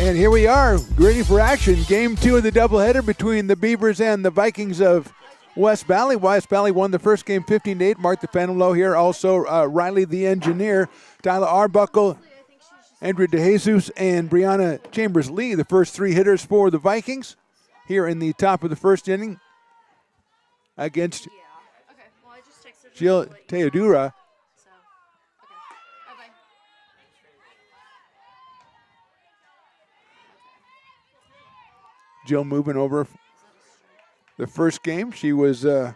And here we are, ready for action. Game 2 of the doubleheader between the Beavers and the Vikings of West Valley. West Valley won the first game 15-8. Mark the Phantom Low here. Also, Riley the engineer, Tyler Arbuckle, Andrea DeJesus, and Brianna Chambers-Lee, the first three hitters for the Vikings here in the top of the first inning against Jill Teodora. Jill moving over the first game. She was out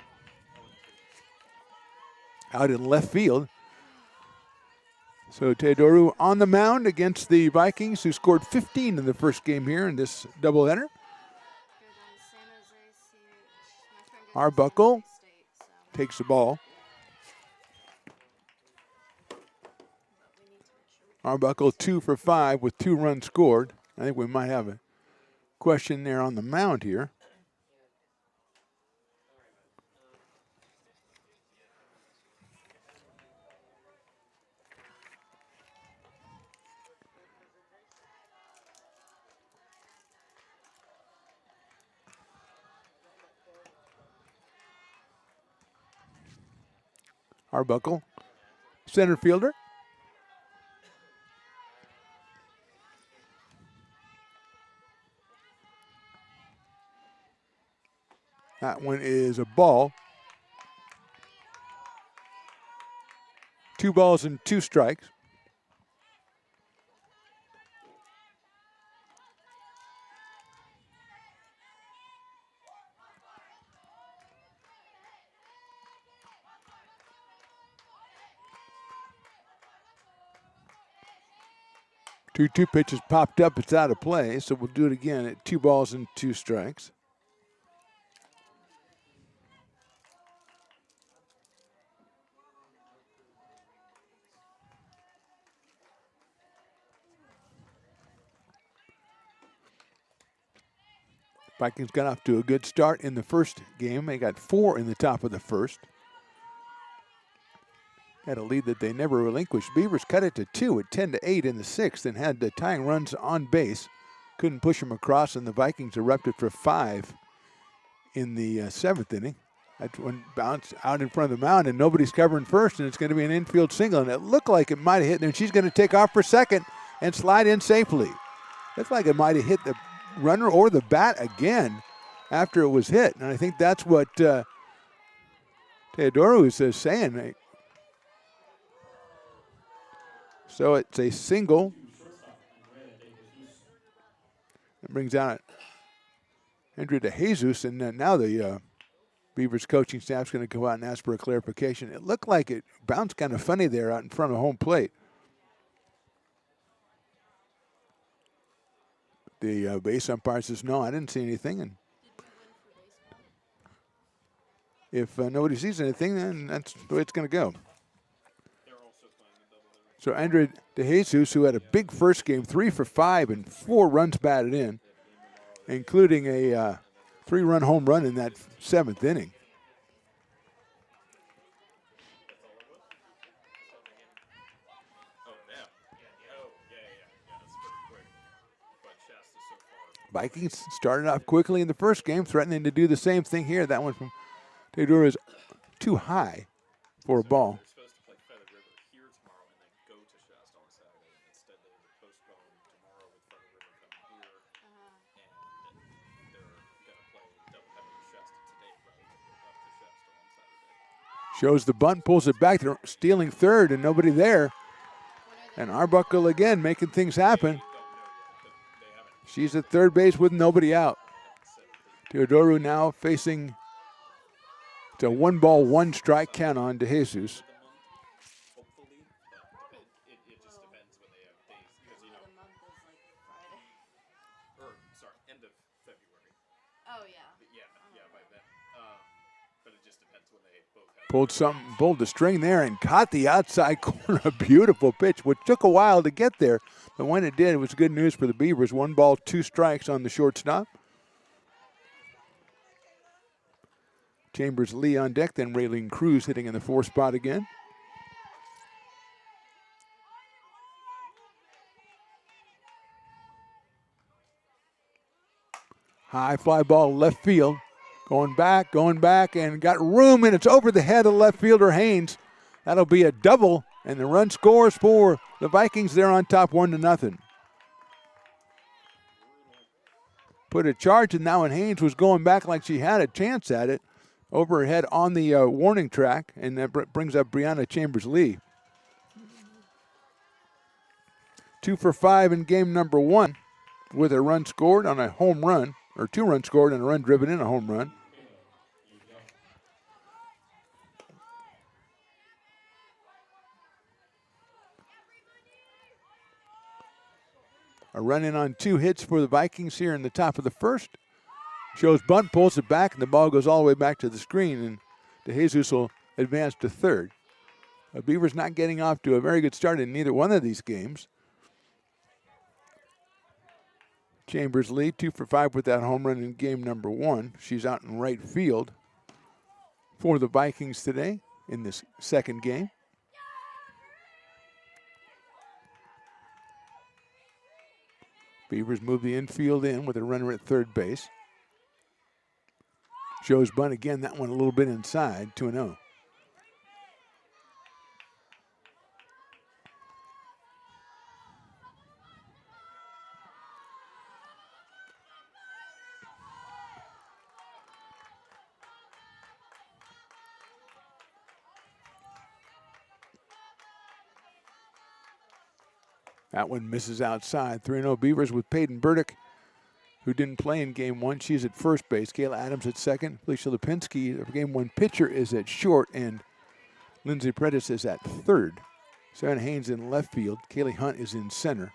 in left field. So Teodoru on the mound against the Vikings, who scored 15 in the first game here in this doubleheader. Arbuckle takes the ball. Arbuckle 2 for 5 with 2 runs scored. I think we might have a question there on the mound here. Arbuckle, center fielder. That one is a ball. 2 balls and 2 strikes. Two pitches popped up. It's out of play, so we'll do it again at 2 balls and 2 strikes. Vikings got off to a good start in the first game. They got 4 in the top of the first. Had a lead that they never relinquished. Beavers cut it to 2 at 10-8 in the 6th and had the tying runs on base. Couldn't push them across, and the Vikings erupted for 5 in the 7th inning. That one bounced out in front of the mound, and nobody's covering first, and it's going to be an infield single. And it looked like it might have hit there, and she's going to take off for second and slide in safely. Looks like it might have hit the runner or the bat again after it was hit. And I think that's what Teodoru is saying. So it's a single. It brings out Andrea DeJesus, and then now the Beavers coaching staff's going to go out and ask for a clarification. It looked like it bounced kind of funny there out in front of home plate. The base umpire says, no, I didn't see anything. And if nobody sees anything, then that's the way it's going to go. So Andrea DeJesus, who had a big first game, 3 for 5 and 4 runs batted in, including a 3-run home run in that 7th inning. Vikings started off quickly in the first game, threatening to do the same thing here. That one from Teodora is too high for a ball. Shows the bunt, pulls it back. They're stealing third and nobody there. And Arbuckle again making things happen. She's at third base with nobody out. Teodoru now facing a 1-ball, 1-strike count on DeJesus. Pulled the string there and caught the outside corner. A beautiful pitch, which took a while to get there. But when it did, it was good news for the Beavers. 1 ball, 2 strikes on the shortstop. Chambers-Lee on deck, then Raylene Cruz hitting in the 4th spot again. High fly ball left field. Going back, and got room, and it's over the head of left fielder Haynes. That'll be a double, and the run scores for the Vikings. They're on top 1-0. Put a charge in now, and Haynes was going back like she had a chance at it. Over her head on the warning track, and that brings up Brianna Chambers-Lee. 2 for 5 in game number 1 with a run scored on a home run, or 2 runs scored and a run driven in, a home run. A run in on 2 hits for the Vikings here in the top of the first. Shows bunt, pulls it back, and the ball goes all the way back to the screen, and DeJesus will advance to third. The Beavers not getting off to a very good start in neither one of these games. Chambers-Lee, 2 for 5 with that home run in game number 1. She's out in right field for the Vikings today in this second game. Beavers move the infield in with a runner at third base. Shows bunt again, that one a little bit inside, 2-0. That one misses outside. 3-0 Beavers with Peyton Burdick, who didn't play in game 1. She's at first base. Kayla Adams at second. Felicia Lipinski, the game 1 pitcher, is at short, and Lindsay Predis is at third. Sarah Haynes in left field. Kaylee Hunt is in center.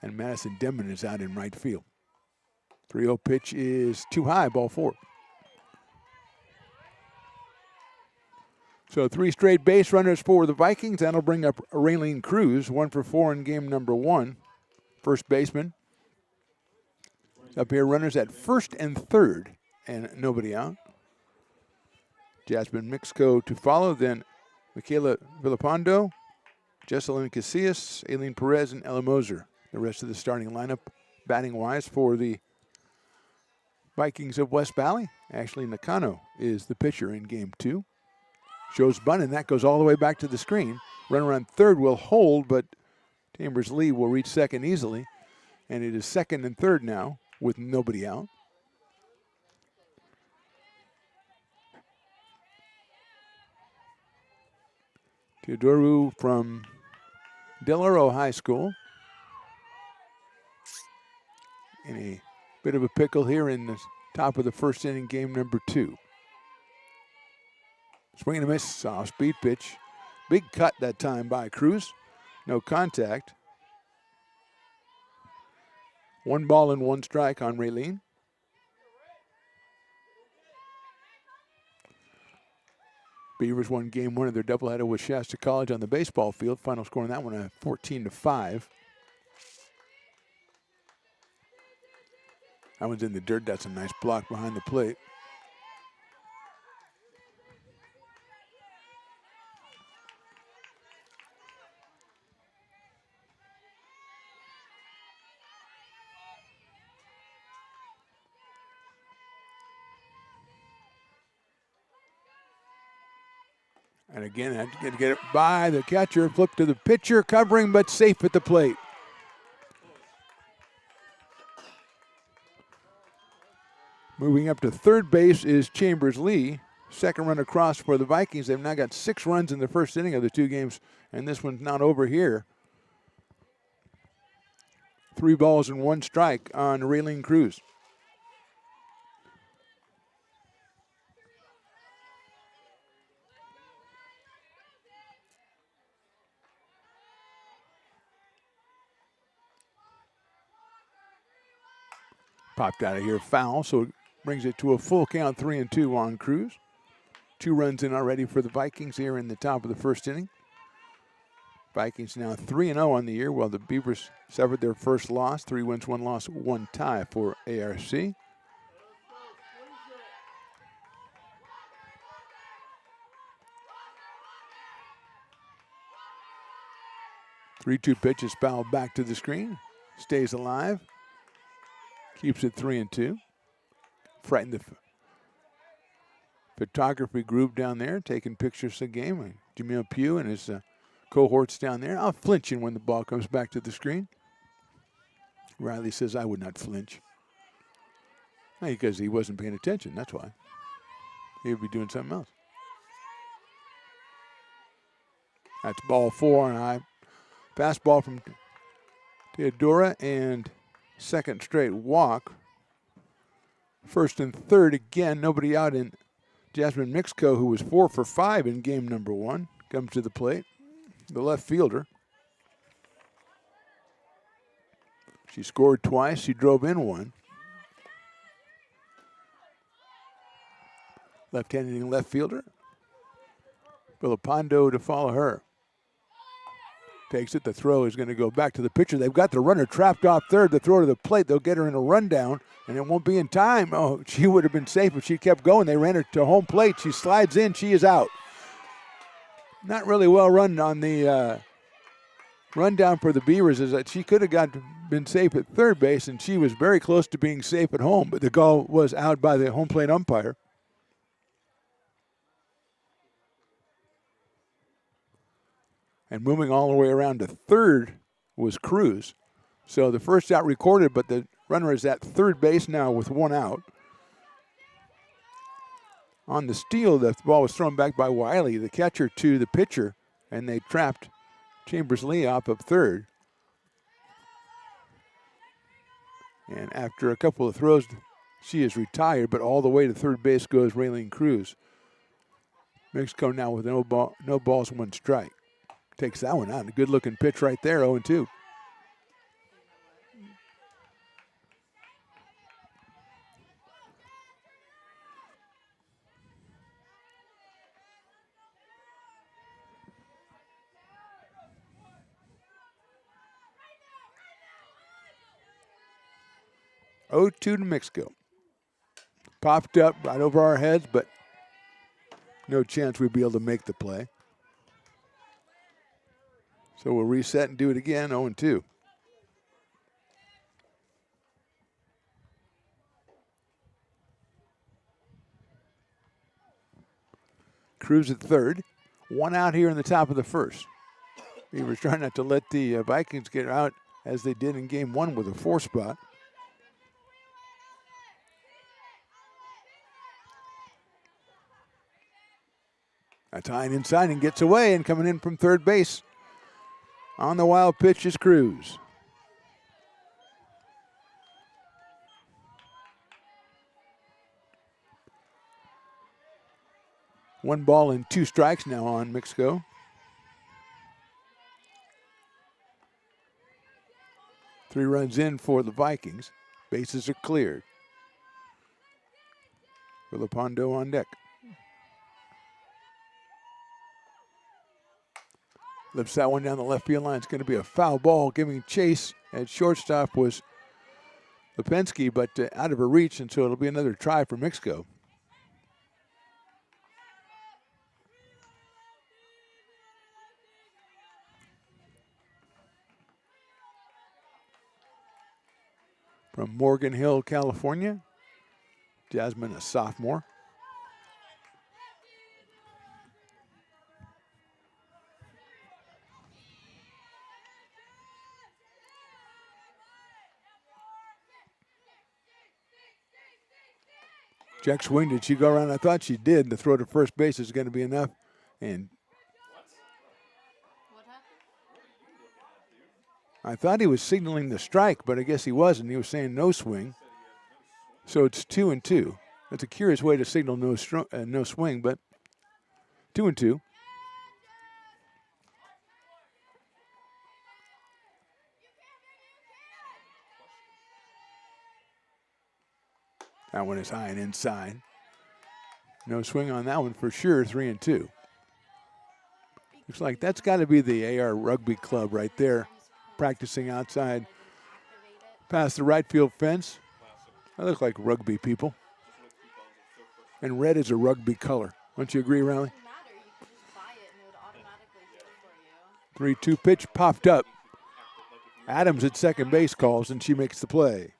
And Madison Denman is out in right field. 3-0 pitch is too high, ball 4. So 3 straight base runners for the Vikings. That'll bring up Raylene Cruz, 1 for 4 in game number 1. First baseman. Up here, runners at first and third, and nobody out. Jasmine Mixco to follow, then Michaela Villapando, Jesselyn Casillas, Aileen Perez, and Ella Moser. The rest of the starting lineup, batting-wise, for the Vikings of West Valley. Ashley Nakano is the pitcher in game 2. Shows bunt, and that goes all the way back to the screen. Runner on third will hold, but Chambers-Lee will reach second easily. And it is second and third now with nobody out. Teodoru from Del Oro High School. In a bit of a pickle here in the top of the first inning, game number 2. Swing and a miss, off-speed pitch. Big cut that time by Cruz. No contact. 1 ball and 1 strike on Raylene. Beavers won game 1 of their doubleheader with Shasta College on the baseball field. Final score on that one, 14-5. That one's in the dirt. That's a nice block behind the plate. And again, had to get it by the catcher. Flip to the pitcher, covering, but safe at the plate. Moving up to third base is Chambers-Lee. Second run across for the Vikings. They've now got 6 runs in the first inning of the 2 games, and this one's not over here. 3 balls and 1 strike on Raylene Cruz. Popped out of here, foul, so it brings it to a full count, 3-2 on Cruz. 2 runs in already for the Vikings here in the top of the first inning. Vikings now 3-0 on the year, while the Beavers suffered their first loss. 3 wins, 1 loss, 1 tie for ARC. Three-two pitch is fouled back to the screen. Stays alive. Keeps it 3-2. Frightened the photography group down there, taking pictures of the game. Jamil Pugh and his cohorts down there. I'll flinching when the ball comes back to the screen. Riley says, I would not flinch. Because he wasn't paying attention, that's why. He would be doing something else. That's ball 4 and high. Fastball from Theodora and second straight walk. First and third again, nobody out in Jasmine Mixco, who was 4 for 5 in game number 1, comes to the plate. The left fielder. She scored twice. She drove in one. Left-handed left fielder. Villapando to follow her. Takes it. The throw is going to go back to the pitcher. They've got the runner trapped off third. The throw to the plate. They'll get her in a rundown, and it won't be in time. Oh, she would have been safe if she kept going. They ran her to home plate. She slides in. She is out. Not really well run on the rundown for the Beavers, is that she could have been safe at third base, and she was very close to being safe at home, but the call was out by the home plate umpire. And moving all the way around to third was Cruz. So the first out recorded, but the runner is at third base now with one out. On the steal, the ball was thrown back by Wiley, the catcher, to the pitcher, and they trapped Chambers Lee off of third. And after a couple of throws, she is retired, but all the way to third base goes Raylene Cruz. Mexico now with no balls, 1 strike. Takes that one out. A good-looking pitch right there, 0-2. To Mexico. Popped up right over our heads, but no chance we'd be able to make the play. So we'll reset and do it again, 0-2. Cruz at third. 1 out here in the top of the first. Beavers trying not to let the Vikings get out as they did in game 1 with a 4 spot. A tying inside and gets away, and coming in from third base on the wild pitch is Cruz. One ball and 2 strikes now on Mexico. Three runs in for the Vikings. Bases are cleared. Villapando on deck. Lifts that one down the left field line. It's going to be a foul ball. Giving chase at shortstop was Lipinski, but out of her reach, and so it'll be another try for Mexico. From Morgan Hill, California, Jasmine, a sophomore. Check swing. Did she go around? I thought she did. The throw to first base is going to be enough. And I thought he was signaling the strike, but I guess he wasn't. He was saying no swing. So it's 2-2. That's a curious way to signal no swing, but 2-2. That one is high and inside. No swing on that one for sure, 3-2. Looks like that's got to be the AR Rugby Club right there, practicing outside past the right field fence. They look like rugby people. And red is a rugby color. Don't you agree, Riley? 3-2 pitch popped up. Adams at second base calls, and she makes the play.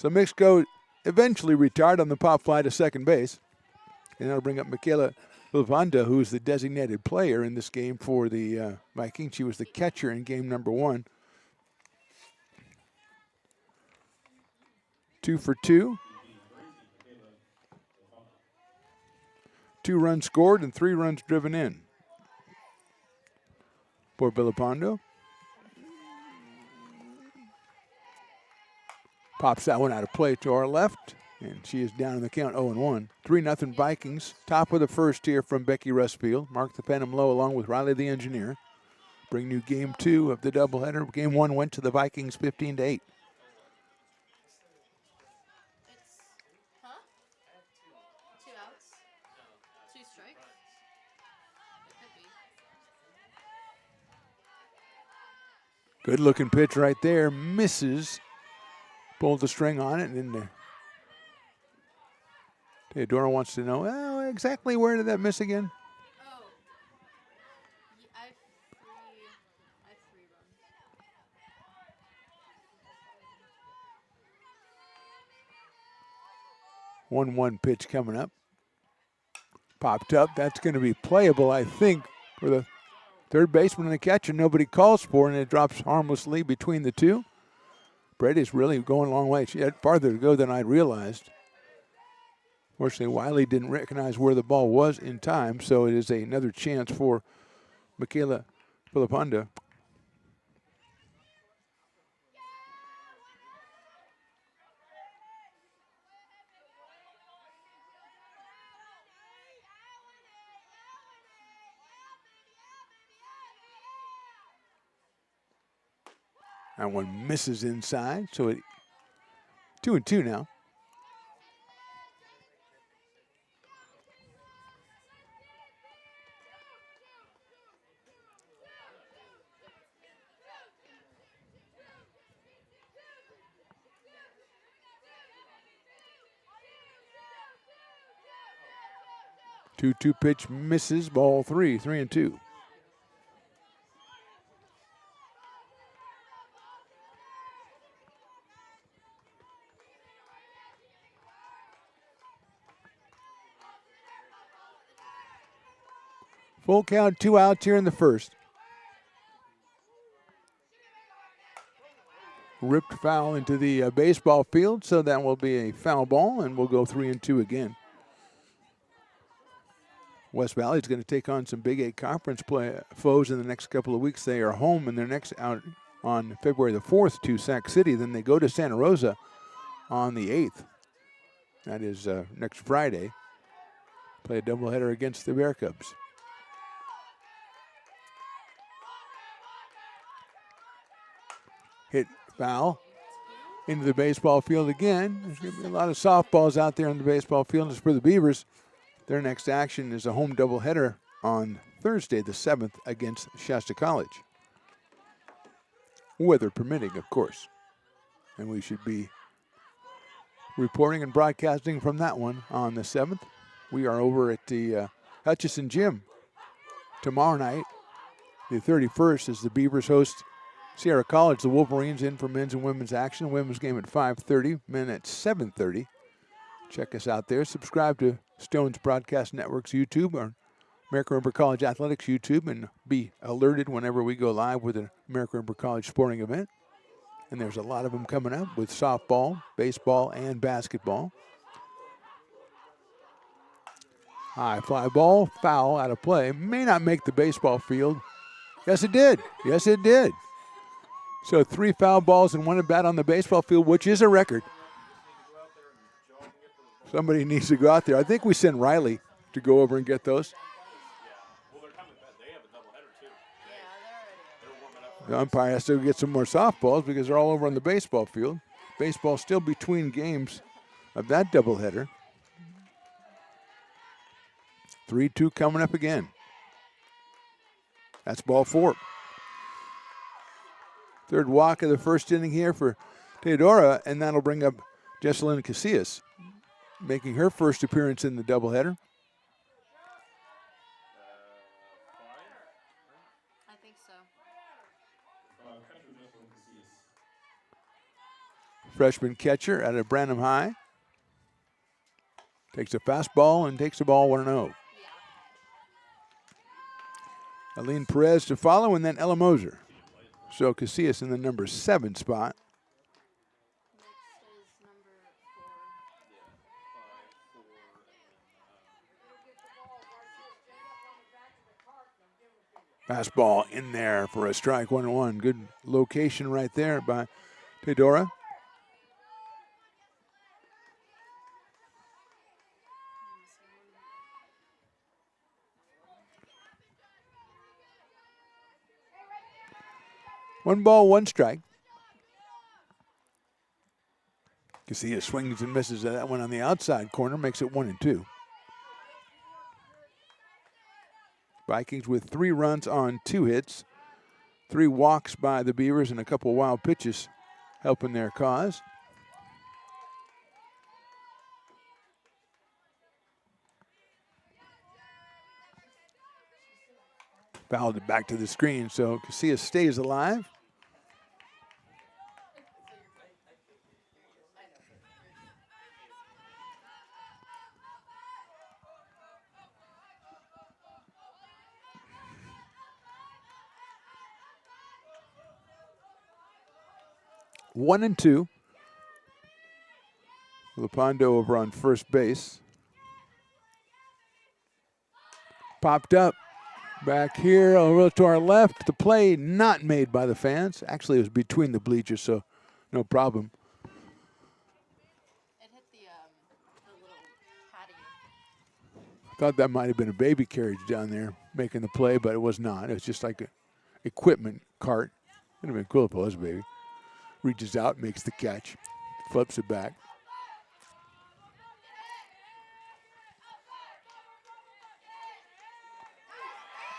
So Mixco eventually retired on the pop fly to second base. And that'll bring up Michaela Vilvanda, who's the designated player in this game for the Vikings. She was the catcher in game number 1. 2 for 2. 2 runs scored and 3 runs driven in for Villalpando. Pops that one out of play to our left, and she is down in the count 0-1. 3-0 Vikings. Top of the first here from Becky Rustfield. Mark the Phantom low along with Riley the Engineer. Bring you game 2 of the doubleheader. Game 1 went to the Vikings 15-8. Good looking pitch right there. Misses. Pulled the string on it, and then Theodora wants to know, well, exactly where did that miss again? Oh, I have 3 runs. 1-1 pitch coming up. Popped up. That's going to be playable, I think, for the third baseman and the catcher. Nobody calls for it, and it drops harmlessly between the two. Brady's really going a long way. She had farther to go than I realized. Fortunately, Wiley didn't recognize where the ball was in time, so it is another chance for Michaela Villalpando. That one misses inside, so it 2-2 now. Two pitch misses, ball 3, 3-2. Full count, 2 outs here in the first. Ripped foul into the baseball field, so that will be a foul ball, and we'll go 3-2 again. West Valley is going to take on some Big 8 conference foes in the next couple of weeks. They are home in their next out on February the 4th to Sac City. Then they go to Santa Rosa on the 8th. That is next Friday. Play a doubleheader against the Bear Cubs. Hit foul into the baseball field again. There's going to be a lot of softballs out there on the baseball field. As for the Beavers, their next action is a home doubleheader on Thursday the 7th against Shasta College. Weather permitting, of course. And we should be reporting and broadcasting from that one on the 7th. We are over at the Hutchison Gym tomorrow night. The 31st is the Beavers host Sierra College. The Wolverines in for men's and women's action. Women's game at 5:30, men at 7:30. Check us out there. Subscribe to Stones Broadcast Network's YouTube or American River College Athletics YouTube and be alerted whenever we go live with an American River College sporting event. And there's a lot of them coming up with softball, baseball, and basketball. High fly ball, foul out of play. May not make the baseball field. Yes, it did. Yes, it did. So 3 foul balls and 1 at bat on the baseball field, which is a record. Somebody needs to go out there. I think we send Riley to go over and get those. The umpire has to get some more softballs because they're all over on the baseball field. Baseball still between games of that doubleheader. 3-2 coming up again. That's ball 4. Third walk of the first inning here for Theodora, and that'll bring up Jesselyn Casillas, making her first appearance in the doubleheader. I think so. freshman catcher out of Branham High. Takes a fastball and takes the ball 1-0. Aline Perez to follow, and then Ella Moser. So Casillas in the number 7 spot. Next is number 4. Fastball in there for a strike, 1-1. Good location right there by Teodora. One ball, one strike. Casillas swings and misses at that one on the outside corner, makes it 1-2. Vikings with 3 runs on 2 hits. 3 walks by the Beavers and a couple wild pitches helping their cause. Fouled it back to the screen, so Casillas stays alive. One and two. Lepondo over on first base. Popped up. Back here, over to our left. The play not made by the fans. Actually, it was between the bleachers, so no problem. It hit the little patio. I thought that might have been a baby carriage down there making the play, but it was not. It was just like an equipment cart. It would have been cool if it was a baby. Reaches out, makes the catch, flips it back.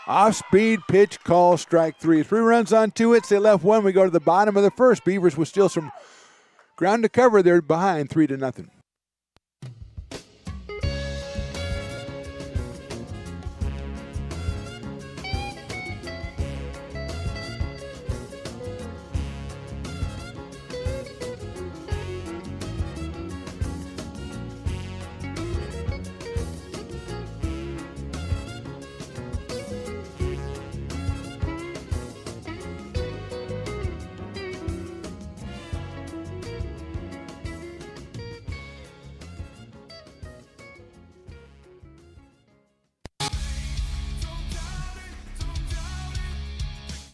Off-speed pitch, call, strike 3. 3 runs on 2 hits. They left 1. We go to the bottom of the first. Beavers with still some ground to cover. They're behind 3-0.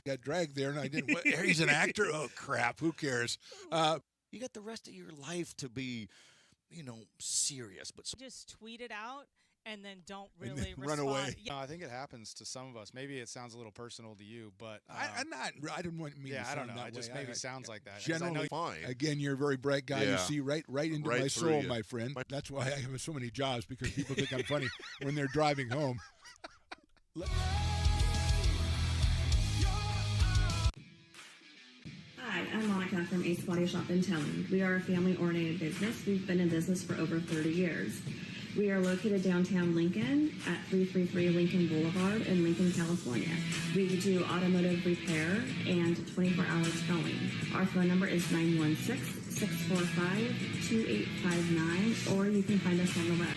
Got dragged there, and I didn't. He's an actor. Oh crap! Who cares? You got the rest of your life to be, serious. But just tweet it out and then don't And really then run respond. away. Yeah. I think it happens to some of us. Maybe it sounds a little personal to you, but I'm not. I didn't want me. yeah, to I don't sound know. that It just way. maybe sounds like that. 'Cause I Generally, know fine. again, you're a very bright guy. You Yeah. see right into Right my through soul, you. my friend. That's why I have so many jobs, because people think I'm funny when they're driving home. Hi, I'm Monica from Ace Body Shop in Town. We are a family-oriented business. We've been in business for over 30 years. We are located downtown Lincoln at 333 Lincoln Boulevard in Lincoln, California. We do automotive repair and 24-hour towing. Our phone number is 916-645-2859, or you can find us on the web.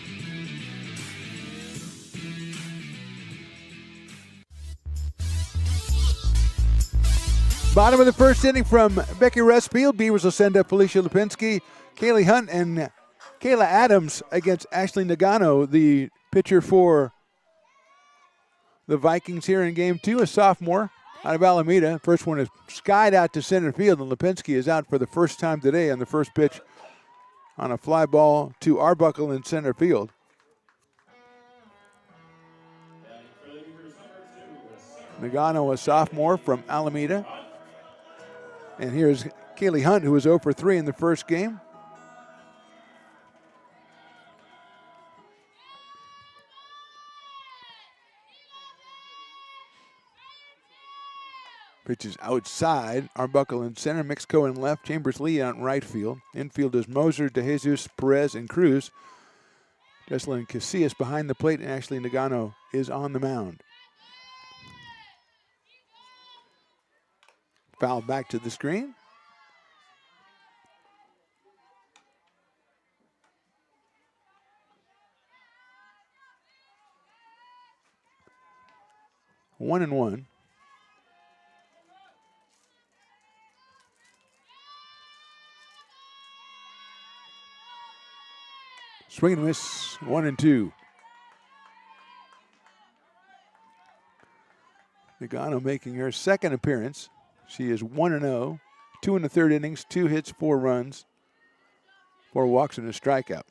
Bottom of the first inning from Becky Restfield. Beavers will send up Felicia Lipinski, Kaylee Hunt, and Kayla Adams against Ashley Nagano, the pitcher for the Vikings here in Game 2, a sophomore out of Alameda. First one is skied out to center field, and Lipinski is out for the first time today on the first pitch on a fly ball to Arbuckle in center field. Nagano, a sophomore from Alameda. And here's Kaylee Hunt, who was 0 for 3 in the first game. Pitches outside. Arbuckle in center. Mixco in left. Chambers Lee out in right field. Infield is Moser, DeJesus, Perez, and Cruz. Jesselyn Casillas behind the plate, and Ashley Nagano is on the mound. Foul back to the screen. 1-1. Swing and a miss, 1-2. Nagano making her second appearance. She is 1-0, 2 in the third innings, 2 hits, 4 runs, 4 walks and a strikeout.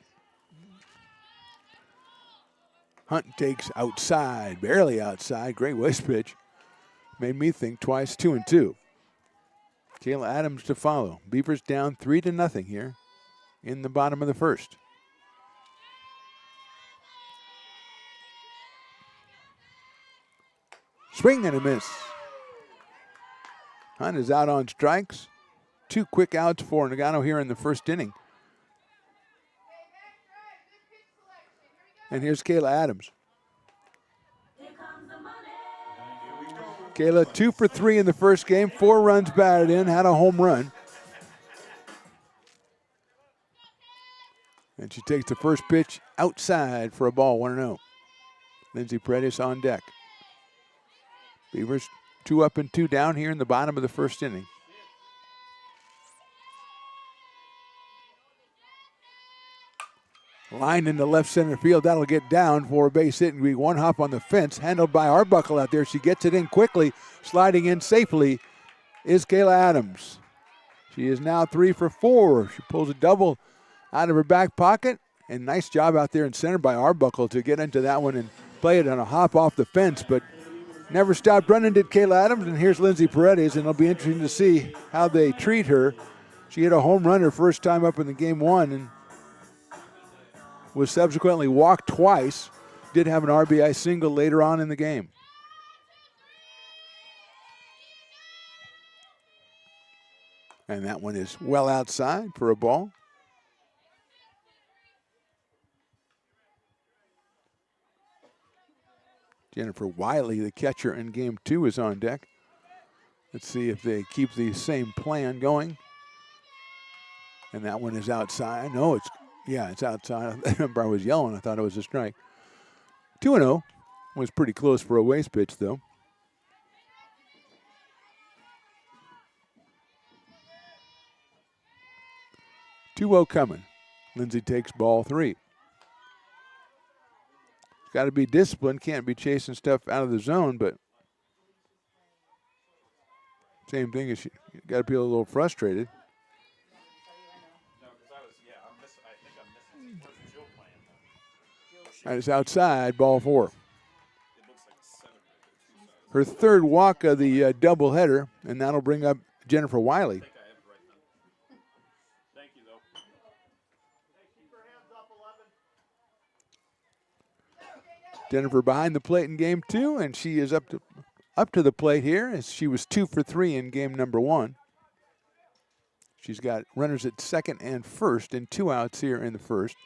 Hunt takes outside, barely outside. Great waist pitch. Made me think twice, 2-2. Kayla Adams to follow. Beavers down 3-0 here in the bottom of the first. Swing and a miss. Hunt is out on strikes. 2 quick outs for Nagano here in the first inning. And here's Kayla Adams. Kayla 2 for 3 in the first game, 4 runs batted in, had a home run. And she takes the first pitch outside for a ball, 1-0. Lindsay Paredes on deck. Beavers 2 up and 2 down here in the bottom of the first inning. Line into left center field. That'll get down for a base hit and be 1 hop on the fence. Handled by Arbuckle out there. She gets it in quickly. Sliding in safely is Kayla Adams. She is now 3 for 4. She pulls a double out of her back pocket. And nice job out there in center by Arbuckle to get into that one and play it on a hop off the fence. But never stopped running, did Kayla Adams. And here's Lindsay Paredes. And it'll be interesting to see how they treat her. She hit a home run her first time up in the game 1. And was subsequently walked twice. Did have an RBI single later on in the game. And that one is well outside for a ball. Jennifer Wiley, the catcher in game 2, is on deck. Let's see if they keep the same plan going. And that one is outside. No, it's outside. I remember I was yelling. I thought it was a strike. 2-0. Was pretty close for a waste pitch, though. Two-0 coming. Lindsay takes ball 3. Got to be disciplined. Can't be chasing stuff out of the zone, but same thing as you got to be a little frustrated. And it's outside, ball 4. Her third walk of the doubleheader, and that'll bring up Jennifer Wiley. Jennifer behind the plate in game 2, and she is up to the plate here as she was 2 for 3 in game number 1. She's got runners at second and first and 2 outs here in the first.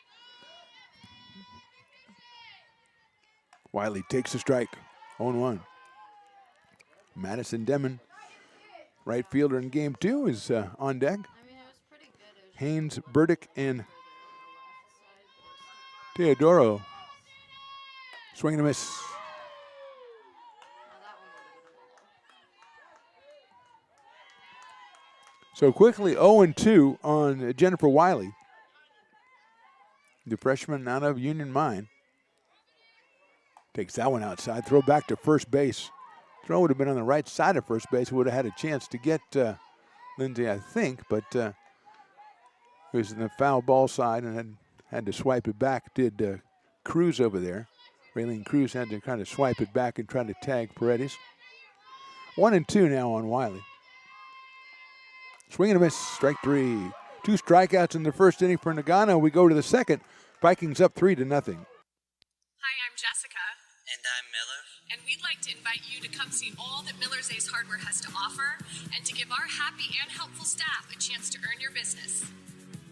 Wiley takes a strike, 0-1. Madison Demon, right fielder in game 2, is on deck. Haynes, Burdick, and Teodoro. Swing and a miss. So quickly 0-2 on Jennifer Wiley, the freshman out of Union Mine. Takes that one outside. Throw back to first base. Throw would have been on the right side of first base. Would have had a chance to get Lindsay, I think, but it was in the foul ball side and had to swipe it back. Did Cruz over there. Raylene Cruz had to kind of swipe it back and try to tag Paredes. 1-2 now on Wiley. Swing and a miss, strike 3. 2 strikeouts in the first inning for Nagano. We go to the second. Vikings up 3-0. Hi, I'm Jessica. And I'm Miller. And we'd like to invite you to come see all that Miller's Ace Hardware has to offer and to give our happy and helpful staff a chance to earn your business.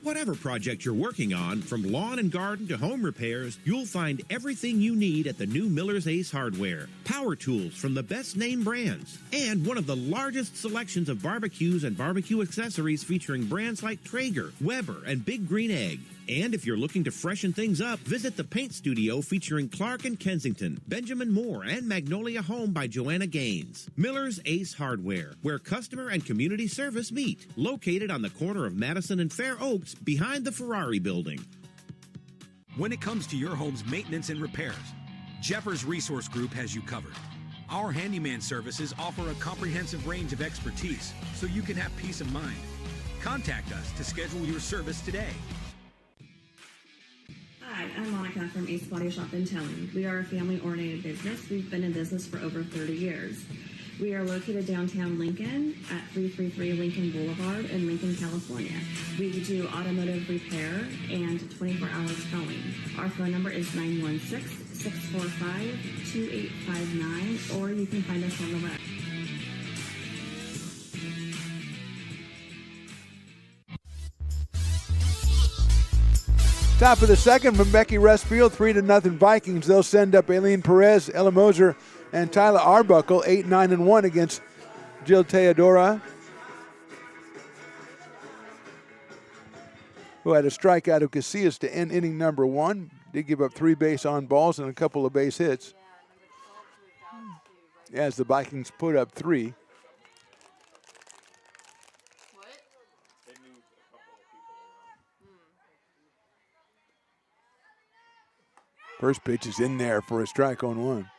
Whatever project you're working on, from lawn and garden to home repairs, you'll find everything you need at the new Miller's Ace Hardware. Power tools from the best name brands. And one of the largest selections of barbecues and barbecue accessories featuring brands like Traeger, Weber, and Big Green Egg. And if you're looking to freshen things up, visit the paint studio featuring Clark and Kensington, Benjamin Moore, and Magnolia Home by Joanna Gaines. Miller's Ace Hardware, where customer and community service meet. Located on the corner of Madison and Fair Oaks, behind the Ferrari building. When it comes to your home's maintenance and repairs, Jeffers Resource Group has you covered. Our handyman services offer a comprehensive range of expertise so you can have peace of mind. Contact us to schedule your service today. Hi, I'm Monica from Ace Body Shop in Towing. We are a family-oriented business. We've been in business for over 30 years. We are located downtown Lincoln at 333 Lincoln Boulevard in Lincoln, California. We do automotive repair and 24-hour towing. Our phone number is 916-645-2859, or you can find us on the web. Top of the second from Becky Rustfield, 3-0 Vikings. They'll send up Aileen Perez, Ella Moser, and Tyler Arbuckle, 8, 9, and 1 against Jill Teodora, who had a strikeout of Casillas to end inning number 1. Did give up 3 base on balls and a couple of base hits. As the Vikings put up 3. First pitch is in there for a strike on 1.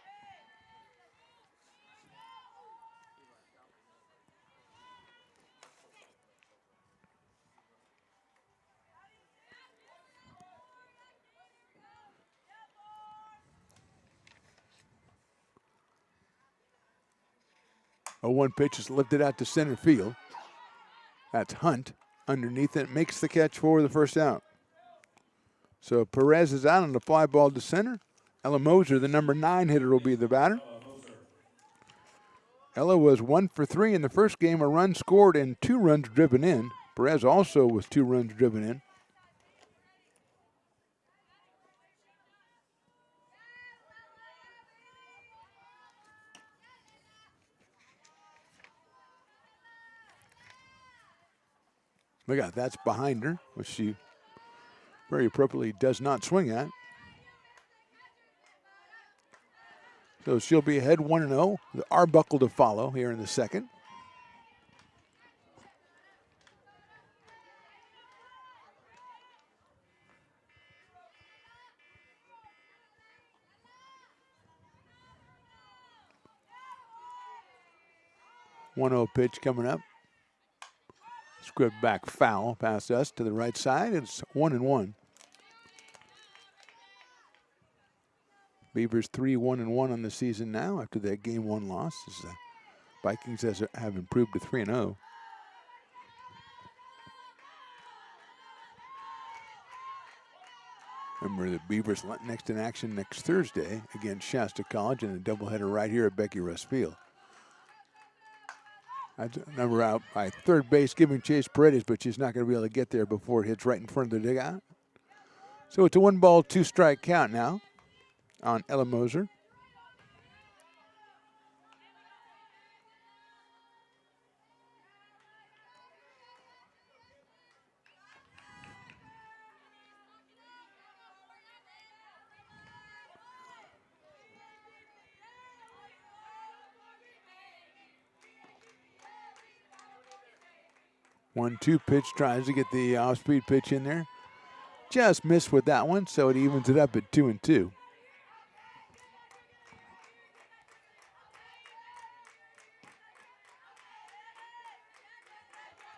A 1 pitch is lifted out to center field. That's Hunt underneath it. Makes the catch for the first out. So Perez is out on the fly ball to center. Ella Moser, the number 9 hitter, will be the batter. Ella was 1 for 3 in the first game, a run scored and 2 runs driven in. Perez also was 2 runs driven in. Look at that, that's behind her, which she very appropriately does not swing at. So she'll be ahead 1-0. The Arbuckle to follow here in the second. One 0 pitch coming up. Script back foul past us to the right side. It's 1-1. Beavers 3-1-1 on the season now after that game 1 loss. The Vikings have improved to 3-0. Remember the Beavers next in action next Thursday against Shasta College in a doubleheader right here at Becky Russ Field. Number out by third base, giving chase Paredes, but she's not going to be able to get there before it hits right in front of the dugout. So it's a 1-ball, 2-strike count now on Ella Moser. One-two pitch, tries to get the off-speed pitch in there. Just missed with that one, so it evens it up at 2-2.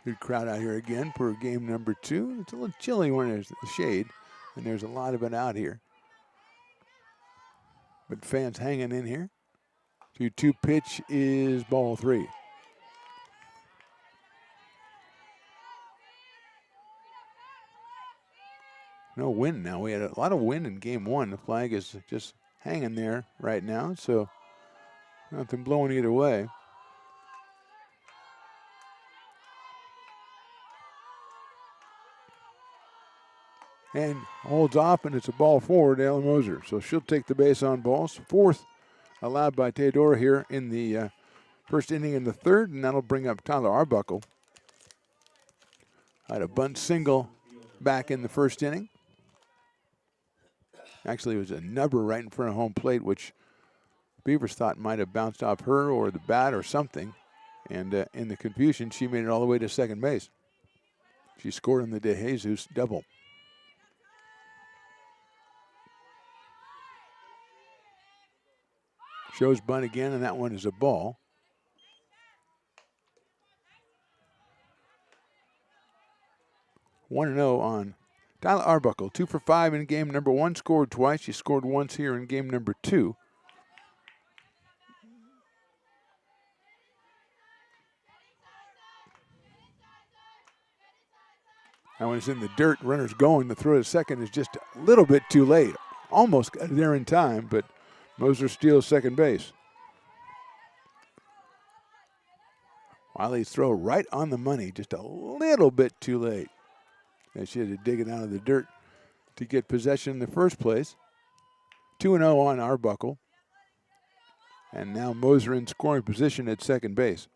Good crowd out here again for game number 2. It's a little chilly when there's the shade, and there's a lot of it out here. But fans hanging in here. 2-2 pitch is ball 3. No wind now. We had a lot of wind in game 1. The flag is just hanging there right now, so nothing blowing either way. And holds off, and it's a ball forward, Ella Moser. So she'll take the base on balls. 4th allowed by Teodora here in the first inning in the 3rd, and that'll bring up Tyler Arbuckle. Had a bunt single back in the first inning. Actually, it was a number right in front of home plate, which Beavers thought might have bounced off her or the bat or something. And in the confusion, she made it all the way to second base. She scored on the De Jesus double. Shows bunt again, and that one is a ball. One 1-0 on Tyler Arbuckle. 2 for 5 in game number 1. Scored twice. She scored once here in game number 2. That one is in the dirt. Runner's going. The throw to second is just a little bit too late. Almost got there in time, but Moser steals second base. Wiley's throw right on the money, just a little bit too late. And she had to dig it out of the dirt to get possession in the first place. 2-0 on Arbuckle. And now Moser in scoring position at second base.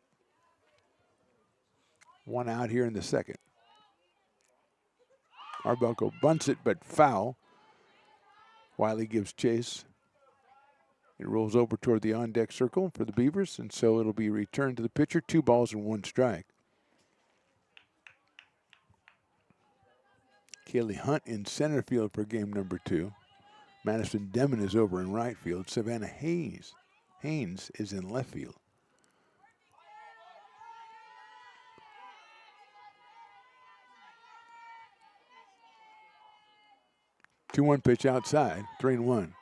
One out here in the second. Arbuckle bunts it, but foul. Wiley gives chase. It rolls over toward the on-deck circle for the Beavers, and so it'll be returned to the pitcher. 2 balls and 1 strike. Kaylee Hunt in center field for game number 2. Madison Demon is over in right field. Savannah Haynes is in left field. Two-one pitch outside, 3-1.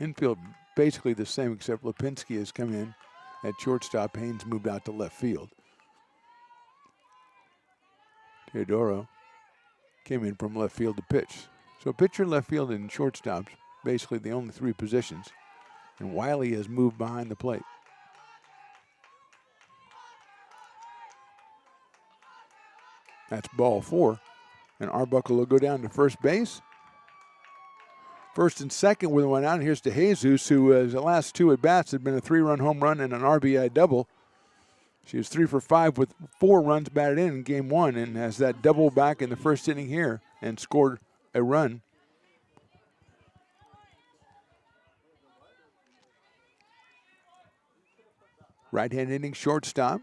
Infield basically the same, except Lipinski has come in at shortstop. Haynes moved out to left field. Teodoro came in from left field to pitch. So pitcher, left field, and shortstops, basically the only 3 positions. And Wiley has moved behind the plate. That's ball 4. And Arbuckle will go down to first base. First and second with one out. Here's DeJesus, who has the last 2 at-bats had been a 3-run home run and an RBI double. She was 3 for 5 with 4 runs batted in game 1 and has that double back in the first inning here and scored a run. Right-hand inning shortstop.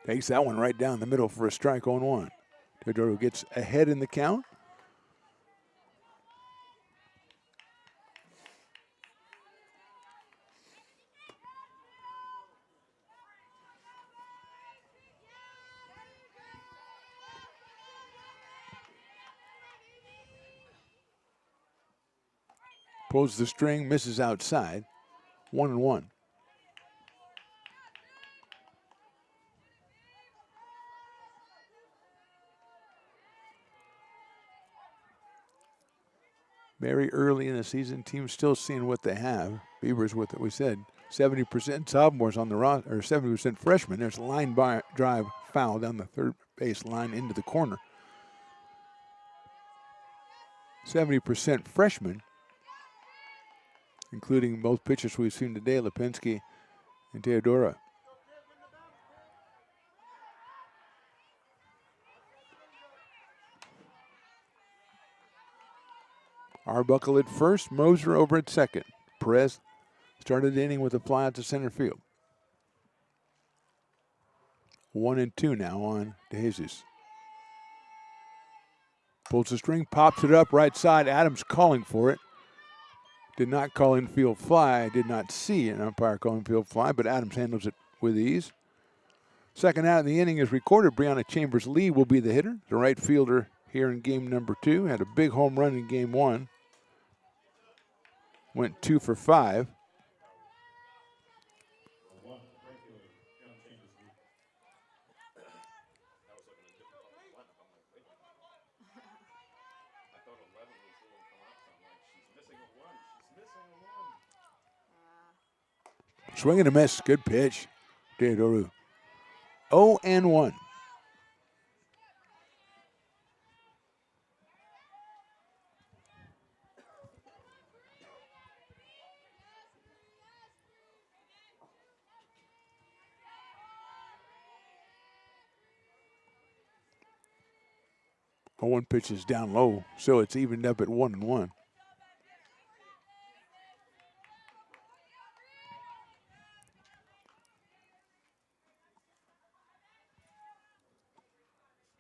Takes that one right down the middle for a strike on 1. Teodoro gets ahead in the count. Pulls the string, misses outside. 1-1. Very early in the season, teams still seeing what they have. Beavers with, we said, 70% sophomores on the roster, or 70% freshmen. There's a line drive foul down the third base line into the corner. 70% freshmen, including both pitchers we've seen today, Lipinski and Teodora. Arbuckle at first, Moser over at second. Perez started the inning with a fly out to center field. 1-2 now on DeJesus. Pulls the string, pops it up right side. Adams calling for it. Did not call infield fly. Did not see an umpire call infield fly, but Adams handles it with ease. Second out of the inning is recorded. Brianna Chambers-Lee will be the hitter. The right fielder here in game number 2. Had a big home run in game 1. Went 2 for 5. Swing and a miss. Good pitch. Teodoro. 0-1. 1 pitch is down low, so it's evened up at 1-1.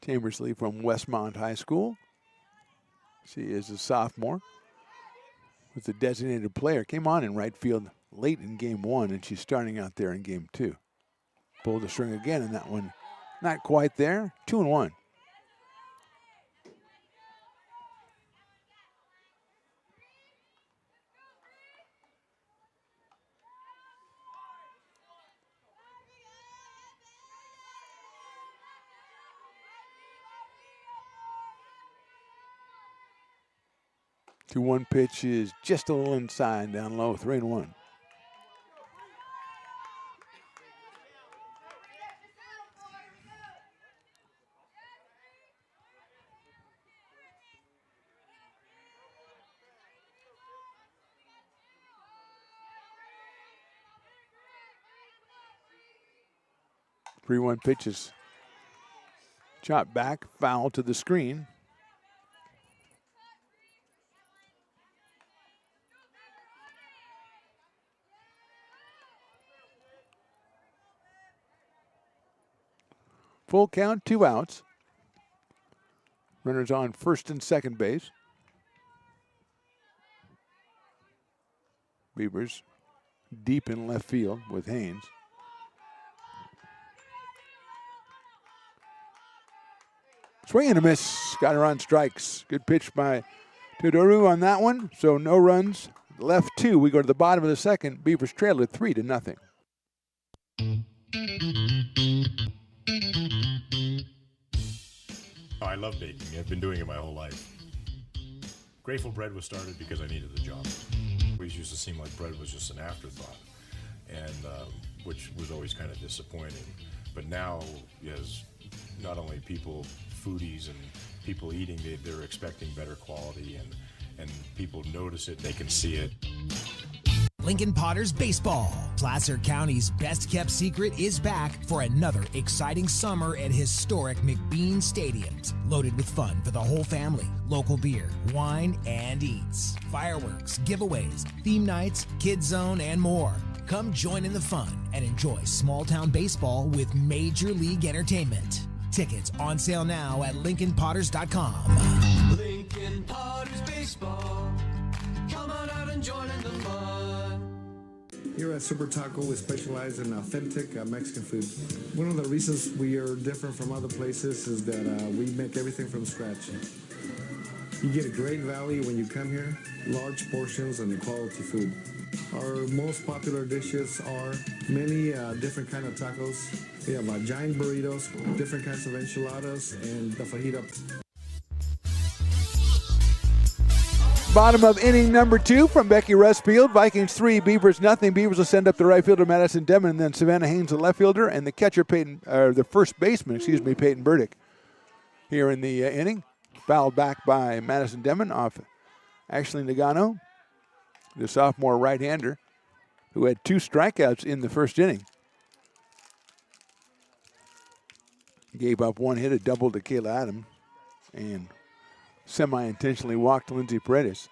Chambersley from Westmont High School. She is a sophomore with a designated player. Came on in right field late in game 1, and she's starting out there in game 2. Pulled the string again, and that one not quite there. 2-1. The 1 pitch is just a little inside, down low, 3-1. Three-one pitches. Chop back, foul to the screen. Full count, 2 outs. Runners on first and second base. Beavers deep in left field with Haynes. Swing and a miss. Got her on strikes. Good pitch by Teodoru on that one. So no runs. Left 2. We go to the bottom of the second. Beavers trail at 3-0. I love baking. I've been doing it my whole life. Grateful Bread was started because I needed the job. It always used to seem like bread was just an afterthought, and which was always kind of disappointing. But now, as not only people, foodies and people eating, they're expecting better quality, and people notice it, they can see it. Lincoln Potters Baseball. Placer County's best-kept secret is back for another exciting summer at historic McBean Stadiums. Loaded with fun for the whole family, local beer, wine, and eats. Fireworks, giveaways, theme nights, kids zone, and more. Come join in the fun and enjoy small-town baseball with Major League Entertainment. Tickets on sale now at LincolnPotters.com. Lincoln Potters Baseball. Come on out and join in the fun. Here at Super Taco, we specialize in authentic Mexican food. One of the reasons we are different from other places is that we make everything from scratch. You get a great value when you come here, large portions and quality food. Our most popular dishes are many different kind of tacos. We have giant burritos, different kinds of enchiladas, and the fajita. Bottom of inning number 2 from Becky Rustfield. Vikings 3, Beavers nothing. Beavers will send up the right fielder Madison Demon, and then Savannah Haynes, the left fielder, and the catcher the first baseman, Peyton Burdick. Here in the inning, fouled back by Madison Demon off Ashley Nagano, the sophomore right-hander, who had 2 strikeouts in the first inning. Gave up 1 hit, a double to Kayla Adams, and semi-intentionally walked Lindsay Paredes.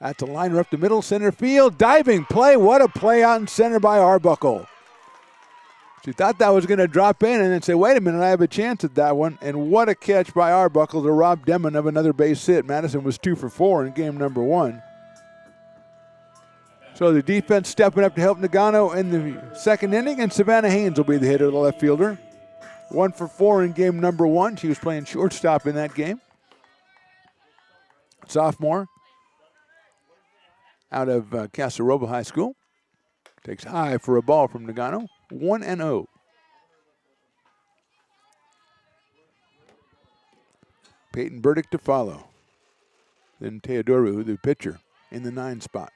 That's a liner up the middle, center field, diving play. What a play out in center by Arbuckle. She thought that was going to drop in and then say, wait a minute, I have a chance at that one. And what a catch by Arbuckle to rob Demon of another base hit. Madison was 2 for 4 in game number 1. So the defense stepping up to help Nagano in the second inning, and Savannah Haynes will be the hitter, the left fielder. 1 for 4 in game number 1. She was playing shortstop in that game. Sophomore out of Casa Roba High School. Takes high for a ball from Nagano. 1-0. Peyton Burdick to follow. Then Teodoru, the pitcher, in the 9 spot.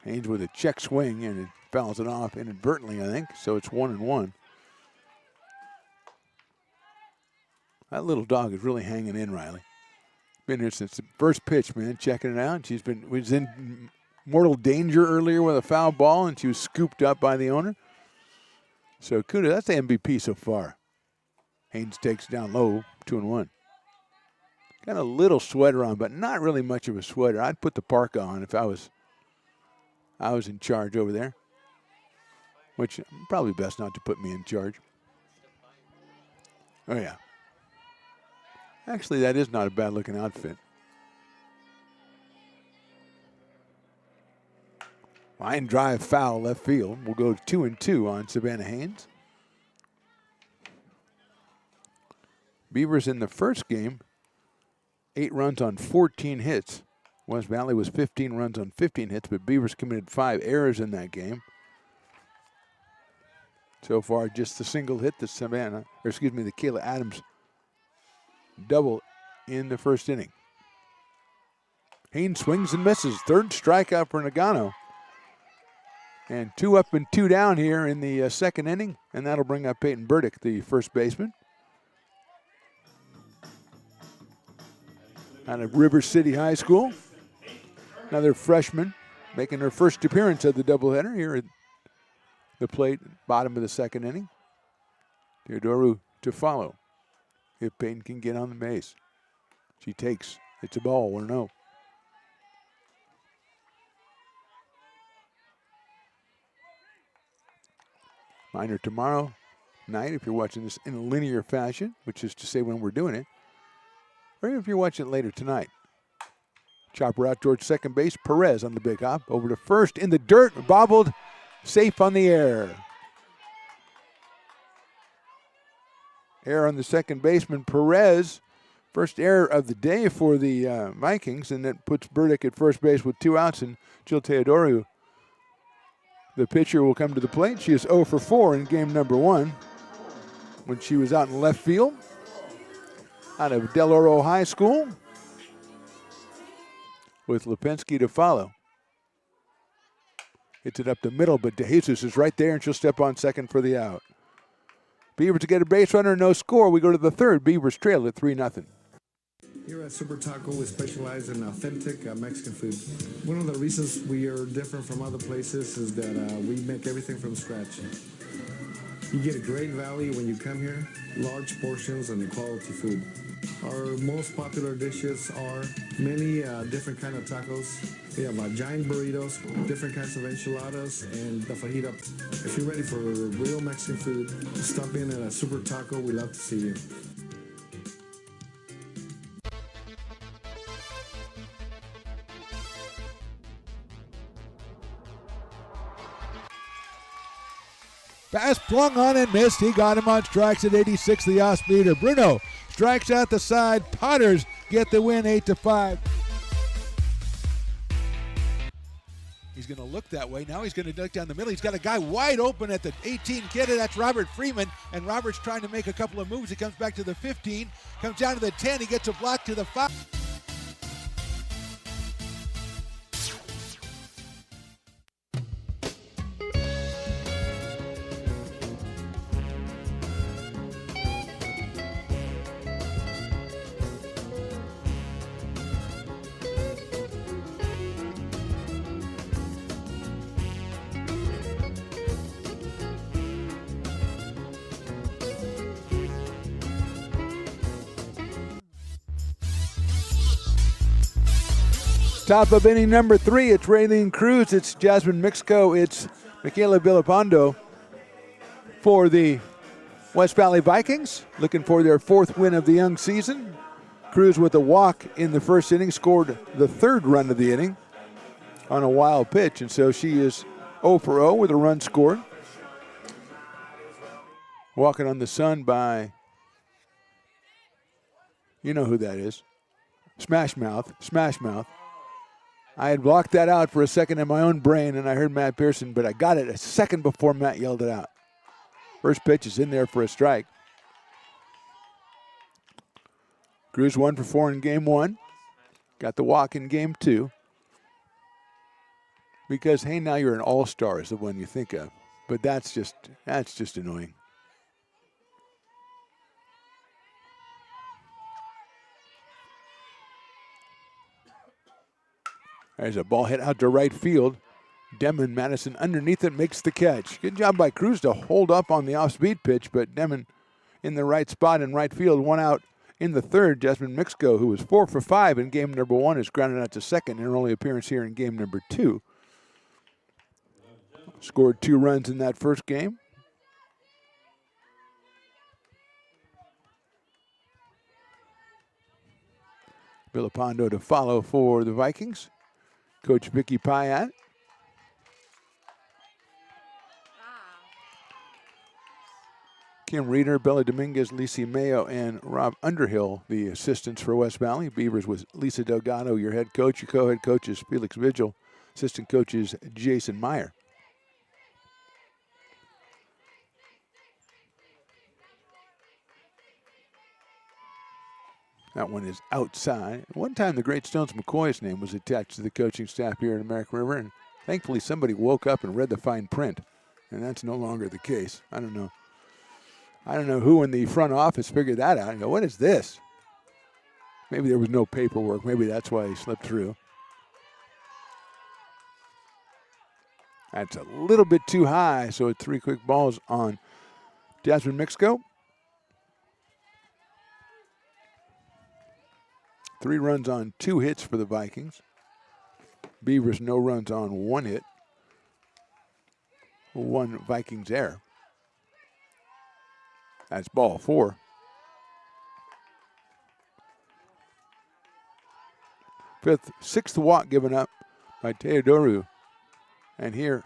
Haynes with a check swing, and it fouls it off inadvertently, I think. So it's 1-1. That little dog is really hanging in, Riley. Been here since the first pitch, man, checking it out. Was in mortal danger earlier with a foul ball, and she was scooped up by the owner. So kudos, that's the MVP so far. Haynes takes down low, 2-1. Got a little sweater on, but not really much of a sweater. I'd put the parka on if I was in charge over there, which probably best not to put me in charge. Oh, yeah. Actually, that is not a bad-looking outfit. Line drive foul left field. We'll go 2-2 on Savannah Haynes. Beavers in the first game, 8 runs on 14 hits. West Valley was 15 runs on 15 hits, but Beavers committed 5 errors in that game. So far, just the single hit, the Kayla Adams double in the first inning. Haynes swings and misses. Third strikeout for Nagano. And 2 up and 2 down here in the second inning, and that'll bring up Peyton Burdick, the first baseman. Out of River City High School. Another freshman making her first appearance of the doubleheader here at the plate, bottom of the second inning. Theodoru to follow if Peyton can get on the base. She takes. It's a ball, 1-0. Minor tomorrow night if you're watching this in a linear fashion, which is to say when we're doing it, or if you're watching it later tonight. Chopper out towards second base. Perez on the big hop. Over to first in the dirt. Bobbled. Safe on the air. Error on the second baseman. Perez. First error of the day for the Vikings. And that puts Burdick at first base with 2 outs. And Jill Teodoru, the pitcher, will come to the plate. She is 0 for 4 in game number 1 when she was out in left field. Out of Del Oro High School. With Lipinski to follow. Hits it up the middle, but DeJesus is right there, and she'll step on second for the out. Beavers to get a base runner, no score. We go to the third. Beavers trail at 3-0. Here at Super Taco, we specialize in authentic Mexican food. One of the reasons we are different from other places is that we make everything from scratch. You get a great value when you come here, large portions and quality food. Our most popular dishes are many different kind of tacos. We have giant burritos, different kinds of enchiladas, and the fajita. If you're ready for real Mexican food, stop in at a Super Taco. We love to see you. Pass flung on and missed. He got him on strikes at 86, the off-speeder. Bruno strikes out the side. Potters get the win 8-5. He's going to look that way. Now he's going to duck down the middle. He's got a guy wide open at the 18 kid. That's Robert Freeman. And Robert's trying to make a couple of moves. He comes back to the 15, comes down to the 10. He gets a block to the 5. Top of inning number 3, it's Raylene Cruz, it's Jasmine Mixco, it's Michaela Villapando for the West Valley Vikings, looking for their 4th win of the young season. Cruz with a walk in the first inning, scored the 3rd run of the inning on a wild pitch, and so she is 0 for 0 with a run scored. Walking on the sun by, you know who that is, Smash Mouth. I had blocked that out for a second in my own brain, and I heard Matt Pearson, but I got it a second before Matt yelled it out. First pitch is in there for a strike. Cruz 1 for 4 in game 1. Got the walk in game 2. Because, hey, now you're an all-star is the one you think of. But that's just annoying. There's a ball hit out to right field. Demon Madison underneath it makes the catch. Good job by Cruz to hold up on the off-speed pitch, but Demon in the right spot in right field. One out in the third. Jasmine Mixco, who was 4 for 5 in game number 1, is grounded out to second in her only appearance here in game number 2. Scored 2 runs in that first game. Villapando to follow for the Vikings. Coach Vicky Pyatt. Kim Reeder, Bella Dominguez, Lisi Mayo, and Rob Underhill, the assistants for West Valley. Beavers with Lisa Delgado, your head coach. Your co-head coach is Felix Vigil. Assistant coach is Jason Meyer. That one is outside. One time the Great Stones McCoy's name was attached to the coaching staff here at American River, and thankfully somebody woke up and read the fine print, and that's no longer the case. I don't know who in the front office figured that out and go, what is this? Maybe there was no paperwork. Maybe that's why he slipped through. That's a little bit too high, so it's 3 quick balls on Jasmine Mixco. 3 runs on 2 hits for the Vikings. Beavers no runs on 1 hit. 1 Vikings error. That's ball 4. Sixth walk given up by Teodoru. And here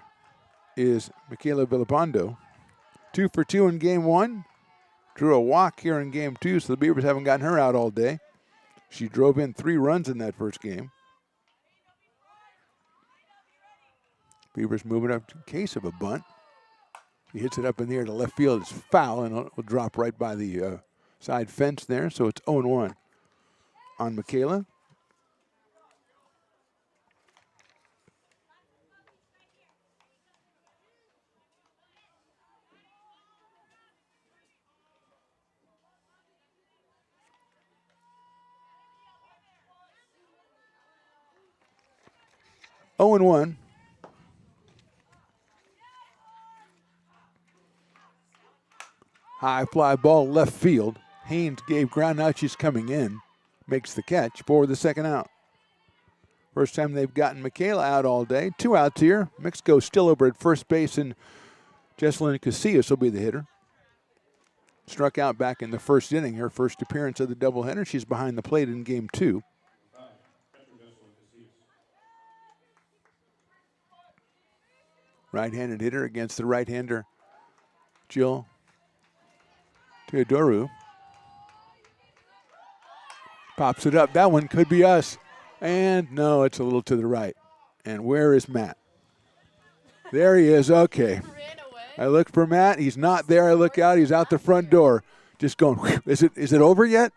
is Michaela Villapando. 2 for 2 in game 1. Drew a walk here in game 2, so the Beavers haven't gotten her out all day. She drove in 3 runs in that first game. Beavers moving up in case of a bunt. He hits it up in the air to left field. It's foul, and it will drop right by the side fence there. So it's 0-1 on Michaela. Oh and 1. High fly ball left field. Haynes gave ground out. She's coming in. Makes the catch for the second out. First time they've gotten Michaela out all day. 2 outs here. Mixco still over at first base, and Jesselyn Casillas will be the hitter. Struck out back in the first inning. Her first appearance of the doubleheader. She's behind the plate in game 2. Right-handed hitter against the right-hander, Jill Teodoru. Pops it up. That one could be us. And no, it's a little to the right. And where is Matt? There he is. Okay. I look for Matt. He's not there. I look out. He's out the front door. Just going, whew. Is it over yet?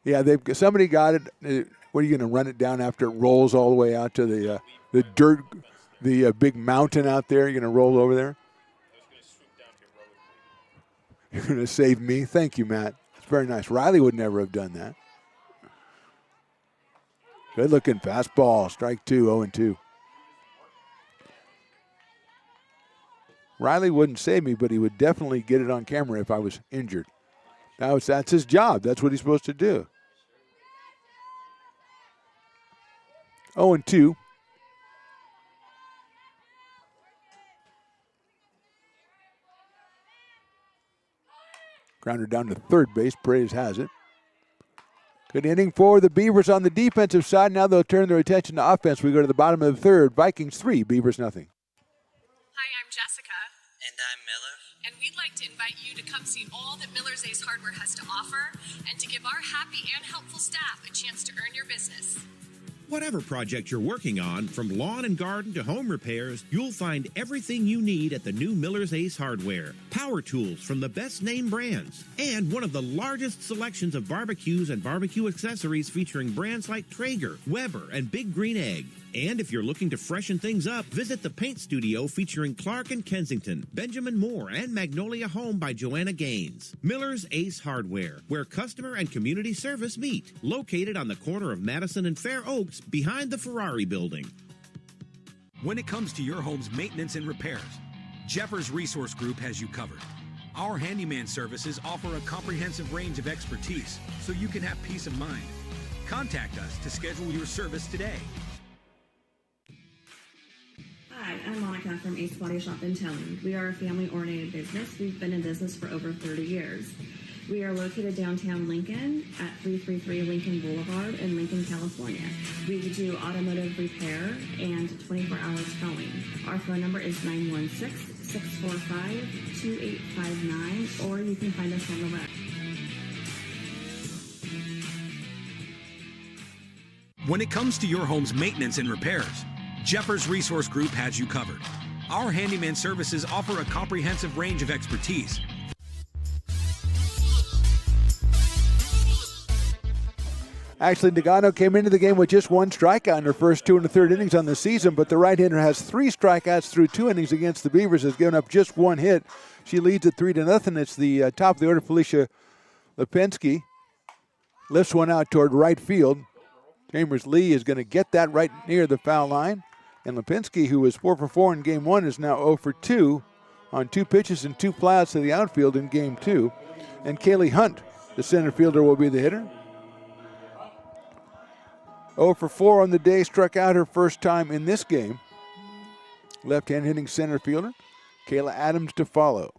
Yeah, somebody got it. What are you going to run it down after it rolls all the way out to the dirt, the big mountain out there? You're going to roll over there? You're going to save me? Thank you, Matt. It's very nice. Riley would never have done that. Good looking fastball. Strike 2, 0-2. Riley wouldn't save me, but he would definitely get it on camera if I was injured. That's his job. That's what he's supposed to do. 0-2. Grounder down to third base. Praise has it. Good inning for the Beavers on the defensive side. Now they'll turn their attention to offense. We go to the bottom of the third. Vikings 3, Beavers nothing. Hi, I'm Jessica. And I'm Miller. And we'd like to invite you to come see all that Miller's Ace Hardware has to offer and to give our happy and helpful staff a chance to earn your business. Whatever project you're working on, from lawn and garden to home repairs, you'll find everything you need at the new Miller's Ace Hardware. Power tools from the best name brands, and one of the largest selections of barbecues and barbecue accessories featuring brands like Traeger, Weber, and Big Green Egg. And if you're looking to freshen things up, visit the paint studio featuring Clark and Kensington, Benjamin Moore, and Magnolia Home by Joanna Gaines. Miller's Ace Hardware, where customer and community service meet. Located on the corner of Madison and Fair Oaks complex behind the Ferrari building. When it comes to your home's maintenance and repairs, Jeffers Resource Group has you covered. Our handyman services offer a comprehensive range of expertise so you can have peace of mind. Contact us to schedule your service today. Hi, I'm Monica from Ace Body Shop in Telling. We are a family-oriented business. We've been in business for over 30 years. We are located downtown Lincoln at 333 Lincoln Boulevard in Lincoln, California. We do automotive repair and 24-hour towing. Our phone number is 916-645-2859, or you can find us on the web. When it comes to your home's maintenance and repairs, Jeffers Resource Group has you covered. Our handyman services offer a comprehensive range of expertise. Actually, Nagano came into the game with just one strikeout in her first 2 1/3 innings on the season, but the right-hander has 3 strikeouts through 2 innings against the Beavers, has given up just 1 hit. She leads at 3-0. It's the top of the order, Felicia Lipinski. Lifts one out toward right field. Chambers Lee is going to get that right near the foul line. And Lipinski, who was 4 for 4 in Game 1, is now 0 for 2 on 2 pitches and 2 flyouts to the outfield in Game 2. And Kaylee Hunt, the center fielder, will be the hitter. 0 for 4 on the day, struck out her first time in this game. Left-hand hitting center fielder, Kayla Adams to follow.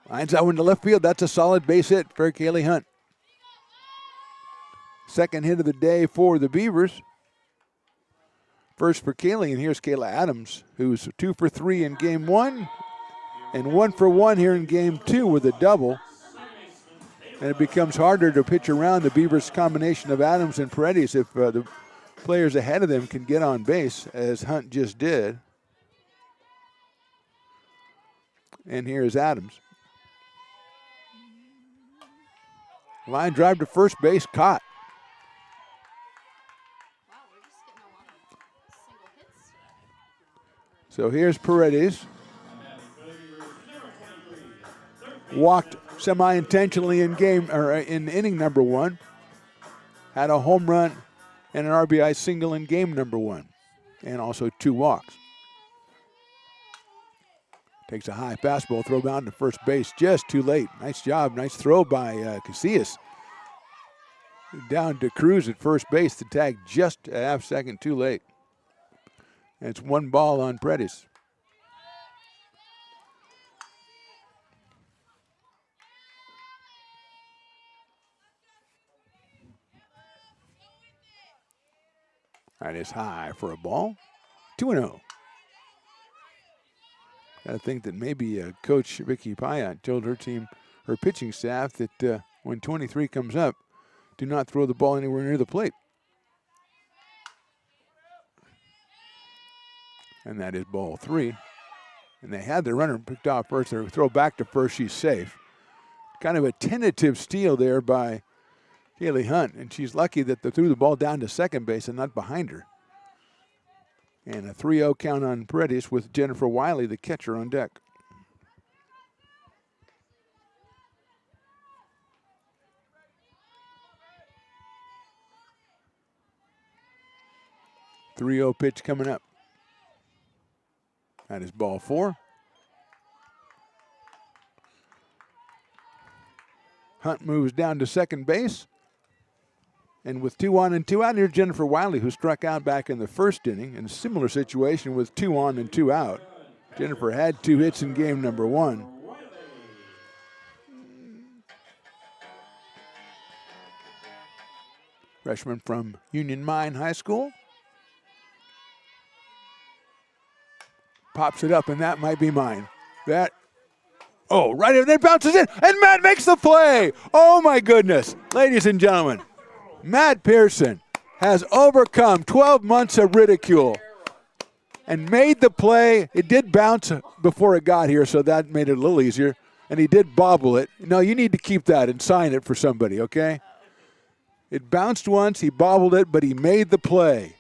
Lines out into left field. That's a solid base hit for Kaylee Hunt. Second hit of the day for the Beavers. First for Kaylee, and here's Kayla Adams, who's 2 for 3 in Game 1 and 1 for 1 here in Game 2 with a double. And it becomes harder to pitch around the Beavers' combination of Adams and Paredes if the players ahead of them can get on base, as Hunt just did. And here's Adams. Line drive to first base, caught. Wow, we're just getting a lot of single hits today. So here's Paredes. Walked semi-intentionally in inning number 1. Had a home run and an RBI single in game number 1. And also 2 walks. Takes a high fastball, throw down to first base, just too late. Nice job, nice throw by Casillas. Down to Cruz at first base, the tag just a half second too late. And it's 1 ball on Paredes. That is high for a ball. 2-0. Got to think that maybe Coach Vicky Payat told her team, her pitching staff, that when 23 comes up, do not throw the ball anywhere near the plate. And that is ball 3. And they had the runner picked off first. They throw back to first. She's safe. Kind of a tentative steal there by Kaylee Hunt, and she's lucky that they threw the ball down to second base and not behind her. And a 3-0 count on Paredes with Jennifer Wiley, the catcher, on deck. The 3-0 pitch coming up. That is ball 4. Hunt moves down to second base. And with 2 on and 2 out, here's Jennifer Wiley, who struck out back in the first inning in a similar situation with 2 on and 2 out. Jennifer had 2 hits in game number 1. Freshman from Union Mine High School. Pops it up, and that might be mine. Right in, then bounces in, and Matt makes the play. Oh my goodness, ladies and gentlemen. Matt Pearson has overcome 12 months of ridicule and made the play. It did bounce before it got here, so that made it a little easier. And he did bobble it. No, you need to keep that and sign it for somebody, okay? It bounced once, he bobbled it, but he made the play.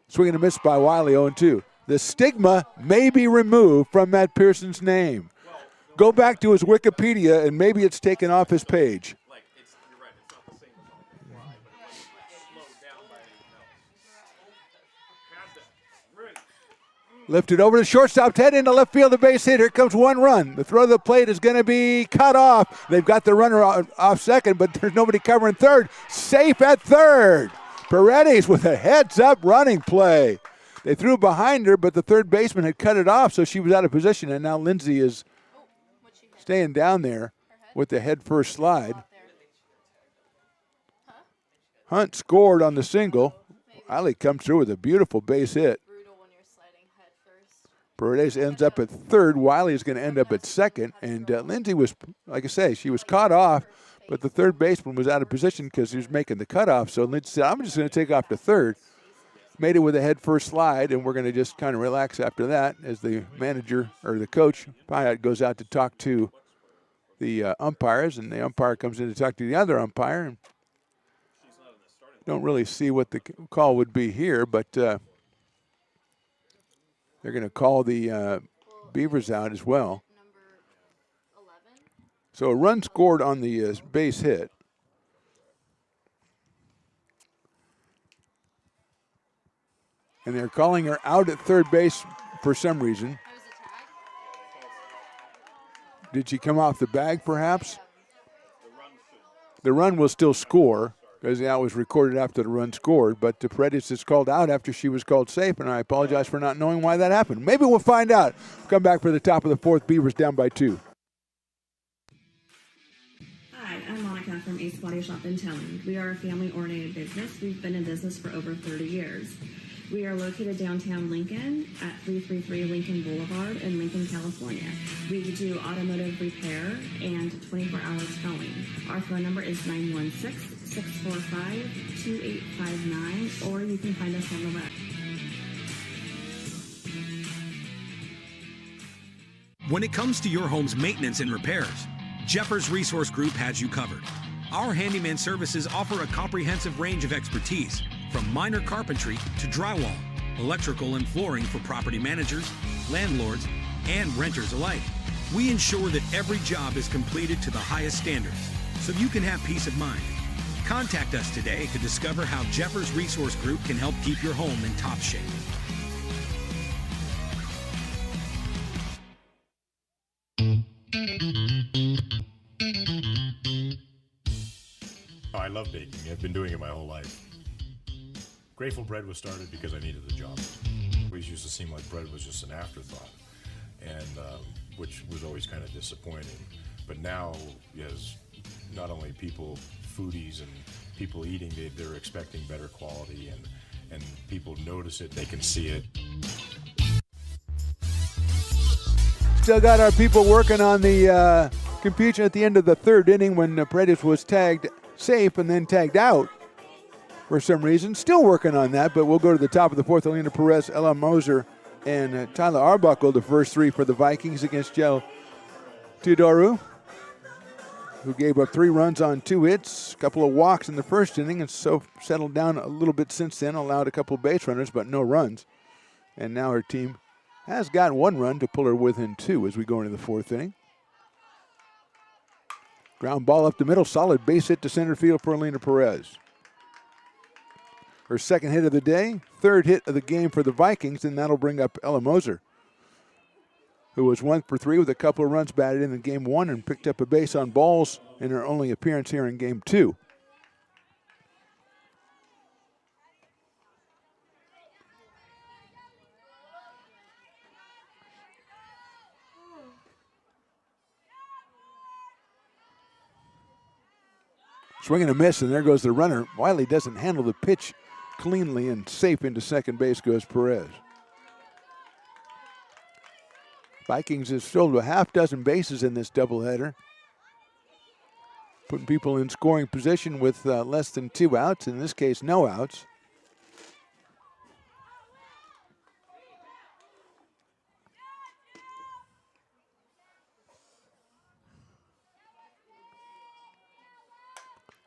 Swing and a miss by Wiley, 0-2. The stigma may be removed from Matt Pearson's name. Go back to his Wikipedia, and maybe it's taken off his page. Lifted over to shortstop, head into left field, the base hit. Here comes one run. The throw to the plate is going to be cut off. They've got the runner off second, but there's nobody covering third. Safe at third. Paredes with a heads-up running play. They threw behind her, but the third baseman had cut it off, so she was out of position, and now Lindsay is staying down there with the head-first slide. Hunt scored on the single. Wiley comes through with a beautiful base hit. Paredes ends up at third. Wiley is going to end up at second. And Lindsay was, like I say, she was caught off, but the third baseman was out of position because he was making the cutoff. So Lindsay said, I'm just going to take off to third. Made it with a head-first slide, and we're going to just kind of relax after that as the manager or the coach, Pyatt, goes out to talk to the umpires, and the umpire comes in to talk to the other umpire. And don't really see what the call would be here, but they're going to call the Beavers out as well. So a run scored on the base hit. And they're calling her out at third base for some reason. Did she come off the bag, perhaps? The run will still score because that was recorded after the run scored. But the Paredes is called out after she was called safe, and I apologize for not knowing why that happened. Maybe we'll find out. Come back for the top of the fourth. Beavers down by 2. Hi, I'm Monica from Ace Body Shop in Town. We are a family-oriented business. We've been in business for over 30 years. We are located downtown Lincoln at 333 Lincoln Boulevard in Lincoln, California. We do automotive repair and 24-hour towing. Our phone number is 916-645-2859, or you can find us on the web. When it comes to your home's maintenance and repairs, Jeffers Resource Group has you covered. Our handyman services offer a comprehensive range of expertise, from minor carpentry to drywall, electrical and flooring for property managers, landlords, and renters alike. We ensure that every job is completed to the highest standards, so you can have peace of mind. Contact us today to discover how Jeffers Resource Group can help keep your home in top shape. Oh, I love baking. I've been doing it my whole life. Grateful Bread was started because I needed the job. It always used to seem like bread was just an afterthought, and which was always kind of disappointing. But now, as not only people, foodies and people eating, they're expecting better quality, and people notice it, they can see it. Still got our people working on the confusion at the end of the third inning when Paredes was tagged safe and then tagged out for some reason. Still working on that, but we'll go to the top of the fourth. Alina Perez, Ella Moser, and Tyler Arbuckle, the first three for the Vikings against Joe Teodoru, who gave up 3 runs on 2 hits, a couple of walks in the first inning, and so settled down a little bit since then, allowed a couple of base runners, but no runs. And now her team has got 1 run to pull her within 2 as we go into the fourth inning. Ground ball up the middle, solid base hit to center field for Alina Perez. Her second hit of the day, third hit of the game for the Vikings, and that'll bring up Ella Moser, who was 1 for 3 with a couple of runs batted in game 1 and picked up a base on balls in her only appearance here in game 2. Swing and a miss, and there goes the runner. Wiley doesn't handle the pitch cleanly, and safe into second base goes Perez. Vikings has filled a half dozen bases in this doubleheader, putting people in scoring position with less than 2 outs, in this case no outs.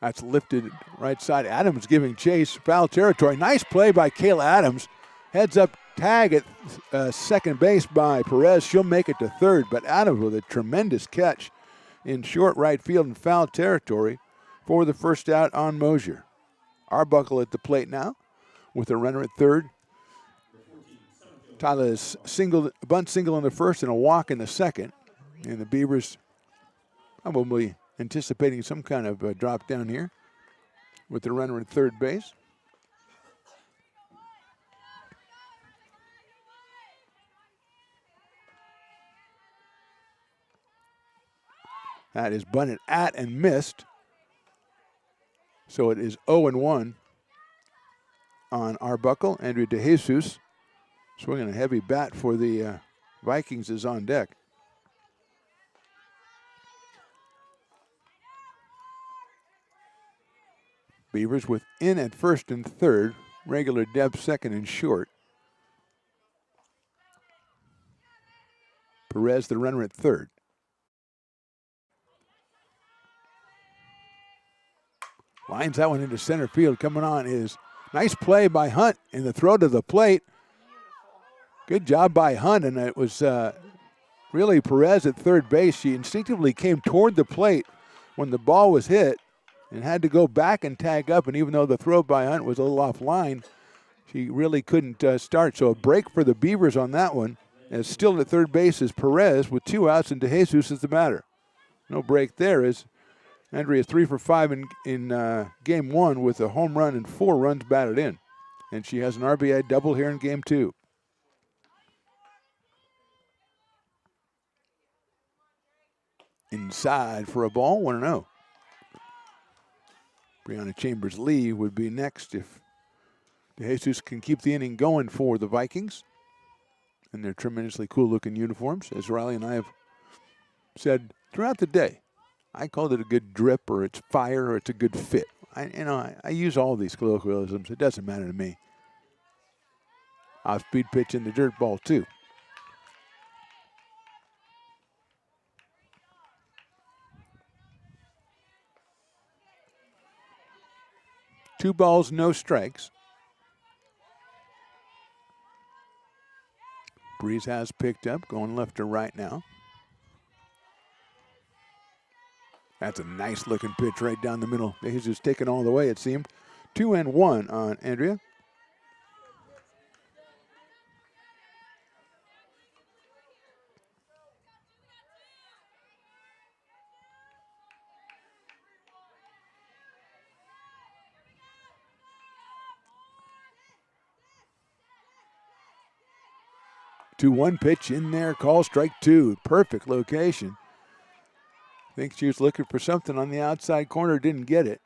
That's lifted right side. Adams giving chase, foul territory. Nice play by Kayla Adams. Heads up tag at second base by Perez. She'll make it to third, but Adams with a tremendous catch in short right field and foul territory for the first out on Mosier. Arbuckle at the plate now with a runner at third. Tyler is bunt single in the first and a walk in the second. And the Beavers probably anticipating some kind of a drop down here with the runner at third base. That is bunted at and missed. So it is 0-1 on Arbuckle. Andrea DeJesus swinging a heavy bat for the Vikings is on deck. Beavers with in at first and third. Regular depth second and short. Perez, the runner at third. Lines that one into center field. Coming on is nice play by Hunt in the throw to the plate. Good job by Hunt, and it was really Perez at third base. She instinctively came toward the plate when the ball was hit and had to go back and tag up, and even though the throw by Hunt was a little offline, she really couldn't start. So a break for the Beavers on that one. And still at third base is Perez with 2 outs, and DeJesus is the batter. No break there as Andrea is 3 for 5 in game 1 with a home run and 4 runs batted in. And she has an RBI double here in game 2. Inside for a ball, 1-0. Brianna Chambers-Lee would be next if DeJesus can keep the inning going for the Vikings in their tremendously cool-looking uniforms. As Riley and I have said throughout the day, I called it a good drip, or it's fire, or it's a good fit. I use all these colloquialisms. It doesn't matter to me. Off-speed pitch in the dirt ball, too. Two balls, no strikes. Breeze has picked up, going left to right now. That's a nice looking pitch right down the middle. He's just taken all the way, it seemed. 2-1 on Andrea. Two-one pitch in there, call strike 2. Perfect location. I think she was looking for something on the outside corner, didn't get it.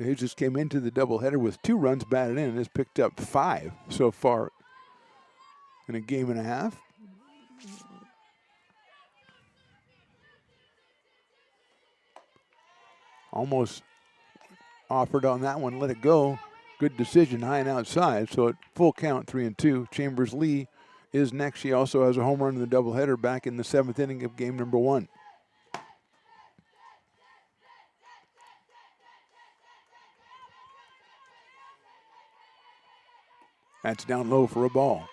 DeJesus came into the doubleheader with 2 runs batted in and has picked up 5 so far in a game and a half. Almost offered on that one, let it go. Good decision, high and outside. So at full count, 3-2. Chambers-Lee is next. She also has a home run in the doubleheader back in the 7th inning of game number 1. That's down low for a ball.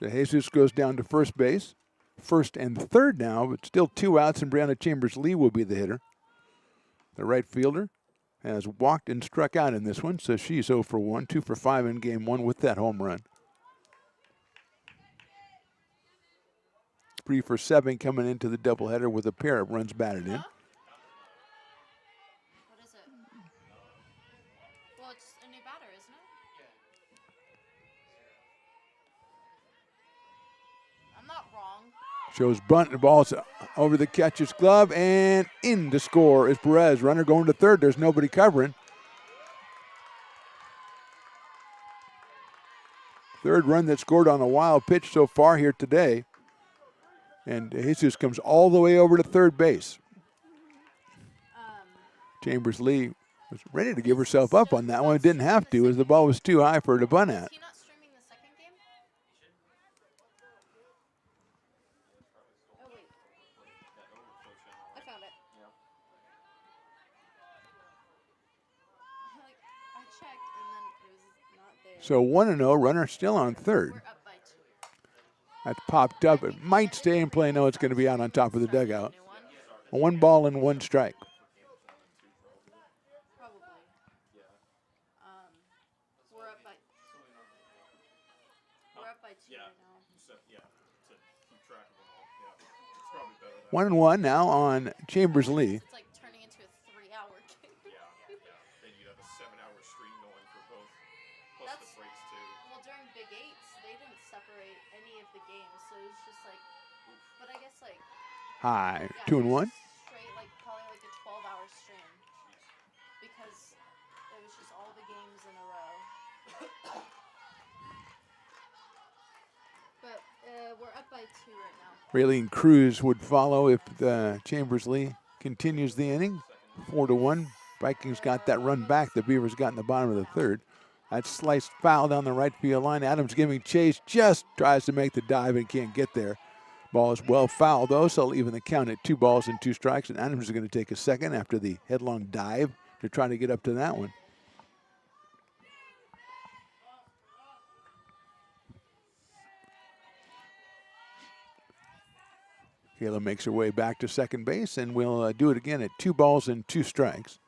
So Jesus goes down to first base. First and third now, but still 2 outs, and Brianna Chambers-Lee will be the hitter. The right fielder has walked and struck out in this one, so she's 0 for 1, 2 for 5 in game 1 with that home run. 3 for 7 coming into the doubleheader with a pair of runs batted in. What is it? Well, it's a new batter, isn't it? I'm not wrong. Shows bunt, the ball's over the catcher's glove, and in to score is Perez. Runner going to third, there's nobody covering. Third run that scored on a wild pitch so far here today. And Jesus comes all the way over to third base. Chambers-Lee was ready to give herself up on that one. Didn't have to, as the ball was too high for her to bunt at. So 1-0, runner still on third. That's popped up. It might stay in play. No, it's going to be out on top of the dugout. 1 ball and 1 strike. 1-1 now on Chambers Lee. It's like turning into a 3-hour game. Then you'd have a 7-hour stream going for both, plus That's, the breaks too. Well, during Big Eights, they didn't separate any of the games, so it was just like, but I guess like. High, Yeah, 2-1. Straight, like probably like a 12-hour stream, because it was just all the games in a row. But we're up by 2 right now. Raylene Cruz would follow if Chambers Lee continues the inning. 4-1. Vikings got that run back. The Beavers got in the bottom of the third. That sliced foul down the right field line. Adams giving chase, just tries to make the dive and can't get there. Ball is well fouled, though, so even the count at 2 balls and 2 strikes. And Adams is going to take a second after the headlong dive to try to get up to that one. Kayla makes her way back to second base, and we'll do it again at 2 balls and 2 strikes.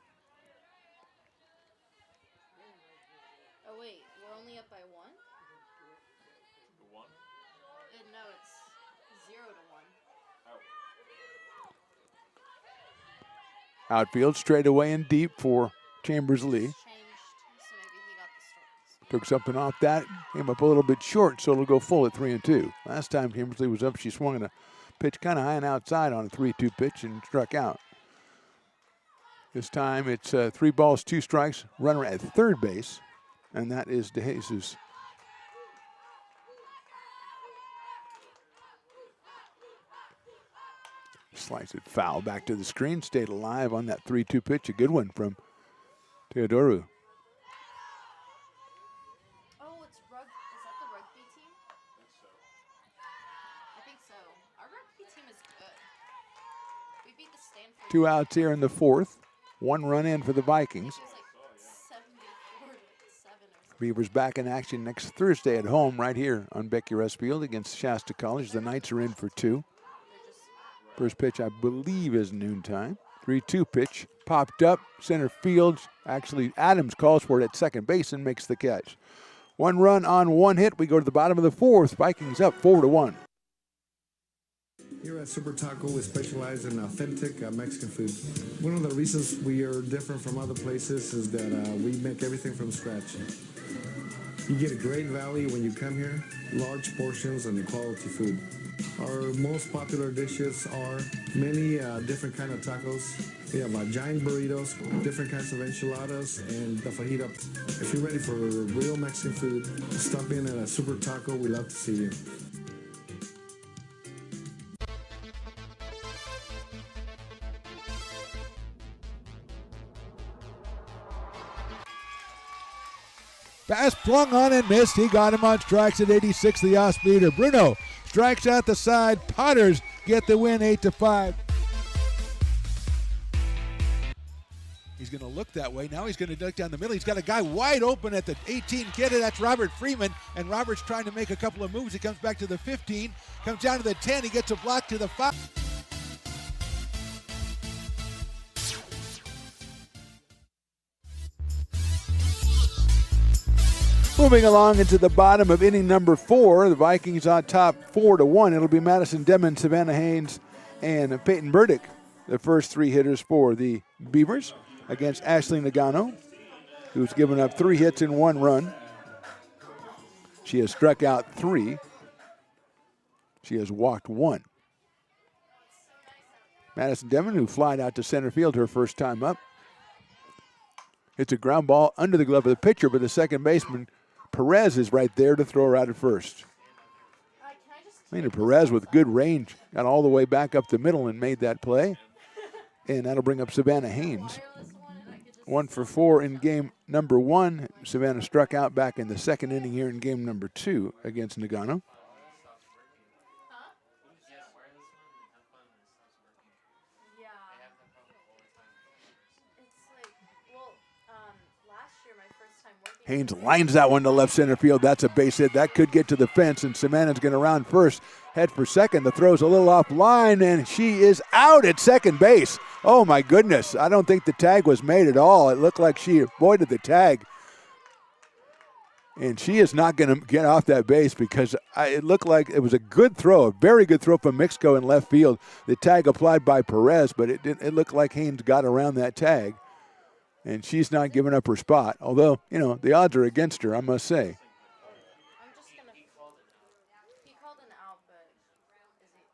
Oh wait, we're only up by 1? 1? No, it's 0-1. Outfield straight away and deep for Chambers Lee. Changed, so maybe he got the strikes. Took something off that, came up a little bit short, so it'll go full at 3-2. Last time Chambers Lee was up, she swung a pitch kind of high and outside on a 3-2 pitch and struck out. This time it's 3 balls, 2 strikes, runner at third base, and that is DeJesus. Slice it foul back to the screen, stayed alive on that 3-2 pitch. A good one from Teodoru. Oh, it's is that the rugby team? I think so. Our rugby team is good. We beat the Stanford. 2 outs here in the fourth. 1 run in for the Vikings. It was like 74-7 or something. Beavers back in action next Thursday at home right here on Becky Russ Field against Shasta College. The Knights are in for 2. First pitch, I believe, is noontime. 3-2 pitch, popped up, center field. Actually, Adams calls for it at second base and makes the catch. 1 run on 1 hit. We go to the bottom of the fourth. Vikings up 4-1. Here at Super Taco, we specialize in authentic Mexican food. One of the reasons we are different from other places is that we make everything from scratch. You get a great value when you come here, large portions and quality food. Our most popular dishes are many different kind of tacos. We have giant burritos, different kinds of enchiladas, and the fajita. If you're ready for real Mexican food, stop in at a Super Taco. We love to see you. Pass flung on and missed. He got him on strikes at 86, the off-speeder. Bruno strikes out the side. Potters get the win 8-5. He's going to look that way. Now he's going to duck down the middle. He's got a guy wide open at the 18 kid. That's Robert Freeman. And Robert's trying to make a couple of moves. He comes back to the 15, comes down to the 10. He gets a block to the 5. Moving along into the bottom of inning number 4, the Vikings on top 4-1. It'll be Madison Demon, Savannah Haynes, and Peyton Burdick, the first 3 hitters for the Beavers against Ashley Nagano, who's given up 3 hits and 1 run. She has struck out 3. She has walked 1. Madison Demon, who flied out to center field her first time up. It's a ground ball under the glove of the pitcher, but the second baseman, Perez, is right there to throw her out at first. Lena Perez with good range got all the way back up the middle and made that play. And that'll bring up Savannah Haynes. 1 for 4 in game number 1. Savannah struck out back in the second inning here in game number 2 against Nagano. Haynes lines that one to left center field. That's a base hit. That could get to the fence, and Savannah's going to round first, head for second. The throw's a little off line, and she is out at second base. Oh, my goodness. I don't think the tag was made at all. It looked like she avoided the tag. And she is not going to get off that base because it looked like it was a good throw, a very good throw from Mixco in left field. The tag applied by Perez, but it looked like Haynes got around that tag. And she's not giving up her spot, although, the odds are against her, I must say.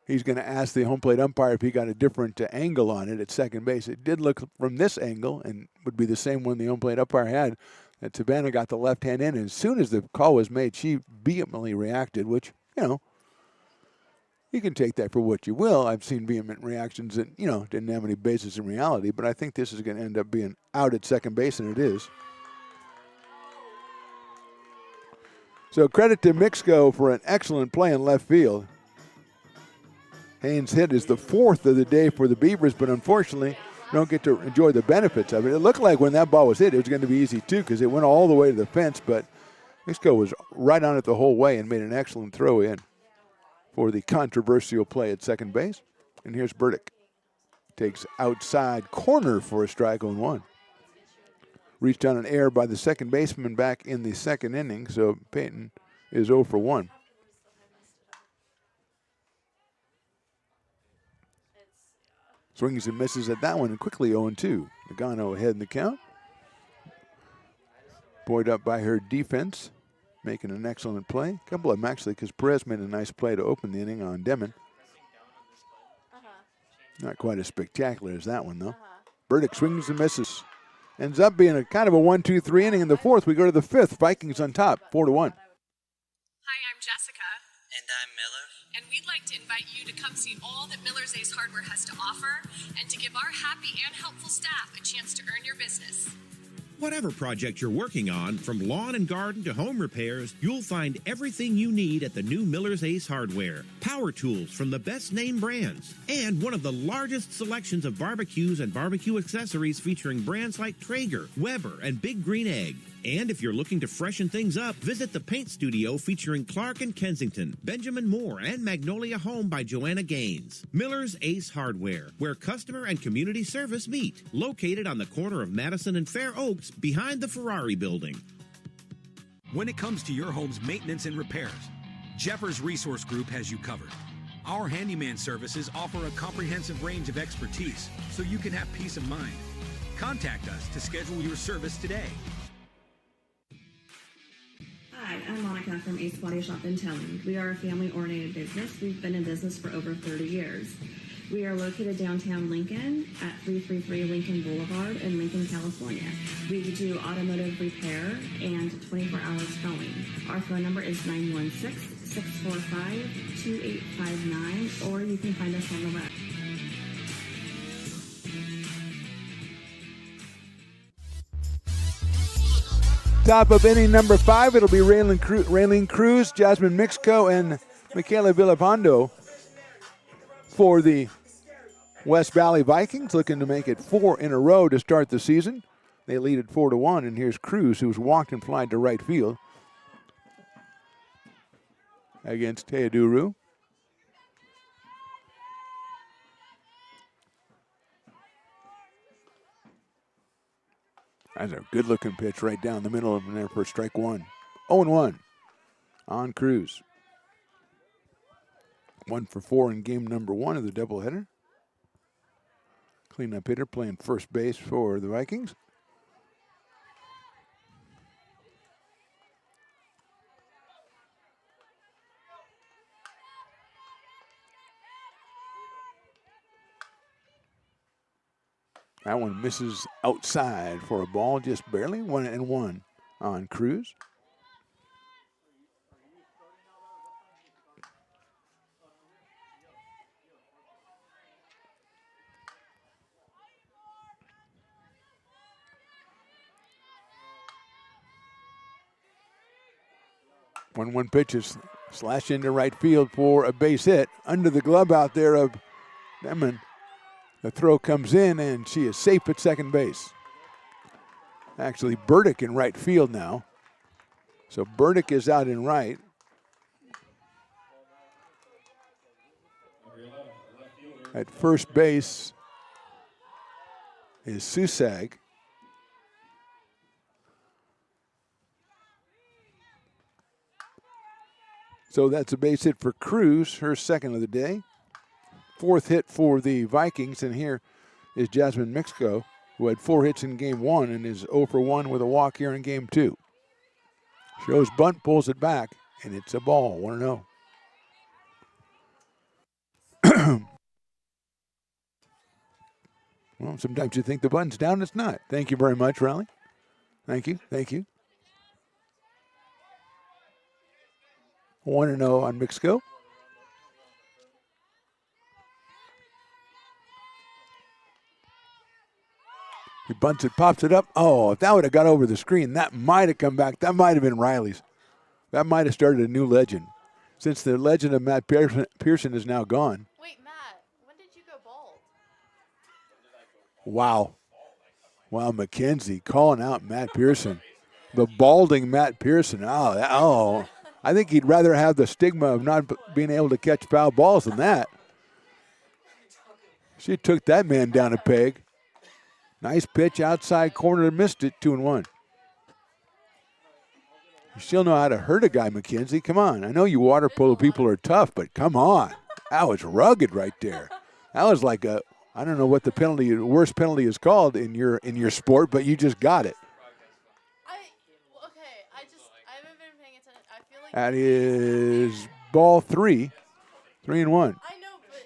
He's going to ask the home plate umpire if he got a different angle on it at second base. It did look from this angle, and would be the same one the home plate umpire had, that Savannah got the left hand in. And as soon as the call was made, she vehemently reacted, which, you can take that for what you will. I've seen vehement reactions that, didn't have any basis in reality, but I think this is going to end up being out at second base, and it is. So credit to Mixco for an excellent play in left field. Haynes' hit is the fourth of the day for the Beavers, but unfortunately don't get to enjoy the benefits of it. It looked like when that ball was hit, it was going to be easy too because it went all the way to the fence, but Mixco was right on it the whole way and made an excellent throw in for the controversial play at second base. And here's Burdick. Takes outside corner for a strike on one. Reached on an error by the second baseman back in the second inning, so Peyton is 0 for 1. Swings and misses at that one, and quickly 0-2. Nagano ahead in the count. Buoyed up by her defense, making an excellent play. A couple of them actually, because Perez made a nice play to open the inning on Demon. Not quite as spectacular as that one, though. Burdick swings and misses. Ends up being a kind of a 1-2-3 inning in the fourth. We go to the fifth. Vikings on top, 4-1. Hi, I'm Jessica. And I'm Miller. And we'd like to invite you to come see all that Miller's Ace Hardware has to offer and to give our happy and helpful staff a chance to earn your business. Whatever project you're working on, from lawn and garden to home repairs, you'll find everything you need at the new Miller's Ace Hardware. Power tools from the best name brands, and one of the largest selections of barbecues and barbecue accessories featuring brands like Traeger, Weber, and Big Green Egg. And if you're looking to freshen things up, visit the paint studio featuring Clark and Kensington, Benjamin Moore, and Magnolia Home by Joanna Gaines. Miller's Ace Hardware, where customer and community service meet. Located on the corner of Madison and Fair Oaks, behind the Ferrari building. When it comes to your home's maintenance and repairs, Jeffers Resource Group has you covered. Our handyman services offer a comprehensive range of expertise, so you can have peace of mind. Contact us to schedule your service today. Hi, I'm Monica from Ace Body Shop in Telling. We are a family-oriented business. We've been in business for over 30 years. We are located downtown Lincoln at 333 Lincoln Boulevard in Lincoln, California. We do automotive repair and 24-hour towing. Our phone number is 916-645-2859, or you can find us on the web. Top of inning number 5, it'll be Raylene Cruz, Jasmine Mixco, and Michaela Villapando for the West Valley Vikings, looking to make it 4 in a row to start the season. They lead at 4-1, and here's Cruz, who's walked and flied to right field against Teodoro. That's a good-looking pitch right down the middle of him there for strike one. 0-1 on Cruz. 1 for 4 in game number 1 of the doubleheader. Cleanup hitter playing first base for the Vikings. That one misses outside for a ball, just barely. 1-1 on Cruz. One pitches slash into right field for a base hit. Under the glove out there of Demon. The throw comes in, and she is safe at second base. Actually, Burdick in right field now. So Burdick is out in right. At first base is Susag. So that's a base hit for Cruz, her second of the day. Fourth hit for the Vikings, and here is Jasmine Mixco, who had 4 hits in game 1 and is 0 for 1 with a walk here in game 2. Shows bunt, pulls it back, and it's a ball, 1-0. Well, sometimes you think the button's down, it's not. Thank you very much, Riley. Thank you, thank you. 1-0 on Mixco. He bunts it, pops it up. Oh, if that would have got over the screen, that might have come back. That might have been Riley's. That might have started a new legend. Since the legend of Matt Pearson is now gone. Wait, Matt, when did you go bald? Wow. Wow, McKenzie calling out Matt Pearson. The balding Matt Pearson. Oh, I think he'd rather have the stigma of not being able to catch foul balls than that. She took that man down a peg. Nice pitch outside corner, missed it, 2-1. You still know how to hurt a guy, McKenzie. Come on. I know you water polo people are tough, but come on. That was rugged right there. That was like a, I don't know what the penalty, the worst penalty is called in your sport, but you just got it. I haven't been paying attention. I feel like That is ball 3, 3-1. I know, but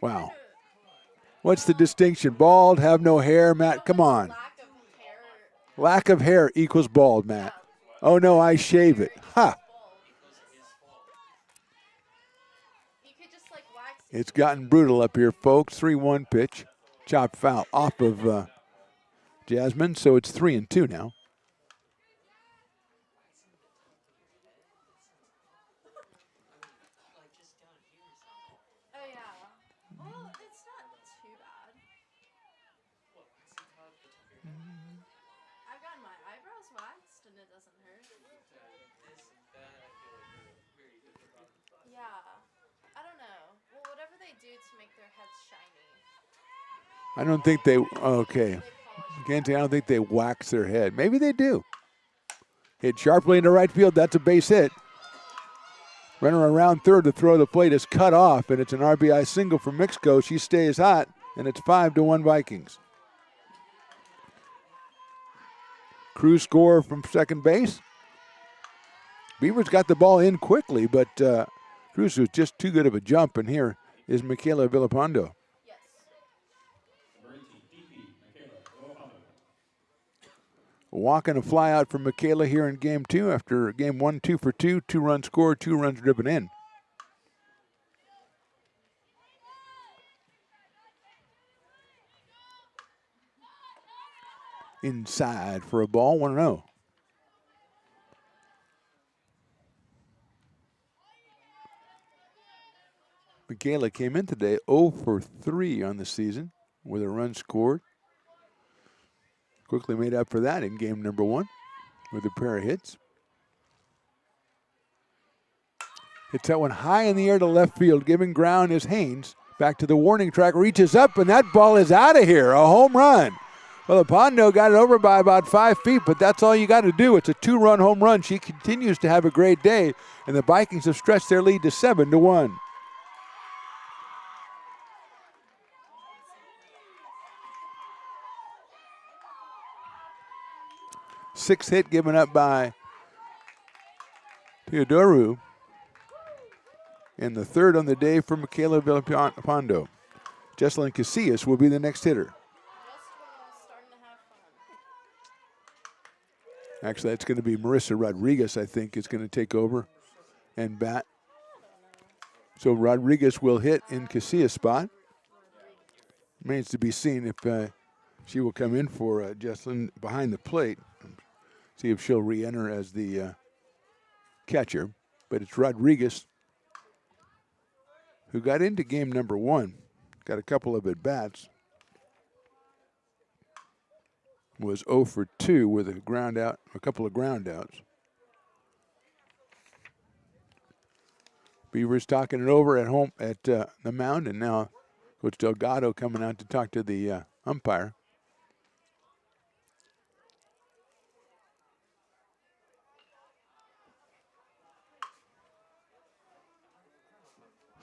Wow. What's the distinction? Bald, have no hair, Matt? Come on. Lack of hair equals bald, Matt. Oh, no, I shave it. Ha! It's gotten brutal up here, folks. 3-1 pitch. Chop foul off of Jasmine, so it's 3-2 now. Oh yeah. Well, it's not too bad. I've gotten my eyebrows waxed and it doesn't hurt. Yeah. I don't know. Well, whatever they do to make their heads shiny. I don't think they, okay. Mackenzie, I don't think they wax their head. Maybe they do. Hit sharply into right field. That's a base hit. Runner around third to throw the plate is cut off, and it's an RBI single for Mixco. She stays hot, and it's 5-1 Vikings. Cruz score from second base. Beavers got the ball in quickly, but Cruz was just too good of a jump, and here is Michaela Villapando. Walk and a fly out for Michaela here in game 2 after game 1, 2 for 2, 2 runs scored, 2 runs driven in. Inside for a ball, 1-0. Michaela came in today 0 for 3 on the season with a run scored. Quickly made up for that in game number 1 with a pair of hits. Hits that one high in the air to left field. Giving ground is Haynes. Back to the warning track, reaches up, and that ball is out of here. A home run. Well, Pondo got it over by about 5 feet, but that's all you got to do. It's a 2-run home run. She continues to have a great day, and the Vikings have stretched their lead to 7-1. Sixth hit given up by Teodoru. And the third on the day for Michaela Villapando. Jesselyn Casillas will be the next hitter. Actually, that's going to be Marissa Rodriguez, I think, is going to take over and bat. So Rodriguez will hit in Casillas' spot. Remains to be seen if she will come in for Jesselyn behind the plate. See if she'll re-enter as the catcher. But it's Rodriguez who got into game number 1. Got a couple of at-bats. Was 0 for 2 with a ground out, a couple of ground outs. Beavers talking it over at home at the mound, and now Coach Delgado coming out to talk to the umpire.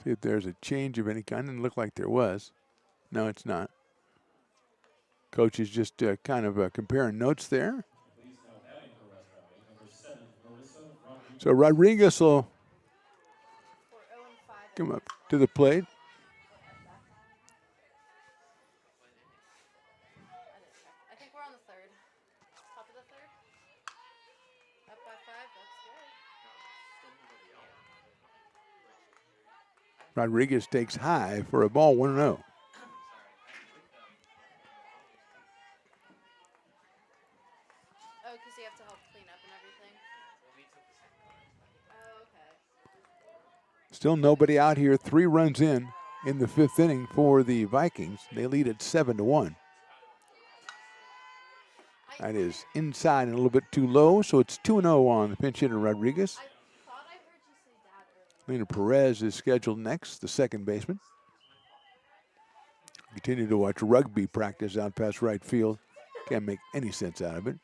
See if there's a change of any kind. Didn't look like there was. No, it's not. Coach is just kind of comparing notes there. So Rodriguez will come up to the plate. I think we're on the third. Top of the third. Up by 5. That's good. Rodriguez takes high for a ball, 1-0. Oh, because you have to help clean up and everything. Oh, okay. Still nobody out here. 3 runs in the 5th inning for the Vikings. They lead at 7-1. That is inside and a little bit too low, so it's 2-0 on the pinch hitter Rodriguez. Lena Perez is scheduled next, the second baseman. Continue to watch rugby practice out past right field. Can't make any sense out of it.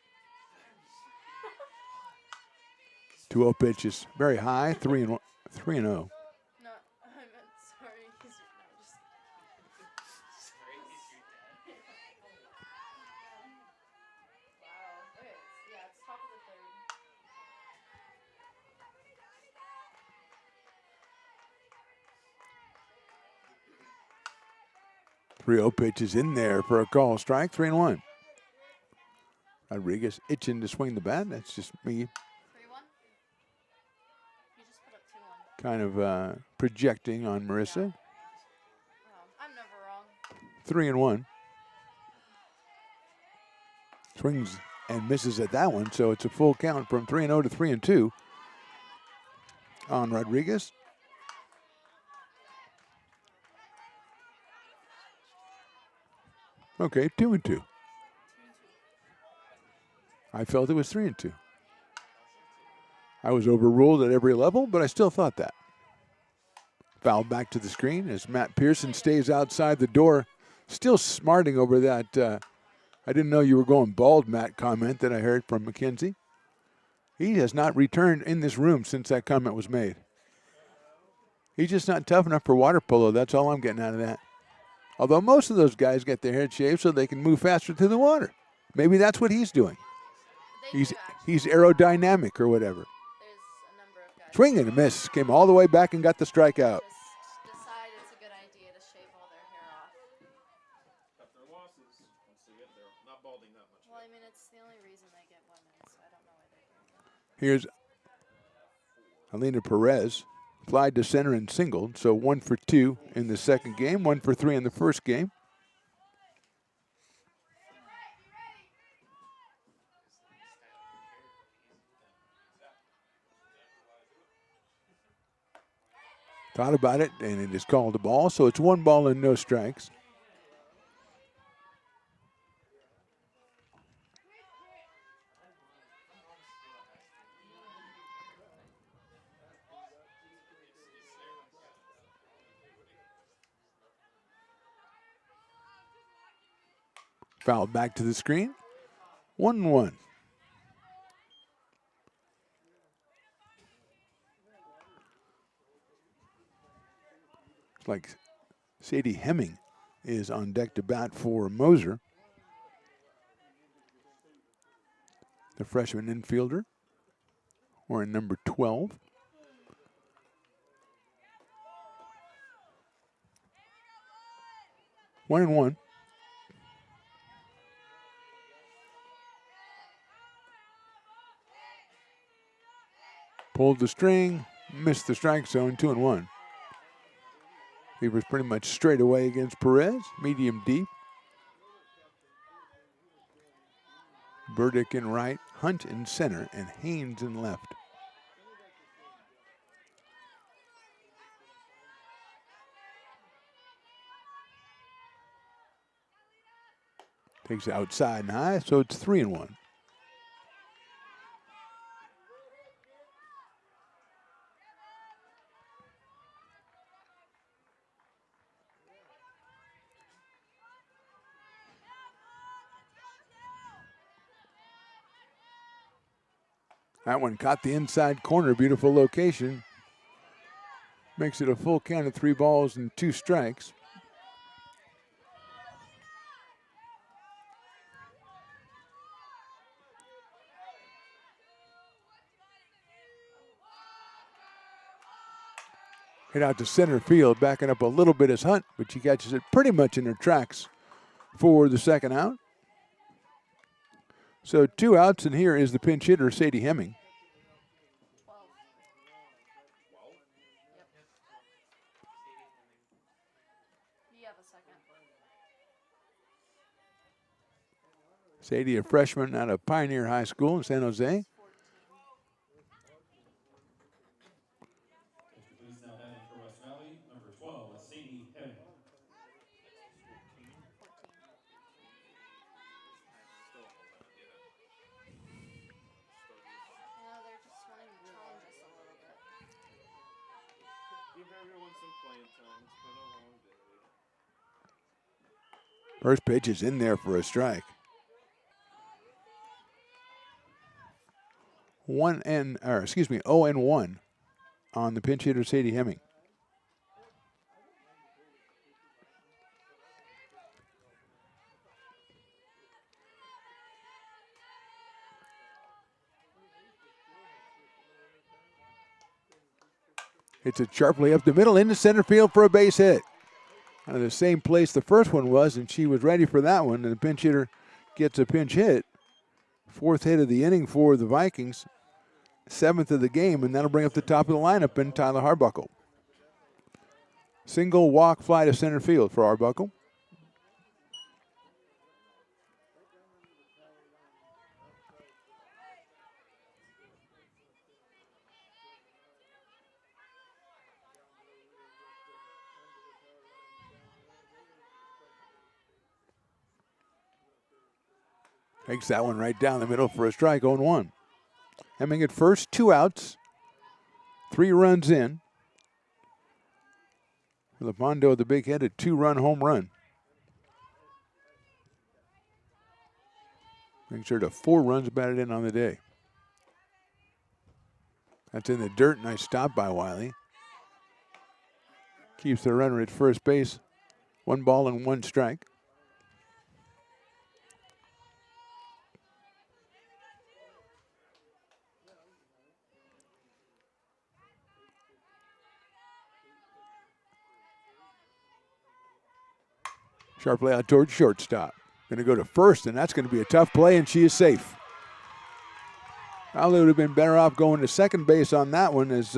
2-0 pitch is very high, 3-0. No, I meant sorry. He's just. Wow. Okay. Yeah, it's top of the third. 3-0 pitch is in there for a call strike, 3-1. Rodriguez itching to swing the bat. That's just me. 3-1. You just put up 2-1. Kind of projecting on Marissa. Oh, I'm never wrong. 3-1. Swings and misses at that one, so it's a full count from 3-0 to 3-2 on Rodriguez. Okay, 2-2. I felt it was 3-2. I was overruled at every level, but I still thought that. Foul back to the screen as Matt Pearson stays outside the door, still smarting over that I didn't know you were going bald, Matt, comment that I heard from McKenzie. He has not returned in this room since that comment was made. He's just not tough enough for water polo. That's all I'm getting out of that. Although most of those guys get their head shaved so they can move faster through the water. Maybe that's what he's doing. He's aerodynamic or whatever. Swing and a miss. Came all the way back and got the strikeout. Decide it's a good idea to shave all their hair off. Cut their losses once they get there. Not balding that much. Well, I mean, it's the only reason they get women, so I don't know why they're doing that. Here's Alina Perez. Flied to center and singled, so 1 for 2 in the second game, 1 for 3 in the first game. Thought about it, and it is called a ball, so it's 1 ball and no strikes. Foul back to the screen. 1-1. It's like Sadie Hemming is on deck to bat for Moser, the freshman infielder, or in number 12. One and one. Pulled the string, missed the strike zone, 2-1. Beavers pretty much straight away against Perez, medium deep. Burdick in right, Hunt in center, and Haynes in left. Takes it outside and high, so it's 3-1. That one caught the inside corner, beautiful location. Makes it a full count of 3 balls and 2 strikes. Hit out to center field, backing up a little bit is Hunt, but she catches it pretty much in her tracks for the second out. So 2 outs, and here is the pinch hitter, Sadie Hemming. 12. Yep. You have a second. Sadie, a freshman out of Pioneer High School in San Jose. Give everyone some playing time. It's been a long day. First pitch is in there for a strike. 0-1 on the pinch hitter, Sadie Hemming. Hits it sharply up the middle into center field for a base hit. Out of the same place the first one was, and she was ready for that one, and the pinch hitter gets a pinch hit. 4th hit of the inning for the Vikings, 7th of the game, and that'll bring up the top of the lineup in Tyler Arbuckle. Single walk fly to center field for Arbuckle. Takes that one right down the middle for a strike, 0-1. Hemming at first, 2 outs, 3 runs in. Lapondo, the big hit, a 2-run home run. Makes sure to 4 runs batted in on the day. That's in the dirt. Nice stop by Wiley. Keeps the runner at first base. 1 ball and 1 strike. Sharply out towards shortstop. Going to go to first, and that's going to be a tough play, and she is safe. Probably would have been better off going to second base on that one, as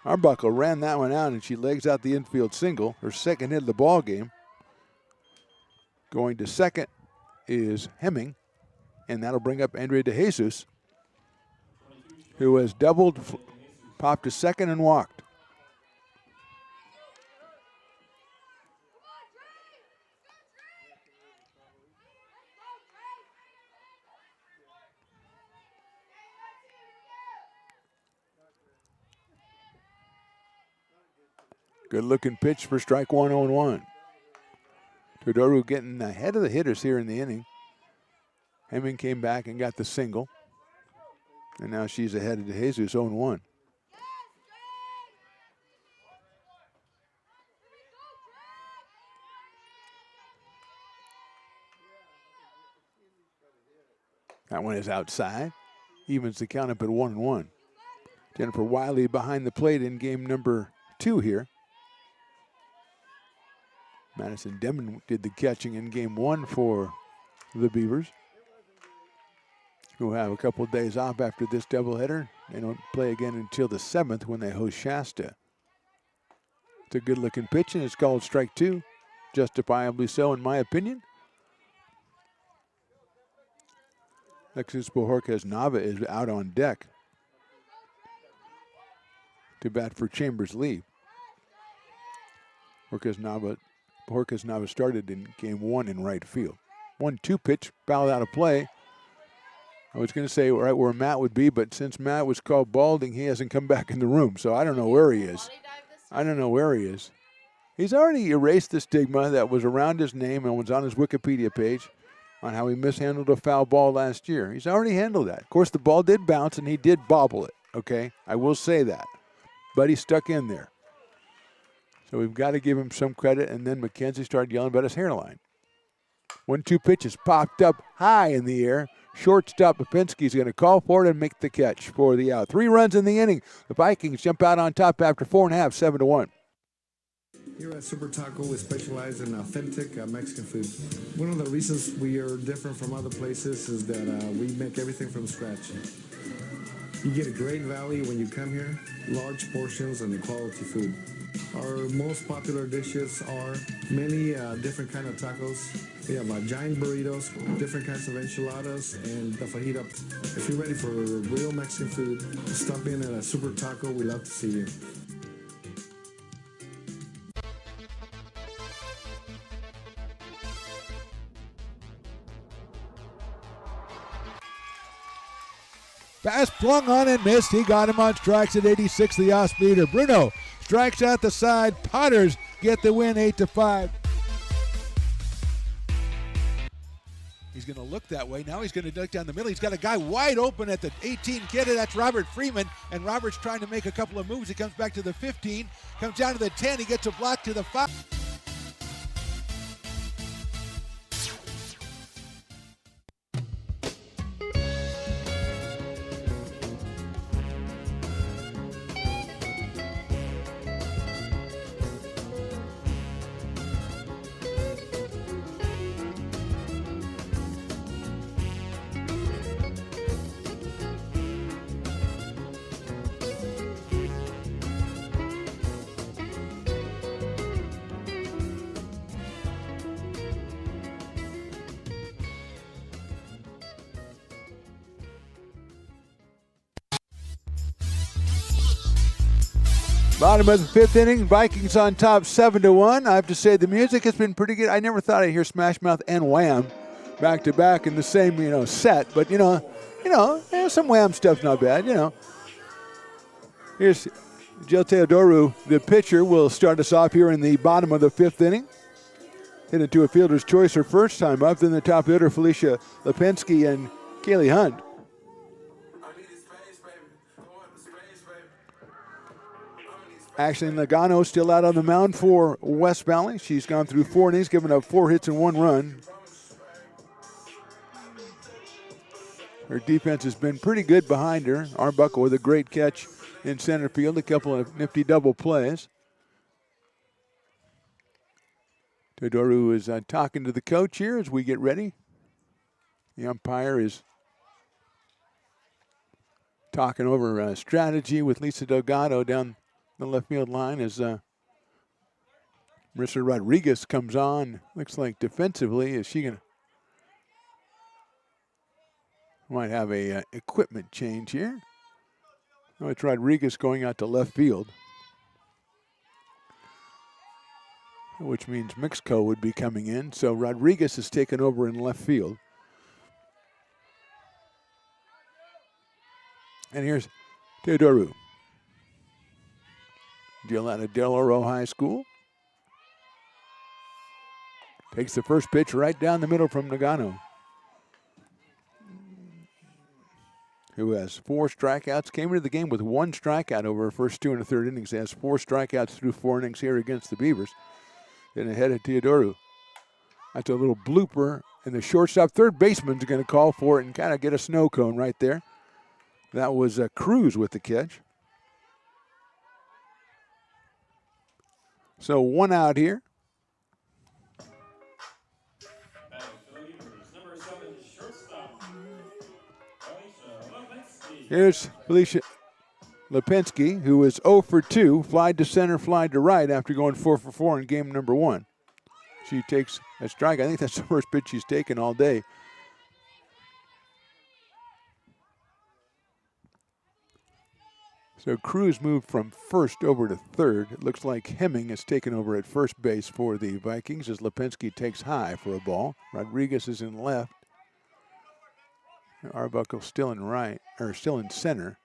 Arbuckle ran that one out, and she legs out the infield single, her second hit of the ball game. Going to second is Hemming, and that'll bring up Andrea DeJesus, who has doubled, popped to second, and walked. Good looking pitch for strike 1, 0-1. Todoru getting ahead of the hitters here in the inning. Hemming came back and got the single. And now she's ahead of DeJesus, 0-1. That one is outside. Evens the count up at 1-1. Jennifer Wiley behind the plate in game number 2 here. Madison Demon did the catching in game 1 for the Beavers, who have a couple of days off after this doubleheader. They don't play again until the 7th when they host Shasta. It's a good-looking pitch, and it's called strike 2. Justifiably so, in my opinion. Alexis Bojorquez Nava is out on deck to bat for Chambers Lee. Bojorquez Nava started in game 1 in right field. 1-2 pitch, fouled out of play. I was going to say right where Matt would be, but since Matt was called balding, he hasn't come back in the room, so I don't know where he is. He's already erased the stigma that was around his name and was on his Wikipedia page on how he mishandled a foul ball last year. He's already handled that. Of course, the ball did bounce, and he did bobble it, okay? I will say that. But he stuck in there. So we've got to give him some credit. And then McKenzie started yelling about his hairline. 1-2 pitches popped up high in the air. Shortstop Lipinski's going to call for it and make the catch for the out. 3 runs in the inning. The Vikings jump out on top after 4.5, 7-1. Here at Super Taco, we specialize in authentic Mexican food. One of the reasons we are different from other places is that we make everything from scratch. You get a great value when you come here, large portions and quality food. Our most popular dishes are many different kind of tacos. We have giant burritos, different kinds of enchiladas, and the fajita. If you're ready for real Mexican food, stop in at a Super Taco. We love to see you. Pass flung on and missed. He got him on strikes at 86, the off-speeder. Bruno strikes out the side. Potters get the win 8-5. He's going to look that way. Now he's going to duck down the middle. He's got a guy wide open at the 18 kid. That's Robert Freeman. And Robert's trying to make a couple of moves. He comes back to the 15, comes down to the 10. He gets a block to the 5. Bottom of the 5th inning, Vikings on top 7-1. I have to say the music has been pretty good. I never thought I'd hear Smash Mouth and Wham back to back in the same, set. But some Wham stuff's not bad. Here's Joe Teodoru, the pitcher, will start us off here in the bottom of the 5th inning. Hit it to a fielder's choice her first time up. Then the top hitter, Felicia Lipinski and Kaylee Hunt. Ashley Nagano still out on the mound for West Valley. She's gone through 4 innings, given up 4 hits and 1 run. Her defense has been pretty good behind her. Arbuckle with a great catch in center field, a couple of nifty double plays. Teodoru is talking to the coach here as we get ready. The umpire is talking over strategy with Lisa Delgado down the left field line as Marissa Rodriguez comes on. Looks like defensively, is she going to might have a equipment change here. Oh, it's Rodriguez going out to left field, which means Mixco would be coming in. So Rodriguez is taken over in left field. And here's Teodoru. Deal out of Del Oro High School. Takes the first pitch right down the middle from Nagano, who has 4 strikeouts. Came into the game with 1 strikeout over her first 2 1/3 innings. Has 4 strikeouts through 4 innings here against the Beavers. Then ahead of Teodoru. That's a little blooper, and the shortstop third baseman's going to call for it and kind of get a snow cone right there. That was Cruz with the catch. So 1 out here. Here's Felicia Lipinski, who is 0 for 2, flied to center, flied to right after going 4 for 4 in game number 1. She takes a strike. I think that's the first pitch she's taken all day. So Cruz moved from first over to third. It looks like Hemming is taken over at first base for the Vikings as Lipinski takes high for a ball. Rodriguez is in left. Arbuckle still in right, or still in center.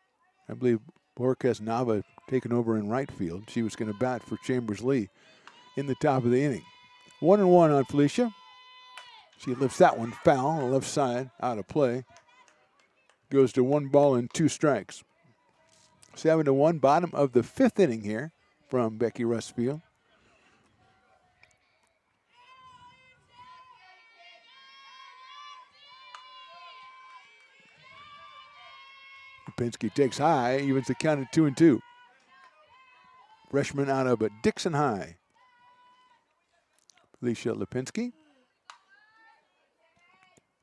I believe Borges Nava taken over in right field. She was going to bat for Chambers Lee in the top of the inning. 1-1 on Felicia. She lifts that one foul on the left side, out of play. Goes to 1 ball and 2 strikes. 7-1, bottom of the 5th inning here from Becky Rustfield. Lipinski takes high, evens the count at 2-2. Freshman out of Dixon High. Alicia Lipinski,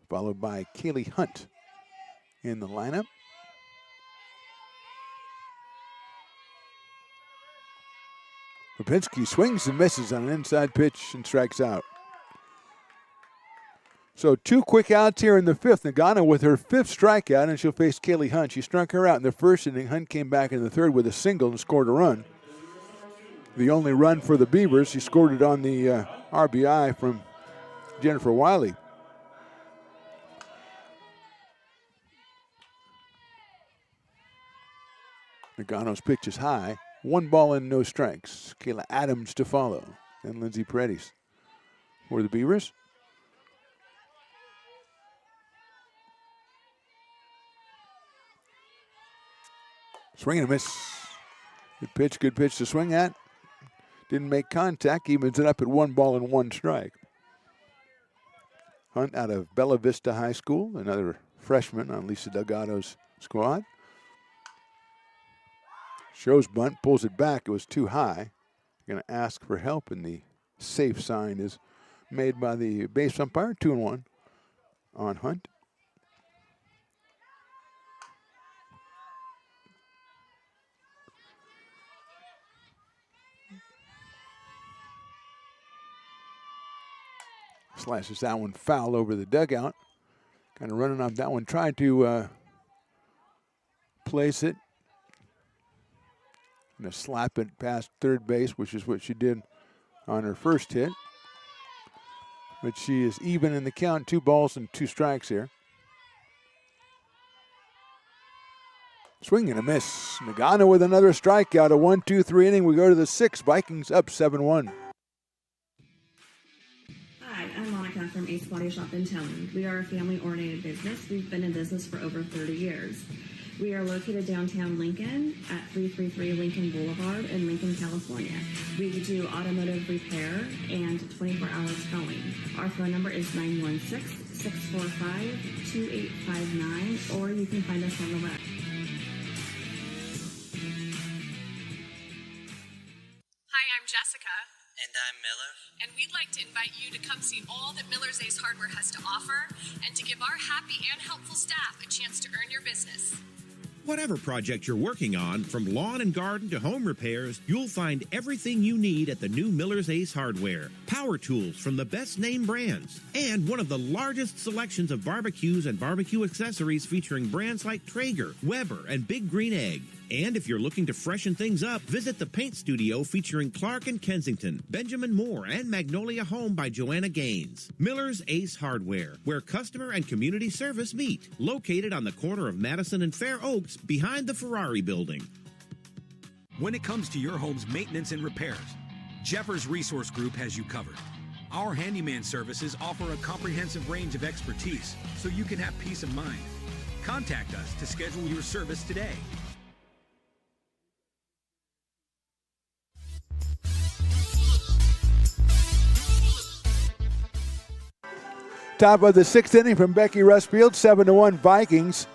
followed by Kaylee Hunt in the lineup. Lipinski swings and misses on an inside pitch and strikes out. So 2 quick outs here in the 5th. Nagano with her 5th strikeout, and she'll face Kaylee Hunt. She struck her out in the 1st inning. Hunt came back in the 3rd with a single and scored a run. The only run for the Beavers. She scored it on the RBI from Jennifer Wiley. Nagano's pitch is high. 1 ball and no strikes. Kayla Adams to follow. And Lindsay Paredes for the Beavers. Swing and a miss. Good pitch to swing at. Didn't make contact, evens it up at 1 ball and 1 strike. Hunt out of Bella Vista High School, another freshman on Lisa Delgado's squad. Shows bunt, pulls it back. It was too high. Going to ask for help, and the safe sign is made by the base umpire. 2-1 on Hunt. Slashes that one foul over the dugout. Kind of running off that one. Tried to place it. And slap it past third base, which is what she did on her first hit. But she is even in the count. 2 balls and 2 strikes here. Swing and a miss. Nagano with another strikeout. A 1-2-3 inning. We go to the 6th. Vikings up 7-1. Hi, I'm Monica from Ace Body Shop in Telling. We are a family-oriented business. We've been in business for over 30 years. We are located downtown Lincoln at 333 Lincoln Boulevard in Lincoln, California. We do automotive repair and 24-hour towing. Our phone number is 916-645-2859, or you can find us on the web. Hi, I'm Jessica. And I'm Miller. And we'd like to invite you to come see all that Miller's Ace Hardware has to offer and to give our happy and helpful staff a chance to earn your business. Whatever project you're working on, from lawn and garden to home repairs, you'll find everything you need at the new Miller's Ace Hardware. Power tools from the best name brands, and one of the largest selections of barbecues and barbecue accessories featuring brands like Traeger, Weber, and Big Green Egg. And if you're looking to freshen things up, visit the paint studio featuring Clark and Kensington, Benjamin Moore, and Magnolia Home by Joanna Gaines. Miller's Ace Hardware, where customer and community service meet. Located on the corner of Madison and Fair Oaks, behind the Ferrari building. When it comes to your home's maintenance and repairs, Jeffers Resource Group has you covered. Our handyman services offer a comprehensive range of expertise, so you can have peace of mind. Contact us to schedule your service today. Top of the 6th inning from Becky Rustfield, 7-1 Vikings.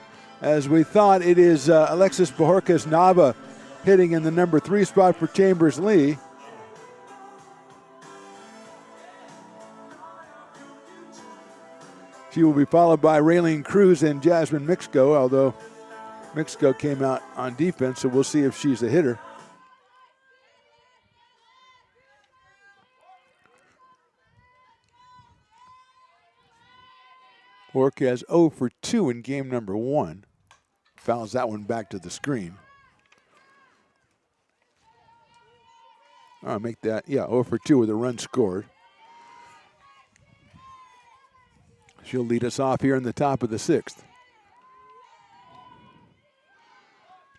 As we thought, it is Alexis Bajorquez Nava hitting in the number 3 spot for Chambers Lee. She will be followed by Raylene Cruz and Jasmine Mixco, although Mixco came out on defense, so we'll see if she's a hitter. Bajorquez 0 for 2 in game number 1. Fouls that one back to the screen. I'll make that, 0 for 2 with a run scored. She'll lead us off here in the top of the 6th.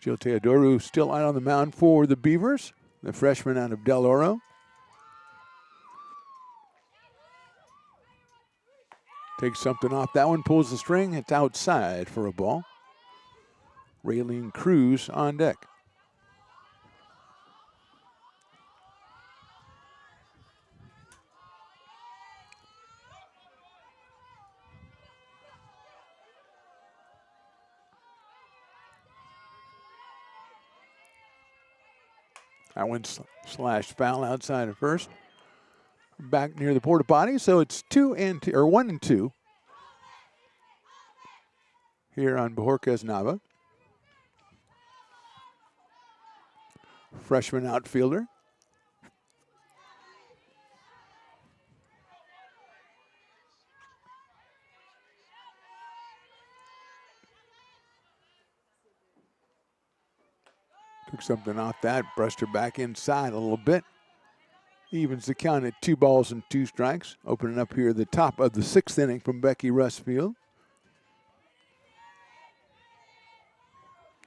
Jill Teodoru still out on the mound for the Beavers, the freshman out of Del Oro. Takes something off that one, pulls the string. It's outside for a ball. Raylene Cruz on deck. That one slashed foul outside of first. Back near the porta potty, so it's 1 and 2 here on Bajorquez Nava. Freshman outfielder. Took something off that, brushed her back inside a little bit. Evens the count at 2 balls and 2 strikes. Opening up here the top of the 6th inning from Becky Rustfield.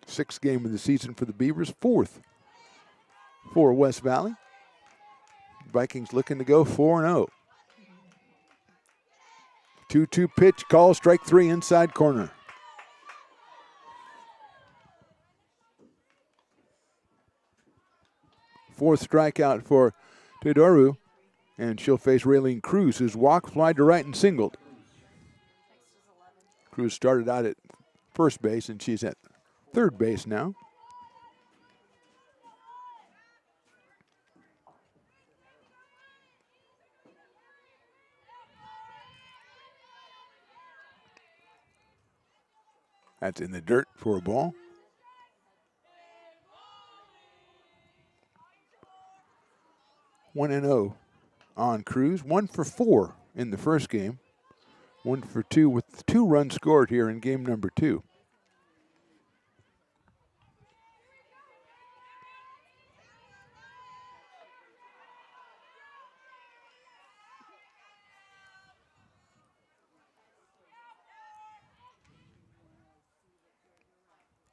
6th game of the season for the Beavers, 4th for West Valley. Vikings looking to go 4-0. 2-2 pitch, call, strike 3 inside corner. Fourth strikeout for Teodoru, and she'll face Raylene Cruz, who's walked, fly to right, and singled. Cruz started out at first base, and she's at third base now. That's in the dirt for a ball. One and 0 on Cruz. 1 for 4 in the first game. 1 for 2 with 2 runs scored here in game number 2.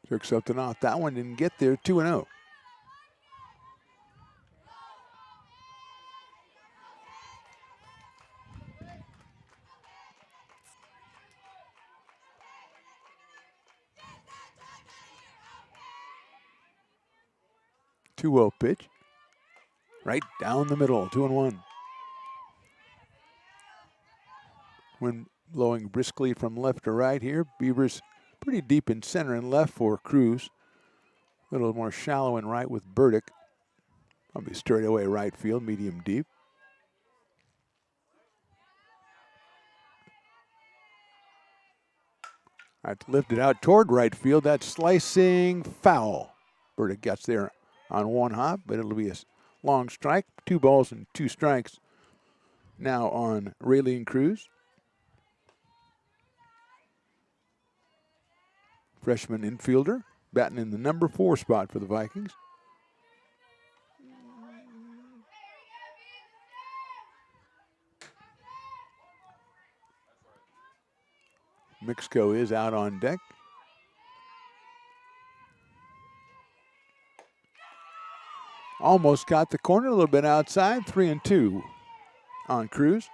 Took something off that one, didn't get there. 2-0. Two-0 pitch. Right down the middle, 2-1. Wind blowing briskly from left to right here. Beavers pretty deep in center and left for Cruz. A little more shallow and right with Burdick. Probably straight away right field, medium deep. That's lifted out toward right field. That's slicing foul. Burdick gets there on one hop, but it'll be a long strike. 2 balls and 2 strikes now on Raylene Cruz. Freshman infielder, batting in the number 4 spot for the Vikings. Mixco is out on deck. Almost got the corner, a little bit outside. 3-2 on Cruz.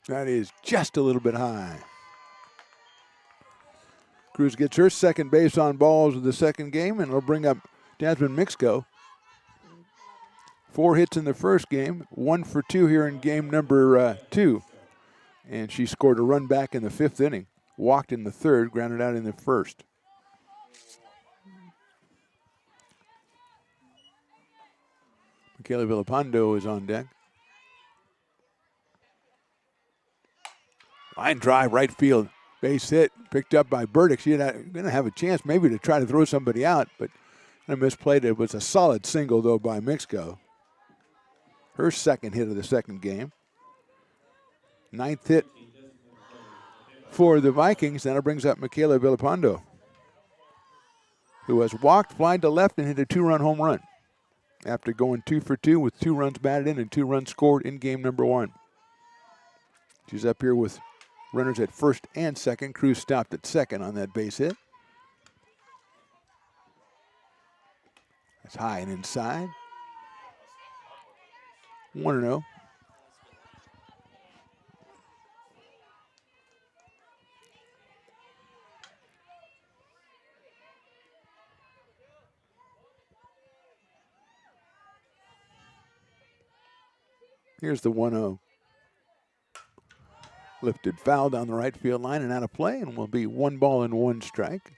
That is just a little bit high. Cruz gets her second base on balls of the second game, and it'll bring up Jasmine Mixco. 4 hits in the first game, 1 for 2 here in game number 2. And she scored a run back in the 5th inning. Walked in the 3rd, grounded out in the 1st. Michaela Villapando is on deck. Line drive, right field. Base hit, picked up by Burdick. She's going to have a chance maybe to try to throw somebody out, but I misplayed it. It was a solid single, though, by Mixco. Her second hit of the second game. 9th hit for the Vikings. Then it brings up Michaela Villapando, who has walked, flied to left, and hit a 2-run home run after going 2 for 2 with 2 runs batted in and 2 runs scored in game number 1. She's up here with runners at first and second. Cruz stopped at second on that base hit. That's high and inside. 1-0. Here's the 1-0. Lifted foul down the right field line and out of play, and will be 1 ball and 1 strike.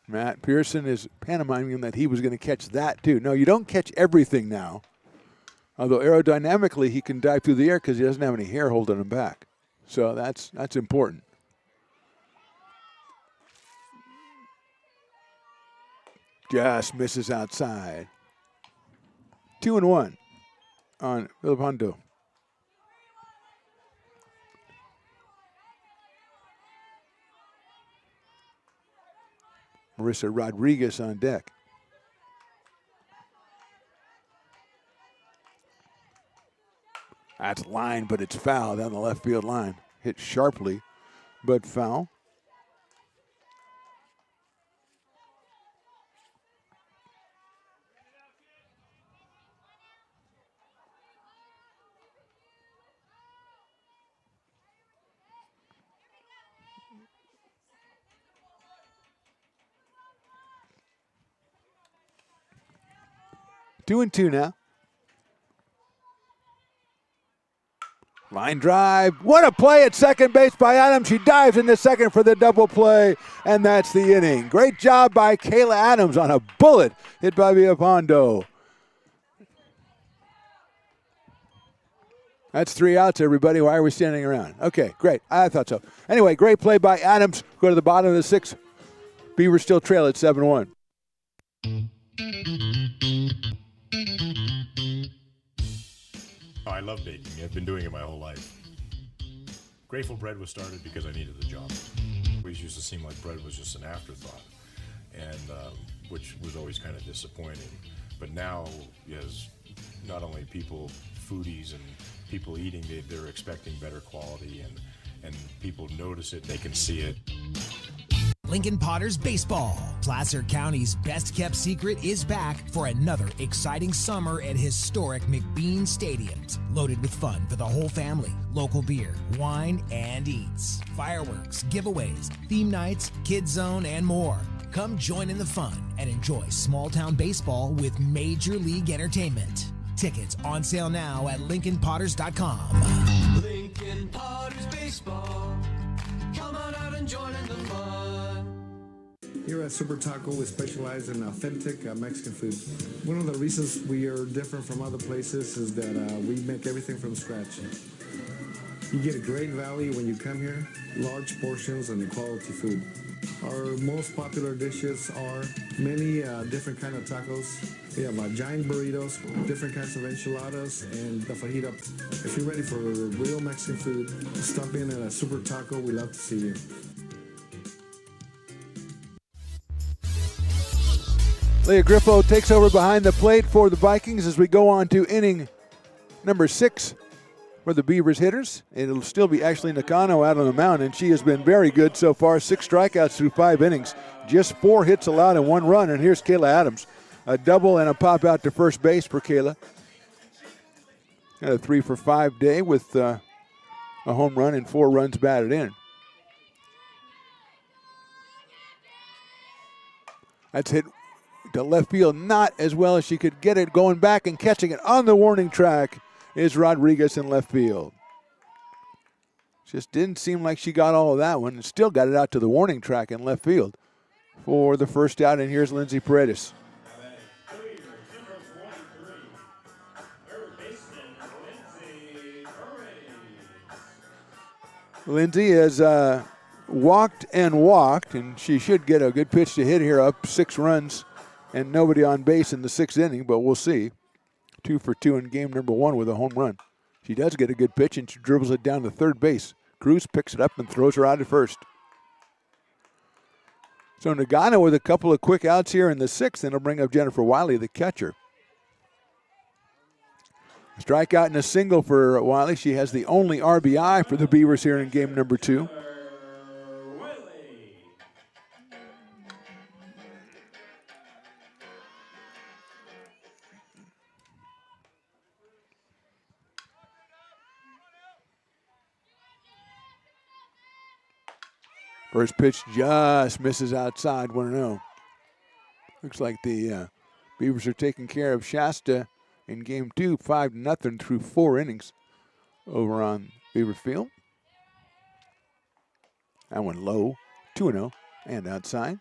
Matt Pearson is pantomiming that he was going to catch that too. No, you don't catch everything now. Although aerodynamically he can dive through the air because he doesn't have any hair holding him back. So that's important. Just misses outside. 2-1 on Villapando. Marissa Rodriguez on deck. That's line, but it's foul down the left field line. Hit sharply, but foul. Two and two now. Line drive. What a play at second base by Adams. She dives into second for the double play, and that's the inning. Great job by Kayla Adams on a bullet hit by Villapando. That's 3 outs, everybody. Why are we standing around? Okay, great. I thought so. Anyway, great play by Adams. Go to the bottom of the 6th. Beavers still trail at 7-1. I love baking. I've been doing it my whole life. Grateful Bread was started because I needed the job. It always used to seem like bread was just an afterthought, and which was always kind of disappointing. But now, as not only people, foodies and people eating, they're expecting better quality, and people notice it, they can see it. Lincoln Potters Baseball. Placer County's best-kept secret is back for another exciting summer at historic McBean Stadiums. Loaded with fun for the whole family, local beer, wine, and eats. Fireworks, giveaways, theme nights, kids zone, and more. Come join in the fun and enjoy small-town baseball with Major League Entertainment. Tickets on sale now at LincolnPotters.com. Lincoln Potters Baseball. Come on out and join in the fun. Here at Super Taco, we specialize in authentic Mexican food. One of the reasons we are different from other places is that we make everything from scratch. You get a great value when you come here, large portions and quality food. Our most popular dishes are many different kind of tacos. We have giant burritos, different kinds of enchiladas, and the fajita. If you're ready for real Mexican food, stop in at a Super Taco. We love to see you. Leah Griffo takes over behind the plate for the Vikings as we go on to inning number 6 for the Beavers hitters. It'll still be Ashley Nakano out on the mound, and she has been very good so far. 6 strikeouts through 5 innings, just 4 hits allowed and 1 run. And here's Kayla Adams, a double and a pop out to first base for Kayla. Got a 3 for 5 day with a home run and 4 runs batted in. That's hit to left field, not as well as she could get it. Going back and catching it on the warning track is Rodriguez in left field. Just didn't seem like she got all of that one, and still got it out to the warning track in left field for the first out. And here's Lindsay Paredes. Lindsay has walked, and she should get a good pitch to hit here, up 6 runs and nobody on base in the 6th inning, but we'll see. 2 for 2 in game number 1 with a home run. She does get a good pitch, and she dribbles it down to third base. Cruz picks it up and throws her out at first. So Nagano with a couple of quick outs here in the 6th, and it'll bring up Jennifer Wiley, the catcher. Strikeout and a single for Wiley. She has the only RBI for the Beavers here in game number 2. First pitch just misses outside, 1-0. Looks like the Beavers are taking care of Shasta in game 2, 5-0 through 4 innings over on Beaver Field. That one low, 2-0 and outside.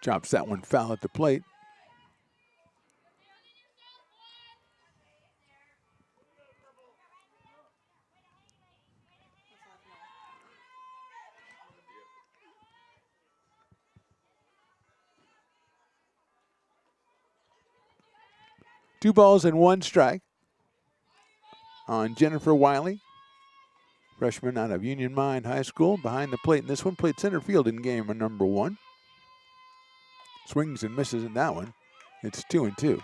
Chops that one foul at the plate. Two balls and one strike on Jennifer Wiley, freshman out of Union Mine High School, behind the plate. And this one played center field in game number 1. Swings and misses in that one. It's 2-2.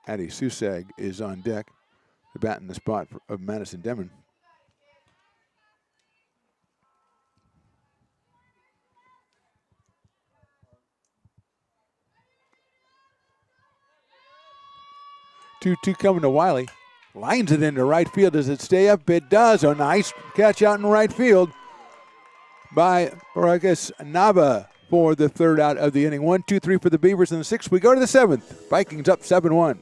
Addie Susag is on deck, the bat in the spot of Madison Demon. Two coming to Wiley. Lines it into right field. Does it stay up? It does. A nice catch out in right field by Baragas Nava for the third out of the inning. 1, 2, 3 for the Beavers in the 6th. We go to the 7th. Vikings up 7-1.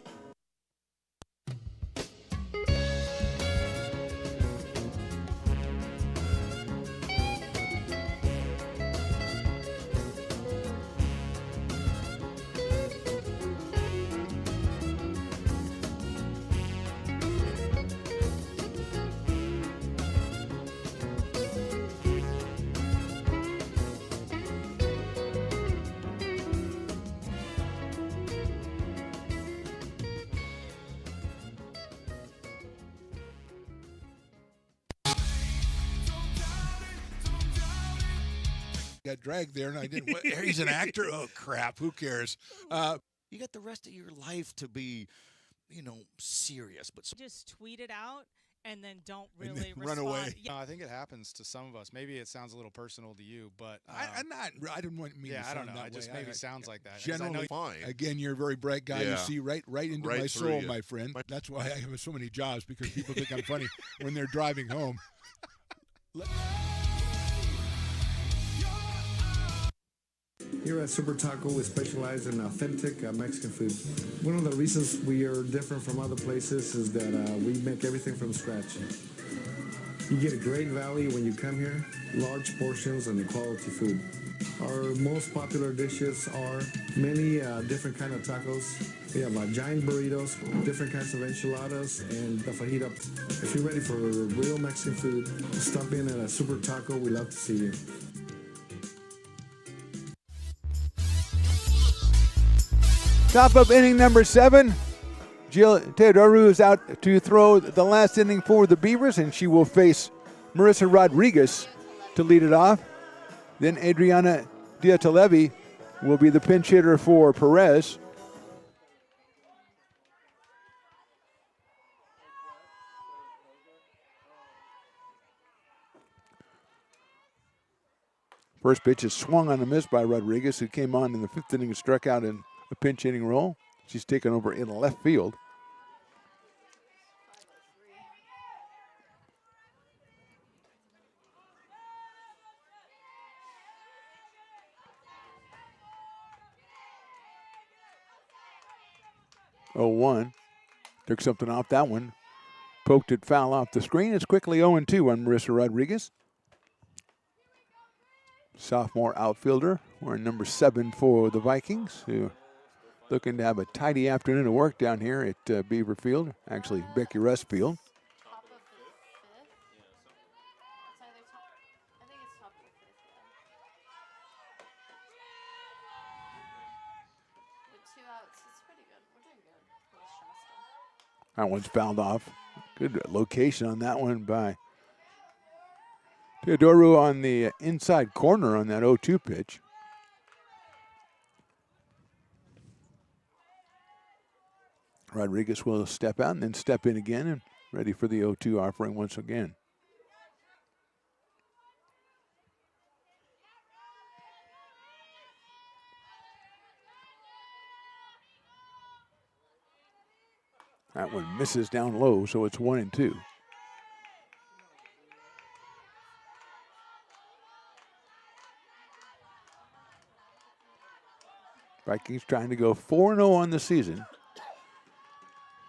Got dragged there, and I didn't. He's an actor. Oh crap! Who cares? You got the rest of your life to be, serious. But just tweet it out and then don't And really then run respond. away. Yeah. No, I think it happens to some of us. Maybe it sounds a little personal to you, but I didn't want me. yeah, to I don't sound know. that It just way. maybe sounds like that. 'Cause I know Generally, Fine. again, you're a very bright guy. You Yeah. see right into Right my through soul, you. my friend. That's why I have so many jobs, because people think I'm funny when they're driving home. Here at Super Taco, we specialize in authentic Mexican food. One of the reasons we are different from other places is that we make everything from scratch. You get a great value when you come here, large portions and quality food. Our most popular dishes are many different kind of tacos. We have giant burritos, different kinds of enchiladas, and the fajita. If you're ready for real Mexican food, stop in at a Super Taco. We love to see you. Top of inning number 7. Jill Teodoru is out to throw the last inning for the Beavers, and she will face Marissa Rodriguez to lead it off. Then Adriana Diatalevi will be the pinch hitter for Perez. First pitch is swung on a miss by Rodriguez, who came on in the 5th inning and struck out in a pinch hitting role. She's taken over in left field. Oh, 1. Took something off that one. Poked it foul off the screen. It's quickly 0-2 on Marissa Rodriguez. Sophomore outfielder, wearing number 7 for the Vikings, who looking to have a tidy afternoon of work down here at Beaver Field, actually Becky Russ Field. Top of the 5th? It's either top, I think it's top of the 5th, yeah. With 2 outs, it's pretty good. We're doing good. With Shasta. That one's fouled off. Good location on that one by Teodoru on the inside corner on that 0-2 pitch. Rodriguez will step out and then step in again and ready for the 0-2 offering once again. That one misses down low, so it's 1-2. Vikings trying to go 4-0 on the season.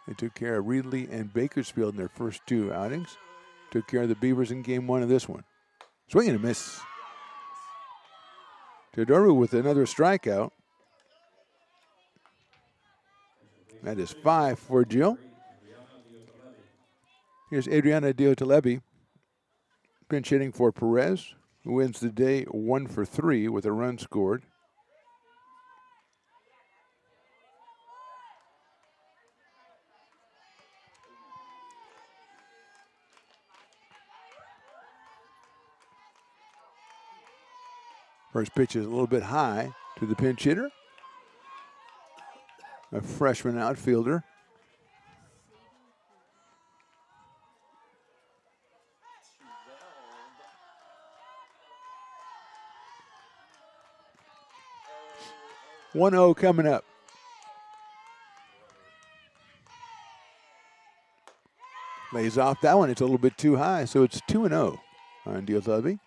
They took care of Reedley and Bakersfield in their first 2 outings. Took care of the Beavers in game 1 of this one. Swing and a miss. Teodoru with another strikeout. That is 5 for Jill. Here's Adriana Diotalebi, pinch hitting for Perez, who wins the day 1 for 3 with a run scored. First pitch is a little bit high to the pinch hitter, a freshman outfielder. One 0 coming up. Lays off that one. It's a little bit too high, so it's 2-0 on Diotalebi.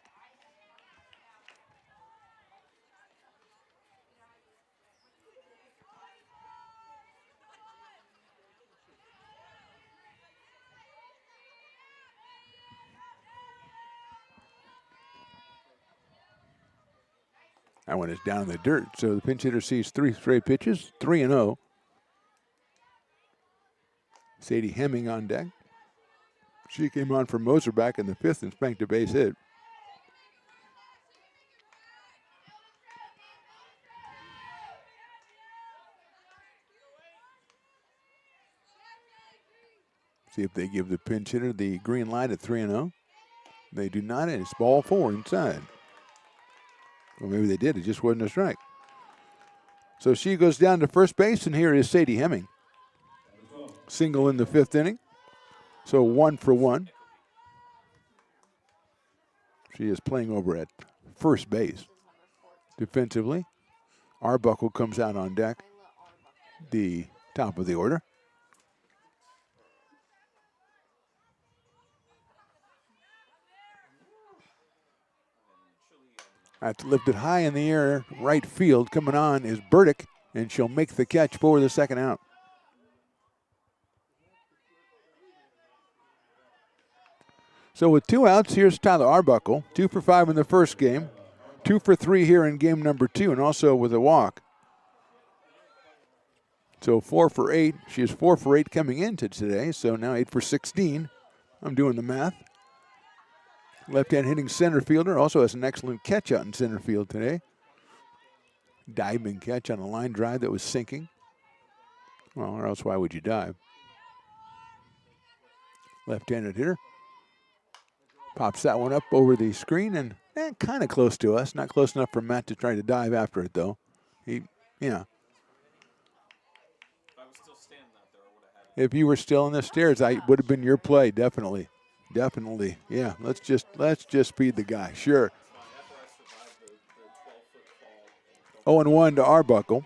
That one is down in the dirt, so the pinch hitter sees 3 straight pitches, 3-0. Sadie Hemming on deck. She came on for Moser back in the 5th and spanked a base hit. See if they give the pinch hitter the green light at 3-0. They do not, and it's ball 4 inside. Or maybe they did, it just wasn't a strike. So she goes down to first base, and here is Sadie Hemming. Single in the 5th inning. So 1 for 1. She is playing over at first base. Defensively, Arbuckle comes out on deck, the top of the order. That's lifted high in the air, right field. Coming on is Burdick, and she'll make the catch for the second out. So with 2 outs, here's Tyler Arbuckle. 2 for 5 in the first game. 2 for 3 here in game number 2, and also with a walk. So 4 for 8. She is 4 for 8 coming into today, so now 8 for 16. I'm doing the math. Left-hand hitting center fielder, also has an excellent catch out in center field today. Diving catch on a line drive that was sinking. Well, or else why would you dive? Left-handed hitter. Pops that one up over the screen and kind of close to us. Not close enough for Matt to try to dive after it, though. If you were still in the stairs, I would have been your play, definitely. Definitely. Yeah, let's just feed the guy. Sure. 0-1 to Arbuckle.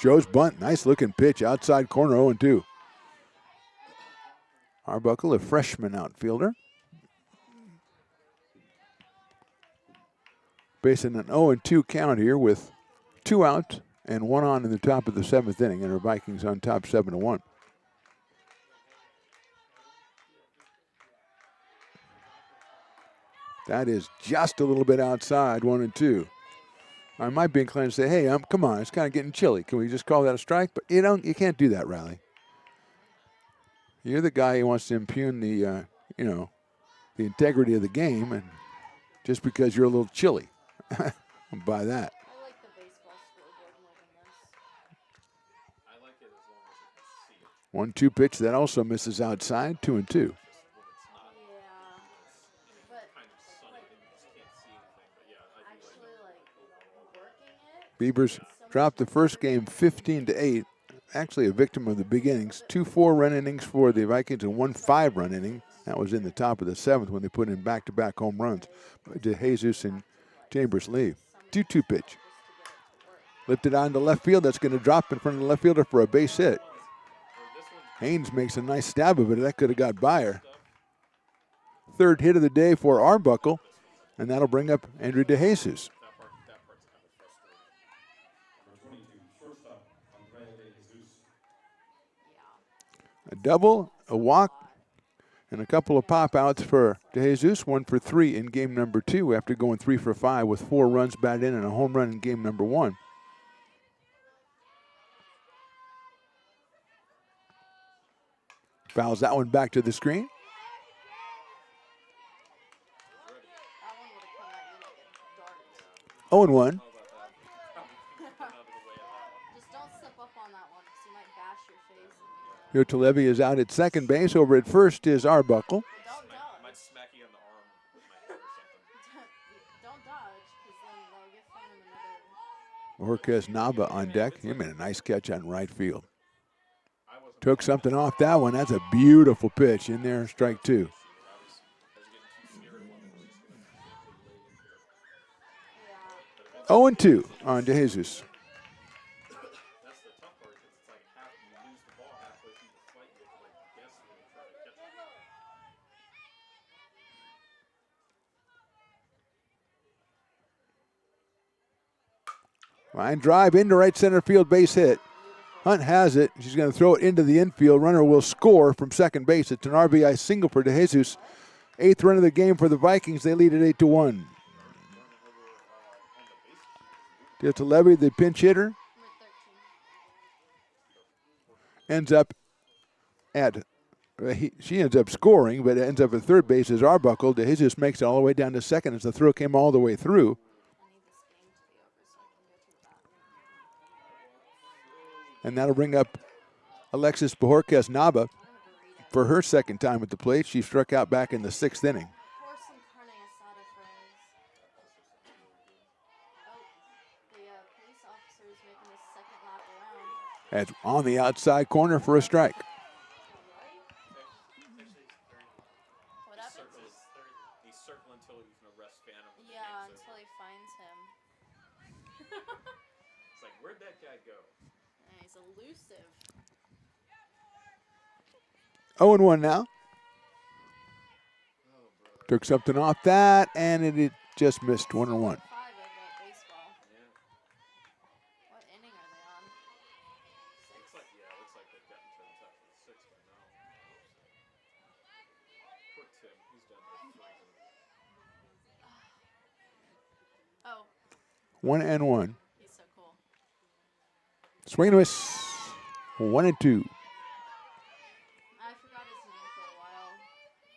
Shows bunt. Nice looking pitch. Outside corner, 0-2. Arbuckle, a freshman outfielder. Facing an 0-2 count here with 2 outs and 1 on in the top of the 7th inning, and her Vikings on top 7-1. That is just a little bit outside, 1-2. I might be inclined to say, hey, come on, it's kind of getting chilly. Can we just call that a strike? But you can't do that, Riley. You're the guy who wants to impugn the, the integrity of the game, and just because you're a little chilly, I'll buy that. 1-2 pitch that also misses outside, 2-2. Beavers dropped the first game 15-8. Actually a victim of the beginnings. 2 4-run innings for the Vikings and 1 5-run inning. That was in the top of the 7th when they put in back-to-back home runs. But DeJesus and Chambers leave. 2-2 pitch. Lifted on to left field. That's going to drop in front of the left fielder for a base hit. Haynes makes a nice stab of it. That could have got by her. Third hit of the day for Arbuckle, and that'll bring up Andrew DeJesus. A double, a walk, and a couple of pop outs for DeJesus. 1 for 3 in game number 2 after going 3 for 5 with 4 runs batted in and a home run in game number 1. Fouls that one back to the screen. Oh, and 1. Just don't slip up on that one because you might bash your face. Here to Levy is out at second base. Over at first is Arbuckle. Might smack you in the arm with my head or something. Don't dodge because then they'll get from another. Orquez Nava on deck. He made a nice catch on right field. Took something off that one. That's a beautiful pitch in there. Strike 2. 0-2 on DeJesus. Line drive into right center field, base hit. Hunt has it. She's going to throw it into the infield. Runner will score from second base. It's an RBI single for DeJesus. 8th run of the game for the Vikings. They lead it 8-1. Deal to Levy, the pinch hitter. Ends up at, she ends up scoring, but ends up at third base as Arbuckle. DeJesus makes it all the way down to second as the throw came all the way through. And that'll bring up Alexis Bojorquez Nava for her second time at the plate. She struck out back in the 6th inning. That's on the outside corner for a strike. He's circling until he can arrest Phantom. Yeah, until he finds him. It's like, where'd that guy go? Yeah, he's elusive. 0-1 now. Took something off that, and it just missed 1-1. Oh. 1-1. He's so cool. Swing and a miss. 1-2. I forgot his name for a while. And,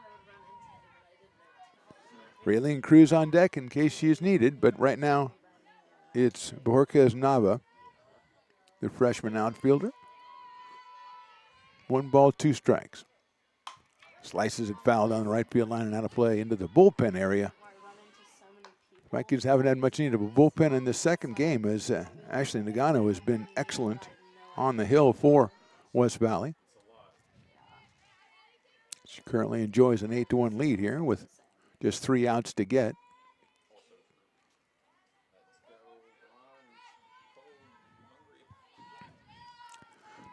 I would run into him, but I didn't know. Raylene Cruz on deck in case she is needed, but right now it's Bojorquez Nava, the freshman outfielder. 1 ball, 2 strikes. Slices it foul down the right field line and out of play into the bullpen area. Vikings haven't had much need of a bullpen in the second game as Ashley Nagano has been excellent on the hill for West Valley. She currently enjoys an 8-1 lead here with just 3 outs to get.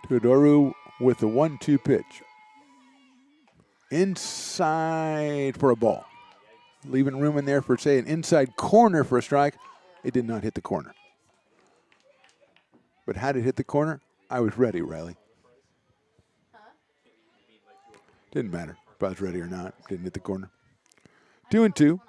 Teodoru with the 1-2 pitch. Inside for a ball. Leaving room in there for, say, an inside corner for a strike. It did not hit the corner. But had it hit the corner, I was ready, Riley. Didn't matter if I was ready or not. Didn't hit the corner. 2-2.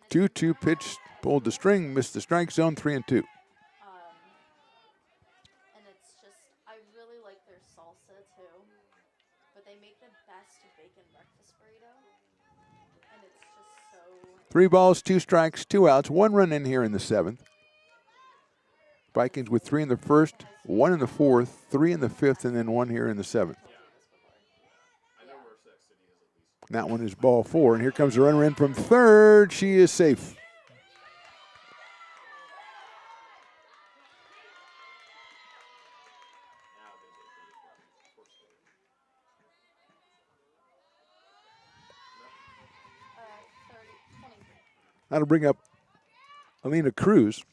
2-2 pitch, pulled the string, missed the strike zone, 3-2. And it's just, I really like their salsa too, but they make the best bacon breakfast burrito, and it's just so. 3 balls, 2 strikes, 2 outs, 1 run in here in the 7th. Vikings with 3 in the 1st, 1 in the 4th, 3 in the 5th, and then 1 here in the 7th. That one is ball 4, and here comes the runner in from third. She is safe. That'll bring up Raylene Cruz.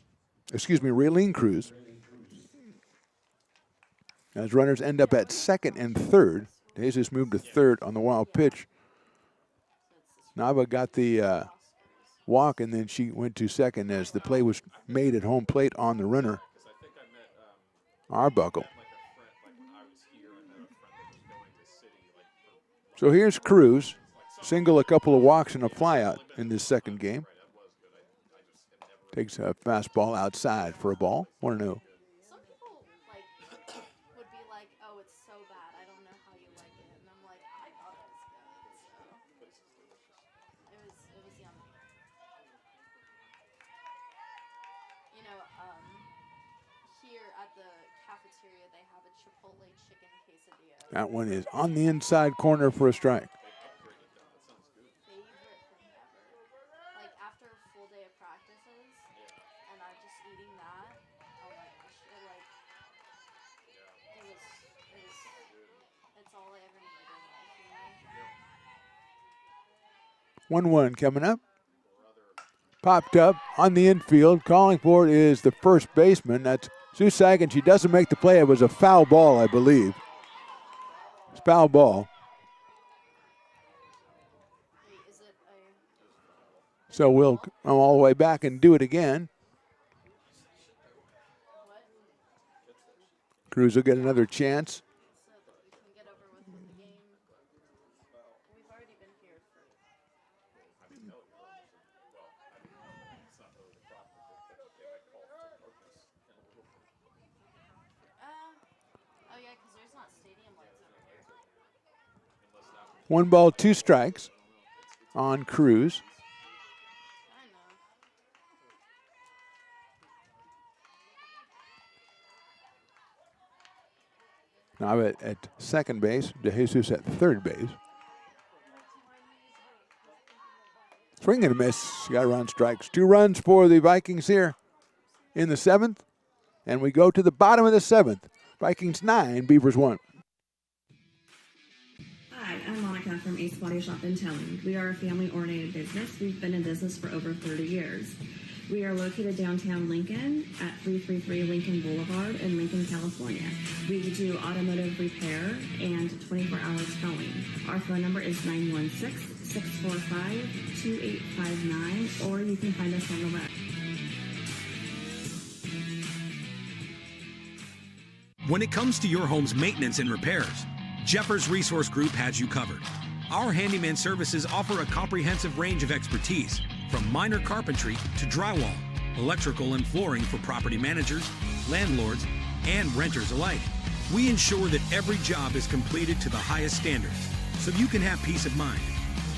As runners end up at second and third. Jesus moved to third on the wild pitch. Nava got the walk, and then she went to second as the play was made at home plate on the runner, Arbuckle. So here's Cruz, single, a couple of walks, and a flyout in this second game. Takes a fastball outside for a ball. 1-0. Some people would be like, "Oh, it's so bad. I don't know how you like it." And I'm like, I thought it was good. So it was yummy. You know, here at the cafeteria they have a Chipotle chicken quesadilla. That one is on the inside corner for a strike. Like after a full day of practices, and I'm just eating that. Oh my gosh, it's all I ever needed in life, 1-1 coming up. Popped up on the infield. Calling for it is the first baseman. That's Susag, and she doesn't make the play. It was a foul ball, I believe. It's foul ball. So we'll come all the way back and do it again. Cruz will get another chance. Oh yeah, because there's not stadium lights over here. 1 ball, 2 strikes on Cruz. Now at second base, DeJesus at third base. Swing and a miss. She got a run, strikes. 2 runs for the Vikings here in the 7th. And we go to the bottom of the 7th. Vikings 9, Beavers 1. Hi, I'm Monica from Ace Body Shop in Telling. We are a family-oriented business. We've been in business for over 30 years. We are located downtown Lincoln at 333 Lincoln Boulevard in Lincoln, California. We do automotive repair and 24-hour towing. Our phone number is 916-645-2859, or you can find us on the web. When it comes to your home's maintenance and repairs, Jeffers Resource Group has you covered. Our handyman services offer a comprehensive range of expertise, from minor carpentry to drywall, electrical and flooring for property managers, landlords, and renters alike. We ensure that every job is completed to the highest standards, so you can have peace of mind.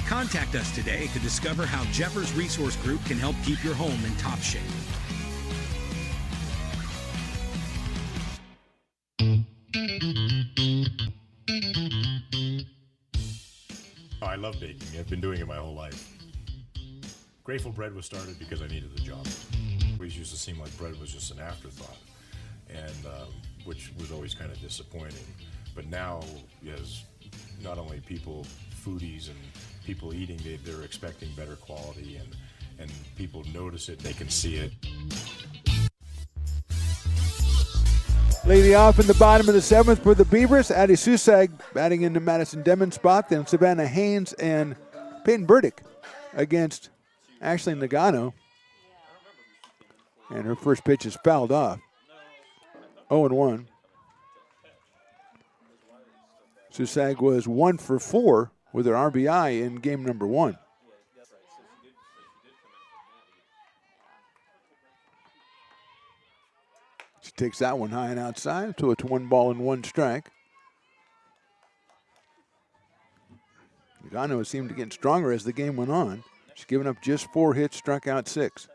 Contact us today to discover how Jeffers Resource Group can help keep your home in top shape. Oh, I love baking. I've been doing it my whole life. Grateful Bread was started because I needed the job. It always used to seem like bread was just an afterthought, and which was always kind of disappointing. But now, as not only people, foodies and people eating, they're expecting better quality, and people notice it, they can see it. Leading off in the bottom of the 7th for the Beavers, Addie Susag batting into Madison Demon's spot, then Savannah Haynes and Peyton Burdick against Ashley Nagano. And her first pitch is fouled off. 0-1. Susag was 1 for 4 with her RBI in game number 1. She takes that one high and outside, so it's 1 ball and 1 strike. Nagano seemed to get stronger as the game went on. She's given up just 4 hits, struck out 6.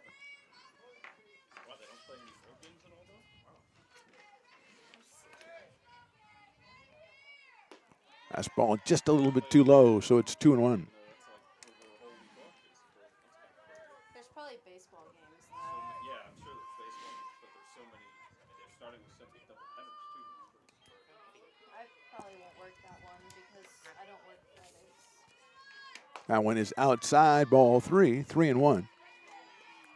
Fastball just a little bit too low, so it's 2-1. There's probably baseball games though. Yeah, I'm sure there's baseball games, but there's so many, and they're starting with some double headers too. I probably won't work that one because I don't work Fridays. That one is outside, ball 3, 3-1.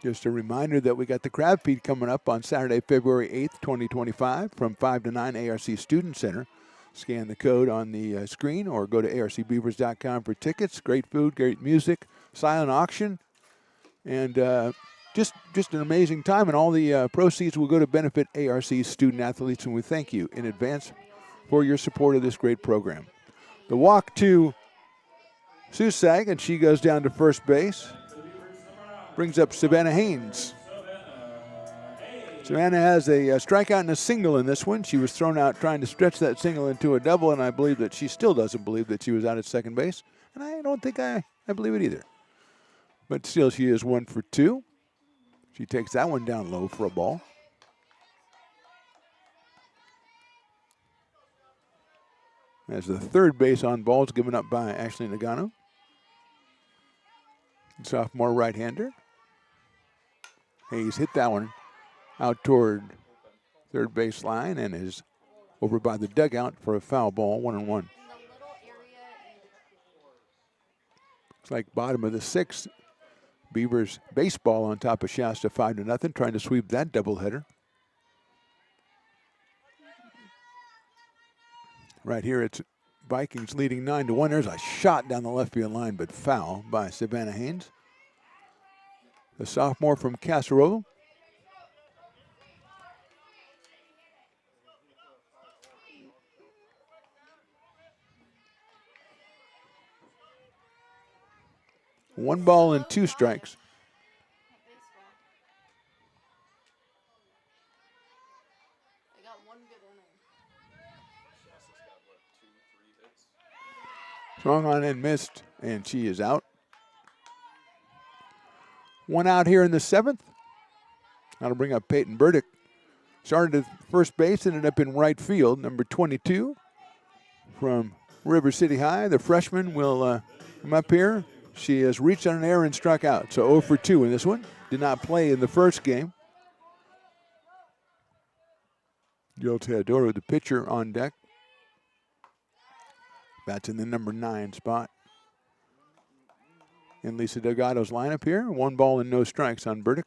Just a reminder that we got the crab feed coming up on Saturday, February 8th, 2025 from 5 to 9 ARC Student Center. Scan the code on the screen or go to arcbeavers.com for tickets. Great food, great music, silent auction, and just an amazing time. And all the proceeds will go to benefit ARC student athletes, and we thank you in advance for your support of this great program. The walk to Susag, and she goes down to first base. Brings up Savannah Haynes. Savannah has a strikeout and a single in this one. She was thrown out trying to stretch that single into a double, and I believe that she still doesn't believe that she was out at second base. And I don't think I believe it either. But still, she is 1 for 2. She takes that one down low for a ball. As the third base on ball is given up by Ashley Nagano. Sophomore right-hander. Hayes hit that one out toward third base line and is over by the dugout for a foul ball, 1-1. Looks like bottom of the sixth. Beavers baseball on top of Shasta 5-0, trying to sweep that doubleheader. Right here, it's Vikings leading 9-1. There's a shot down the left field line, but foul by Savannah Haynes. The sophomore from Casserole. One ball and 2 strikes. They got one good inning. Swung on and missed, and she is out. One out here in the 7th. That'll bring up Peyton Burdick. Started at first base, ended up in right field. Number 22 from River City High. The freshman will come up here. She has reached on an error and struck out. So 0 for 2 in this one. Did not play in the first game. Jill Teodoro, the pitcher, on deck. Bats in the number 9 spot. In Lisa Delgado's lineup here. 1 ball and no strikes on Burdick.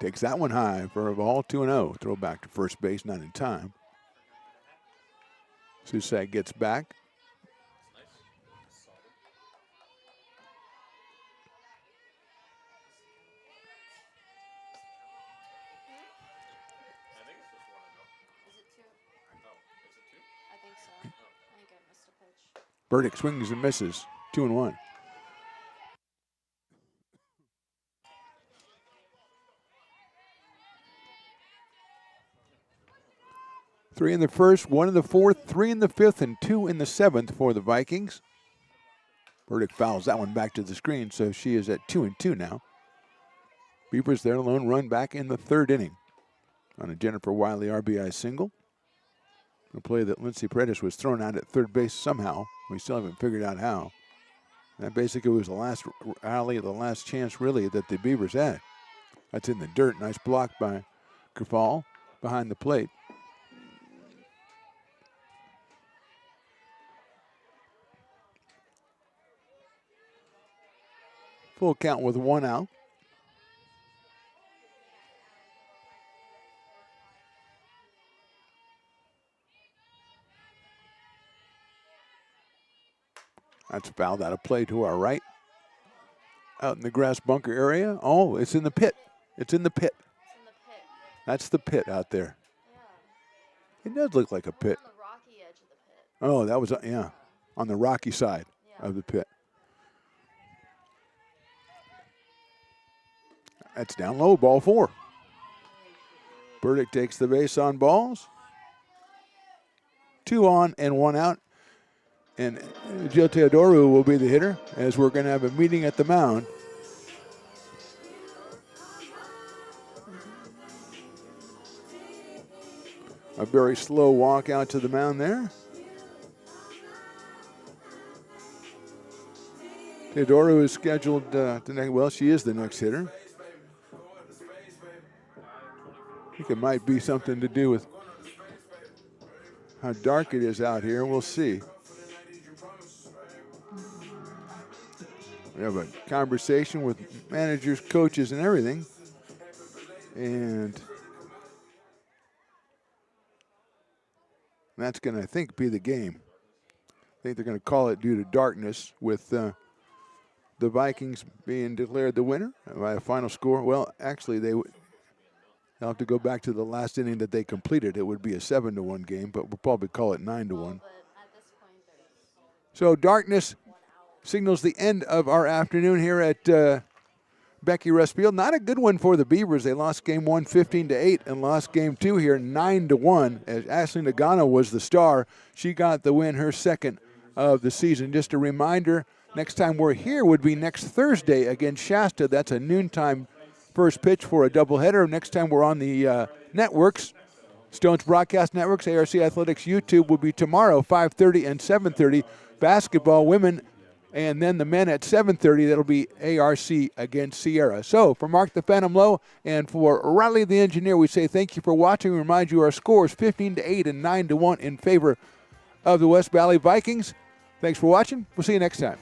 Takes that one high for a ball, 2-0. Throw back to first base, not in time. Susak gets back. Burdick swings and misses. 2-1. Three in the first, 1 in the 4th, 3 in the 5th, and 2 in the 7th for the Vikings. Burdick fouls that one back to the screen, so she is at 2-2 now. Beavers their lone run back in the 3rd inning on a Jennifer Wiley RBI single. A play that Lindsey Paredes was thrown out at third base somehow. We still haven't figured out how. That basically was the last rally, the last chance really that the Beavers had. That's in the dirt. Nice block by Kafal behind the plate. Full count with 1 out. That's fouled out of play to our right. Out in the grass bunker area. Oh, it's in the pit. It's in the pit. It's in the pit. That's the pit out there. Yeah. It does look like a pit. On the rocky edge of the pit. Oh, that was, yeah, on the rocky side of the pit. That's down low, ball 4. Burdick takes the base on balls. 2 on and 1 out. And Jill Teodoro will be the hitter as we're going to have a meeting at the mound. A very slow walk out to the mound there. Teodoro is scheduled well, she is the next hitter. I think it might be something to do with how dark it is out here. We'll see. We have a conversation with managers, coaches, and everything. And that's going to, I think, be the game. I think they're going to call it due to darkness with the Vikings being declared the winner by a final score. Well, actually, they'll have to go back to the last inning that they completed. It would be a 7-1 game, but we'll probably call it 9-1. So darkness signals the end of our afternoon here at Becky Russ Field. Not a good one for the Beavers. They lost game 1 15-8 and lost game 2 here 9-1. As Ashley Nagano was the star, she got the win, her second of the season. Just a reminder, next time we're here would be next Thursday against Shasta. That's a noontime first pitch for a doubleheader. Next time we're on the networks, Stones Broadcast Networks, ARC Athletics YouTube, will be tomorrow, 5:30 and 7:30. Basketball, women, and then the men at 7:30. That'll be ARC against Sierra. So for Mark the Phantom Low and for Riley the Engineer, we say thank you for watching. We remind you our scores 15-8 and 9-1 in favor of the West Valley Vikings. Thanks for watching. We'll see you next time.